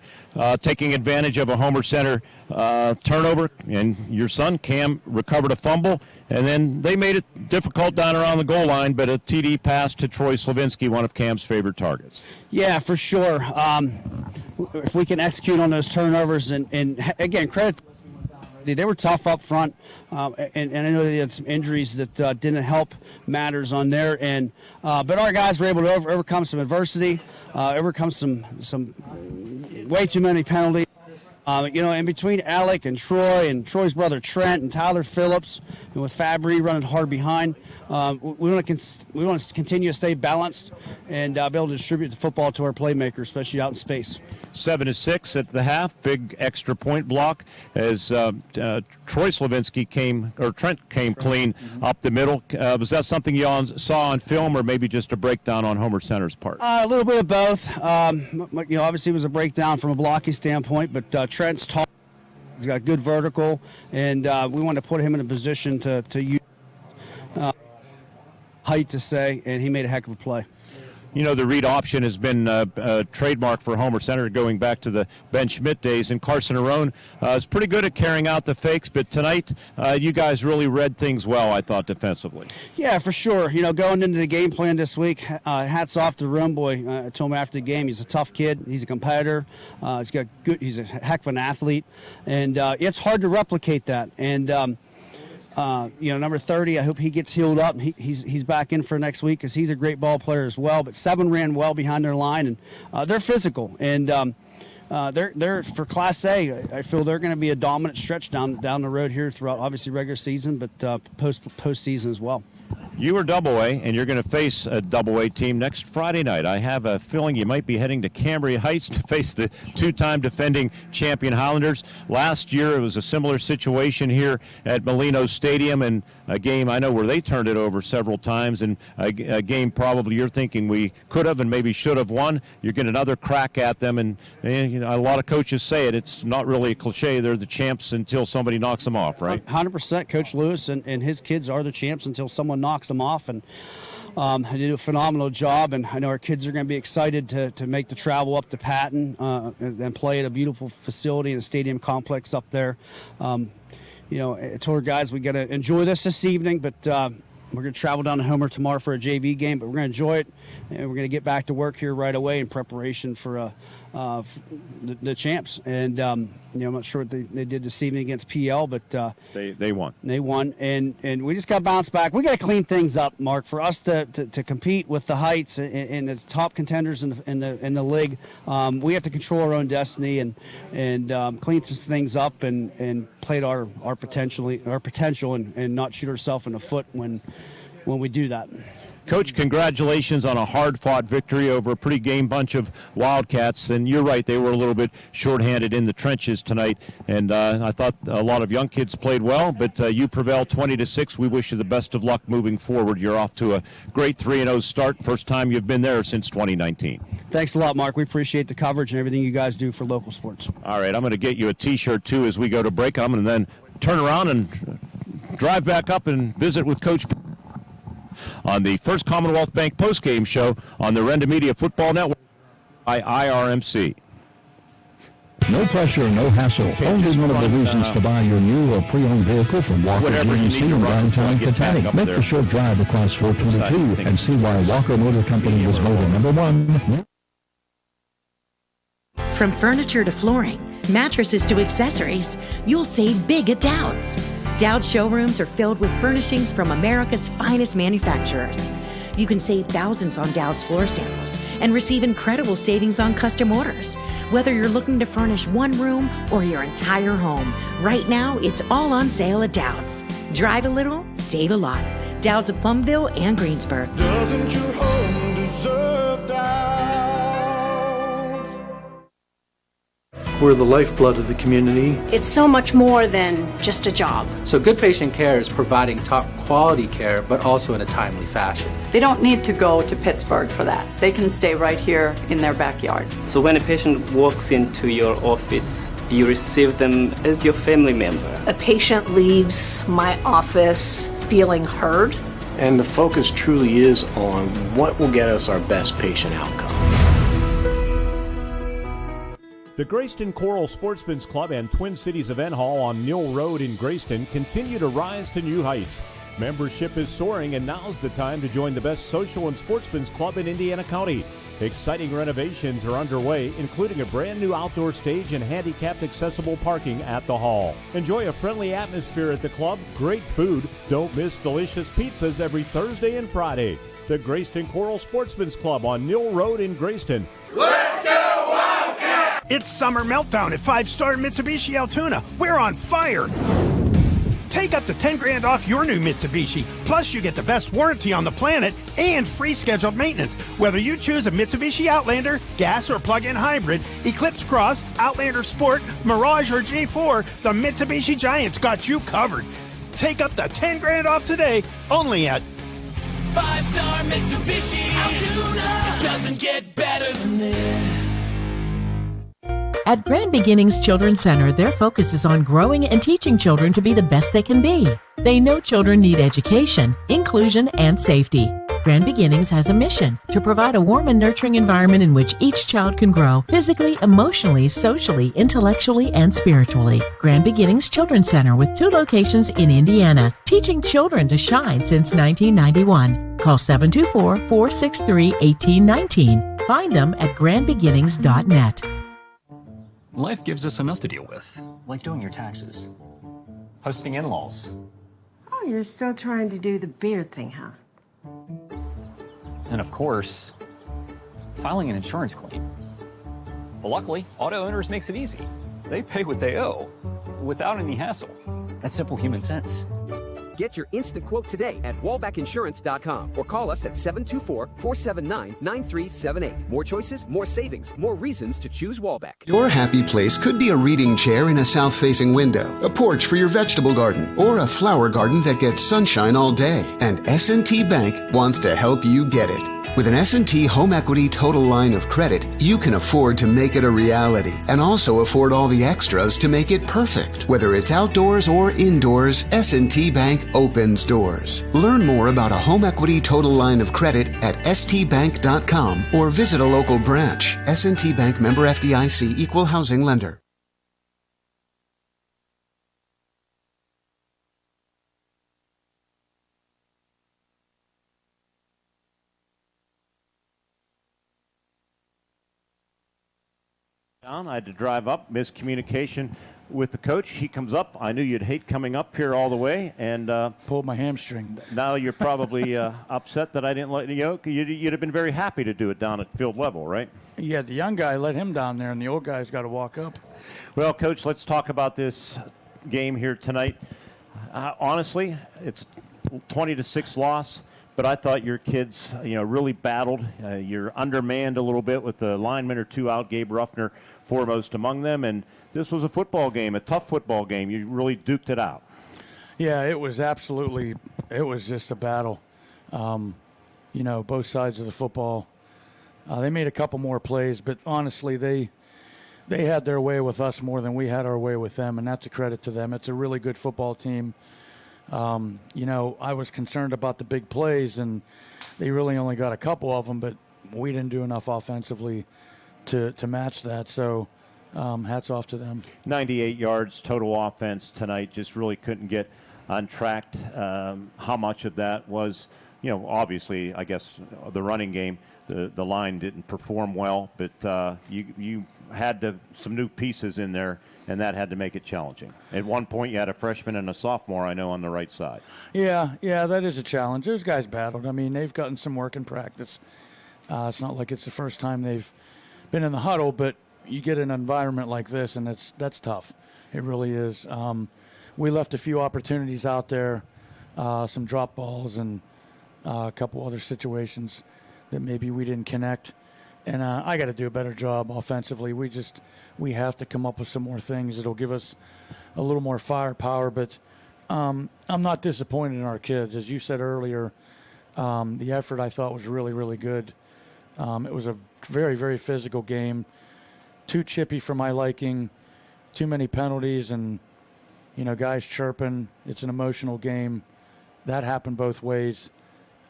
taking advantage of a Homer Center turnover, and your son Cam recovered a fumble, and then they made it difficult down around the goal line, but a TD pass to Troy Slavinsky, one of Cam's favorite targets. Yeah, for sure. If we can execute on those turnovers, and again, credit. They were tough up front, and I know they had some injuries that didn't help matters on their end. But our guys were able to overcome some adversity, overcome some way too many penalties. In between Alec and Troy and Troy's brother Trent and Tyler Phillips, and with Fabry running hard behind, we want to continue to stay balanced and be able to distribute the football to our playmakers, especially out in space. 7-6 at the half, big extra point block as Troy Slavinsky Trent came clean up the middle. Was that something you saw on film, or maybe just a breakdown on Homer Center's part? A little bit of both. Obviously it was a breakdown from a blocking standpoint, but Trent's tall. He's got good vertical, and we want to put him in a position to use height to say, and he made a heck of a play. The read option has been a trademark for Homer Center going back to the Ben Schmidt days, and Carson Arone is pretty good at carrying out the fakes, but tonight you guys really read things well, I thought, defensively. Yeah, for sure. Going into the game plan this week, hats off to Arone boy. I told him after the game, he's a tough kid. He's a competitor. He's a heck of an athlete, and it's hard to replicate that. And number 30, I hope he gets healed up. He's back in for next week because he's a great ball player as well. But 7 ran well behind their line, and they're physical. And they're for Class A. I feel they're going to be a dominant stretch down the road here throughout, obviously, regular season, but postseason as well. You are Double-A, and you're going to face a Double-A team next Friday night. I have a feeling you might be heading to Cambria Heights to face the 2-time defending champion Highlanders. Last year, it was a similar situation here at Molino Stadium, and a game I know where they turned it over several times, and a game probably you're thinking we could have and maybe should have won. You get another crack at them, and a lot of coaches say it. It's not really a cliche. They're the champs until somebody knocks them off, right? 100%. Coach Lewis and his kids are the champs until someone knocks them off, and they do a phenomenal job, and I know our kids are going to be excited to make the travel up to Patton and play at a beautiful facility and a stadium complex up there. I told our guys we got to enjoy this evening, but we're going to travel down to Homer tomorrow for a JV game, but we're going to enjoy it, and we're going to get back to work here right away in preparation for the champs. And I'm not sure what they did this evening against PL, but they won. They won, and we just got to bounce back. We got to clean things up, Mark, for us to compete with the Heights and the top contenders in the league. We have to control our own destiny and clean things up and play to our potential and not shoot ourselves in the foot when we do that. Coach, congratulations on a hard-fought victory over a pretty game bunch of Wildcats. And you're right, they were a little bit shorthanded in the trenches tonight. And I thought a lot of young kids played well, but you prevailed 20-6. We wish you the best of luck moving forward. You're off to a great 3-0 start. First time you've been there since 2019. Thanks a lot, Mark. We appreciate the coverage and everything you guys do for local sports. All right, I'm going to get you a T-shirt, too, as we go to break. I'm going to then turn around and drive back up and visit with Coach on the First Commonwealth Bank postgame show on the Renda Media Football Network by IRMC. No pressure, no hassle. Only one of the reasons to buy your new or pre-owned vehicle from Walker GMC in downtown Kittanning. Make the short drive across 422 and see why Walker Motor Company was voted #1. From furniture to flooring, mattresses to accessories, you'll save big at Dowd's. Dowd's showrooms are filled with furnishings from America's finest manufacturers. You can save thousands on Dowd's floor samples and receive incredible savings on custom orders. Whether you're looking to furnish one room or your entire home, right now it's all on sale at Dowd's. Drive a little, save a lot. Dowd's of Plumville and Greensburg. Doesn't your home deserve Dowd's? We're the lifeblood of the community. It's so much more than just a job. So good patient care is providing top quality care, but also in a timely fashion. They don't need to go to Pittsburgh for that. They can stay right here in their backyard. So when a patient walks into your office, you receive them as your family member. A patient leaves my office feeling heard. And the focus truly is on what will get us our best patient outcome. The Grayston Coral Sportsman's Club and Twin Cities Event Hall on Mill Road in Grayston continue to rise to new heights. Membership is soaring, and now's the time to join the best social and sportsman's club in Indiana County. Exciting renovations are underway, including a brand new outdoor stage and handicapped accessible parking at the hall. Enjoy a friendly atmosphere at the club, great food. Don't miss delicious pizzas every Thursday and Friday. The Grayston Coral Sportsman's Club on Mill Road in Grayston. Let's go Wildcat! It's Summer Meltdown at 5-Star Mitsubishi Altoona. We're on fire! Take up to $10,000 off your new Mitsubishi. Plus, you get the best warranty on the planet and free scheduled maintenance. Whether you choose a Mitsubishi Outlander, gas or plug-in hybrid, Eclipse Cross, Outlander Sport, Mirage or G4, the Mitsubishi Giant's got you covered. Take up to $10,000 off today, only at 5-Star Mitsubishi Altoona. It doesn't get better than this. At Grand Beginnings Children's Center, their focus is on growing and teaching children to be the best they can be. They know children need education, inclusion, and safety. Grand Beginnings has a mission to provide a warm and nurturing environment in which each child can grow physically, emotionally, socially, intellectually, and spiritually. Grand Beginnings Children's Center with 2 locations in Indiana, teaching children to shine since 1991. Call 724-463-1819. Find them at grandbeginnings.net. Life gives us enough to deal with, like doing your taxes, hosting in-laws. Oh, you're still trying to do the beard thing, huh? And of course, filing an insurance claim. But luckily, Auto Owners makes it easy. They pay what they owe, without any hassle. That's simple human sense. Get your instant quote today at wallbackinsurance.com or call us at 724-479-9378. More choices, more savings, more reasons to choose Wallback. Your happy place could be a reading chair in a south-facing window, a porch for your vegetable garden, or a flower garden that gets sunshine all day. And S&T Bank wants to help you get it. With an S&T Home Equity Total Line of Credit, you can afford to make it a reality and also afford all the extras to make it perfect. Whether it's outdoors or indoors, S&T Bank opens doors. Learn more about a Home Equity Total Line of Credit at stbank.com or visit a local branch. S&T Bank, member FDIC, equal housing lender. I had to drive up, miscommunication with the coach. He comes up. I knew you'd hate coming up here all the way, and pulled my hamstring. Now you're probably upset that I didn't let you know. You'd have been very happy to do it down at field level, right? Yeah, the young guy let him down there, and the old guy's got to walk up. Well, Coach, let's talk about this game here tonight. Honestly, it's 20-6 loss. But I thought your kids, really battled. You're undermanned a little bit with the lineman or 2 out, Gabe Ruffner foremost among them. And this was a football game, a tough football game. You really duked it out. Yeah, it was just a battle. Both sides of the football. They made a couple more plays, but honestly, they had their way with us more than we had our way with them, and that's a credit to them. It's a really good football team. I was concerned about the big plays, and they really only got a couple of them, but we didn't do enough offensively to match that. So hats off to them. 98 yards total offense tonight. Just really couldn't get on track. How much of that was, obviously, I guess, the running game. The line didn't perform well, but you had some new pieces in there, and that had to make it challenging. At one point, you had a freshman and a sophomore, I know, on the right side. Yeah, that is a challenge. Those guys battled. I mean, they've gotten some work in practice. It's not like it's the first time they've been in the huddle, but you get an environment like this, and that's tough. It really is. We left a few opportunities out there, some drop balls and a couple other situations that maybe we didn't connect. And I got to do a better job offensively. We have to come up with some more things that'll give us a little more firepower. But I'm not disappointed in our kids. As you said earlier, the effort I thought was really, really good. It was a very, very physical game. Too chippy for my liking. Too many penalties and, guys chirping. It's an emotional game. That happened both ways.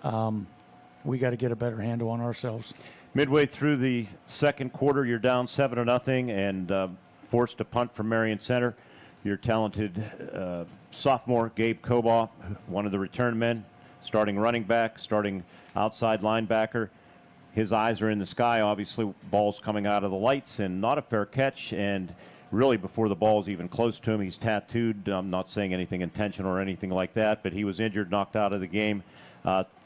We got to get a better handle on ourselves. Midway through the second quarter, you're down 7-0 and forced to punt from Marion Center. Your talented sophomore, Gabe Kobaugh, one of the return men, starting running back, starting outside linebacker. His eyes are in the sky, obviously, ball's coming out of the lights, and not a fair catch. And really, before the ball's even close to him, he's tattooed. I'm not saying anything intentional or anything like that, but he was injured, knocked out of the game.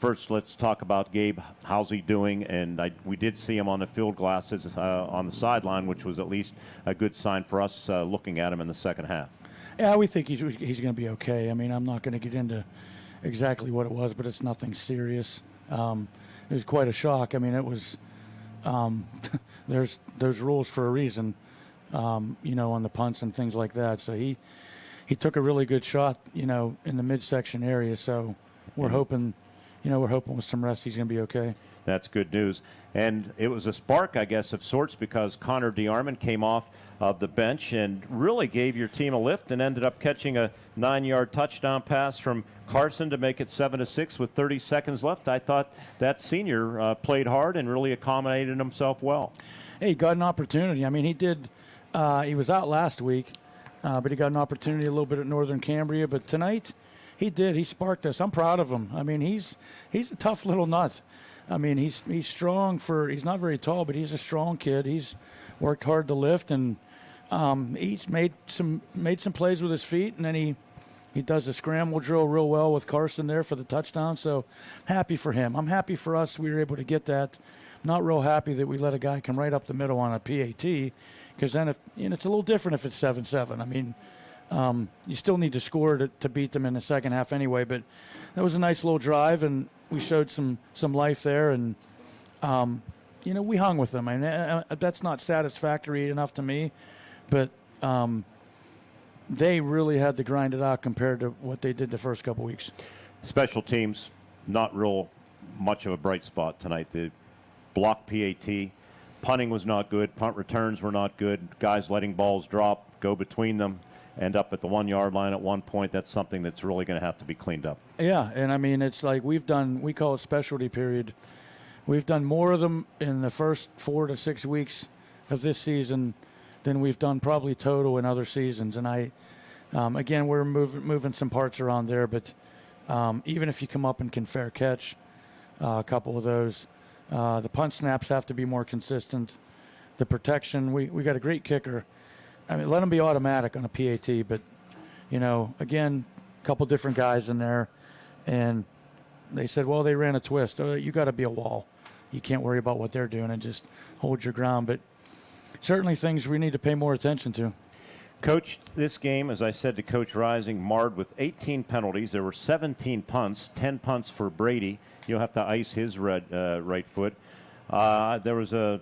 First, let's talk about Gabe. How's he doing? And we did see him on the field glasses on the sideline, which was at least a good sign for us looking at him in the second half. Yeah, we think he's going to be okay. I mean, I'm not going to get into exactly what it was, but it's nothing serious. It was quite a shock. I mean, it was there's those rules for a reason, on the punts and things like that. So he took a really good shot, in the midsection area. So we're hoping with some rest he's going to be okay. That's good news. And it was a spark, I guess, of sorts because Connor DeArmond came off of the bench and really gave your team a lift and ended up catching a 9-yard touchdown pass from Carson to make it 7-6 with 30 seconds left. I thought that senior played hard and really accommodated himself well. Hey, he got an opportunity. I mean, he did. He was out last week, but he got an opportunity a little bit at Northern Cambria. But tonight, he did. He sparked us. I'm proud of him. I mean, he's a tough little nut. I mean, he's strong he's not very tall, but he's a strong kid. He's worked hard to lift, and he's made some plays with his feet, and then he does the scramble drill real well with Carson there for the touchdown. So happy for him. I'm happy for us we were able to get that. Not real happy that we let a guy come right up the middle on a PAT, because then it's a little different if it's 7-7. I mean, you still need to score to beat them in the second half anyway. But that was a nice little drive, and we showed some life there, and we hung with them. I mean, that's not satisfactory enough to me, but they really had to grind it out compared to what they did the first couple weeks. Special teams, not real much of a bright spot tonight. The block PAT, punting was not good. Punt returns were not good. Guys letting balls drop, go between them, end up at the 1-yard line at one point. That's something that's really going to have to be cleaned up. Yeah, and I mean, it's like we call it specialty period. We've done more of them in the first 4 to 6 weeks of this season than we've done probably total in other seasons. And again, we're moving some parts around there, but even if you come up and can fair catch a couple of those, the punt snaps have to be more consistent. The protection, we got a great kicker. I mean, let them be automatic on a PAT, but, again, a couple different guys in there, and they said, well, they ran a twist. Oh, you got to be a wall. You can't worry about what they're doing and just hold your ground. But certainly things we need to pay more attention to. Coach, this game, as I said to Coach Rising, marred with 18 penalties. There were 17 punts, 10 punts for Brady. You'll have to ice his right foot. There was a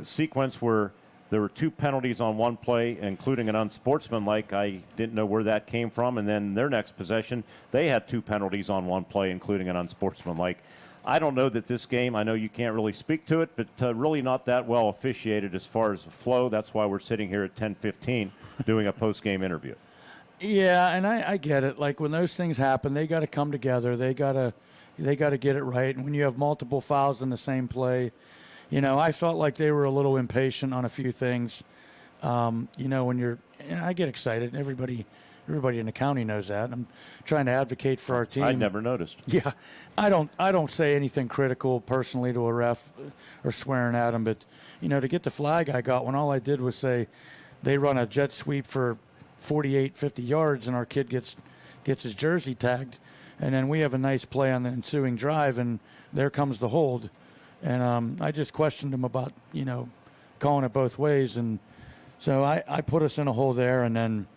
sequence where there were 2 penalties on one play, including an unsportsmanlike. I didn't know where that came from. And then their next possession, they had 2 penalties on one play, including an unsportsmanlike. I don't know that this game, I know you can't really speak to it, but really not that well officiated as far as the flow. That's why we're sitting here at 10:15 doing a post-game interview. Yeah, and I get it. Like when those things happen, they got to come together. They got to get it right. And when you have multiple fouls in the same play, I felt like they were a little impatient on a few things. When I get excited. Everybody in the county knows that. I'm trying to advocate for our team. I never noticed. Yeah, I don't say anything critical personally to a ref or swearing at him, but to get the flag I got when all I did was say they run a jet sweep for 48, 50 yards and our kid gets his jersey tagged, and then we have a nice play on the ensuing drive and there comes the hold. And I just questioned him about, calling it both ways. And so I put us in a hole there. And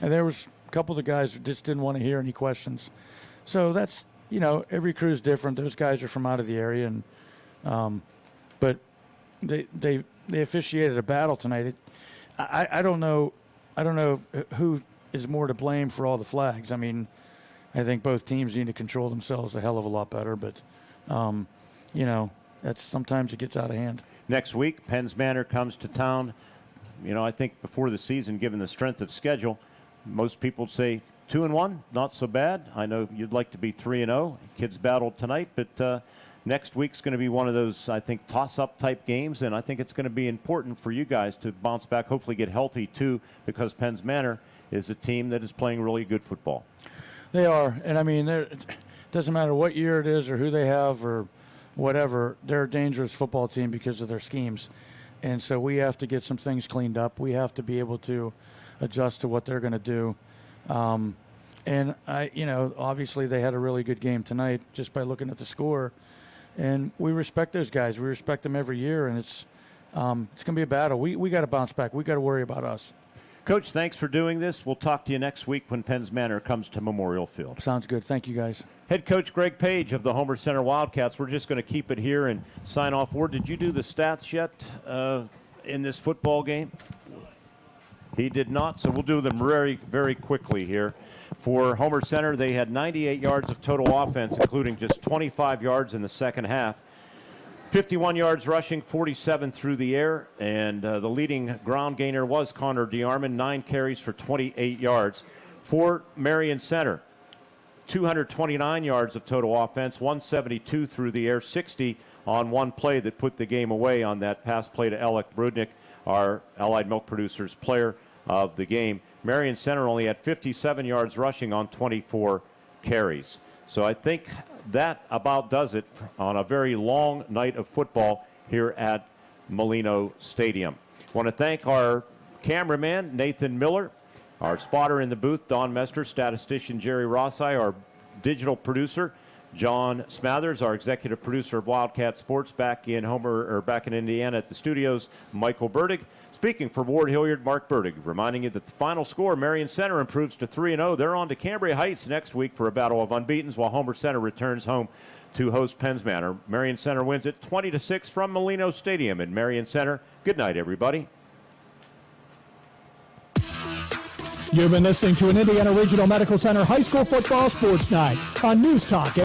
there was a couple of the guys who just didn't want to hear any questions. So that's, every crew's different. Those guys are from out of the area. And but they officiated a battle tonight. I don't know who is more to blame for all the flags. I mean, I think both teams need to control themselves a hell of a lot better, but that's sometimes it gets out of hand. Next week, Penns Manor comes to town. I think before the season, given the strength of schedule, most people say 2-1, not so bad. I know you'd like to be 3-0. Kids battled tonight, but next week's going to be one of those, I think, toss-up type games, and I think it's going to be important for you guys to bounce back, hopefully get healthy too, because Penns Manor is a team that is playing really good football. They are, and I mean, it doesn't matter what year it is or who they have or whatever, they're a dangerous football team because of their schemes. And so we have to get some things cleaned up. We have to be able to adjust to what they're going to do. And obviously they had a really good game tonight just by looking at the score. And we respect those guys. We respect them every year, and it's going to be a battle. We got to bounce back. We got to worry about us. Coach, thanks for doing this. We'll talk to you next week when Penns Manor comes to Memorial Field. Sounds good. Thank you, guys. Head coach Greg Page of the Homer Center Wildcats. We're just going to keep it here and sign off. Ward, did you do the stats yet in this football game? He did not, so we'll do them very, very quickly here. For Homer Center, they had 98 yards of total offense, including just 25 yards in the second half. 51 yards rushing, 47 through the air, and the leading ground gainer was Connor DeArmond, 9 carries for 28 yards. For Marion Center, 229 yards of total offense, 172 through the air, 60 on one play that put the game away on that pass play to Alec Brudnick, our Allied Milk Producers player of the game. Marion Center only had 57 yards rushing on 24 carries. So I think that about does it on a very long night of football here at Molino Stadium. I want to thank our cameraman, Nathan Miller, our spotter in the booth, Don Mester, statistician Jerry Rossai, our digital producer, John Smathers, our executive producer of Wildcat Sports back in Indiana at the studios, Michael Burdig. Speaking for Ward Hilliard, Mark Burdig, reminding you that the final score, Marion Center improves to 3-0. They're on to Cambria Heights next week for a battle of unbeatens, while Homer Center returns home to host Penns Manor. Marion Center wins it 20-6 from Molino Stadium in Marion Center. Good night, everybody. You've been listening to an Indiana Regional Medical Center High School Football Sports Night on News Talk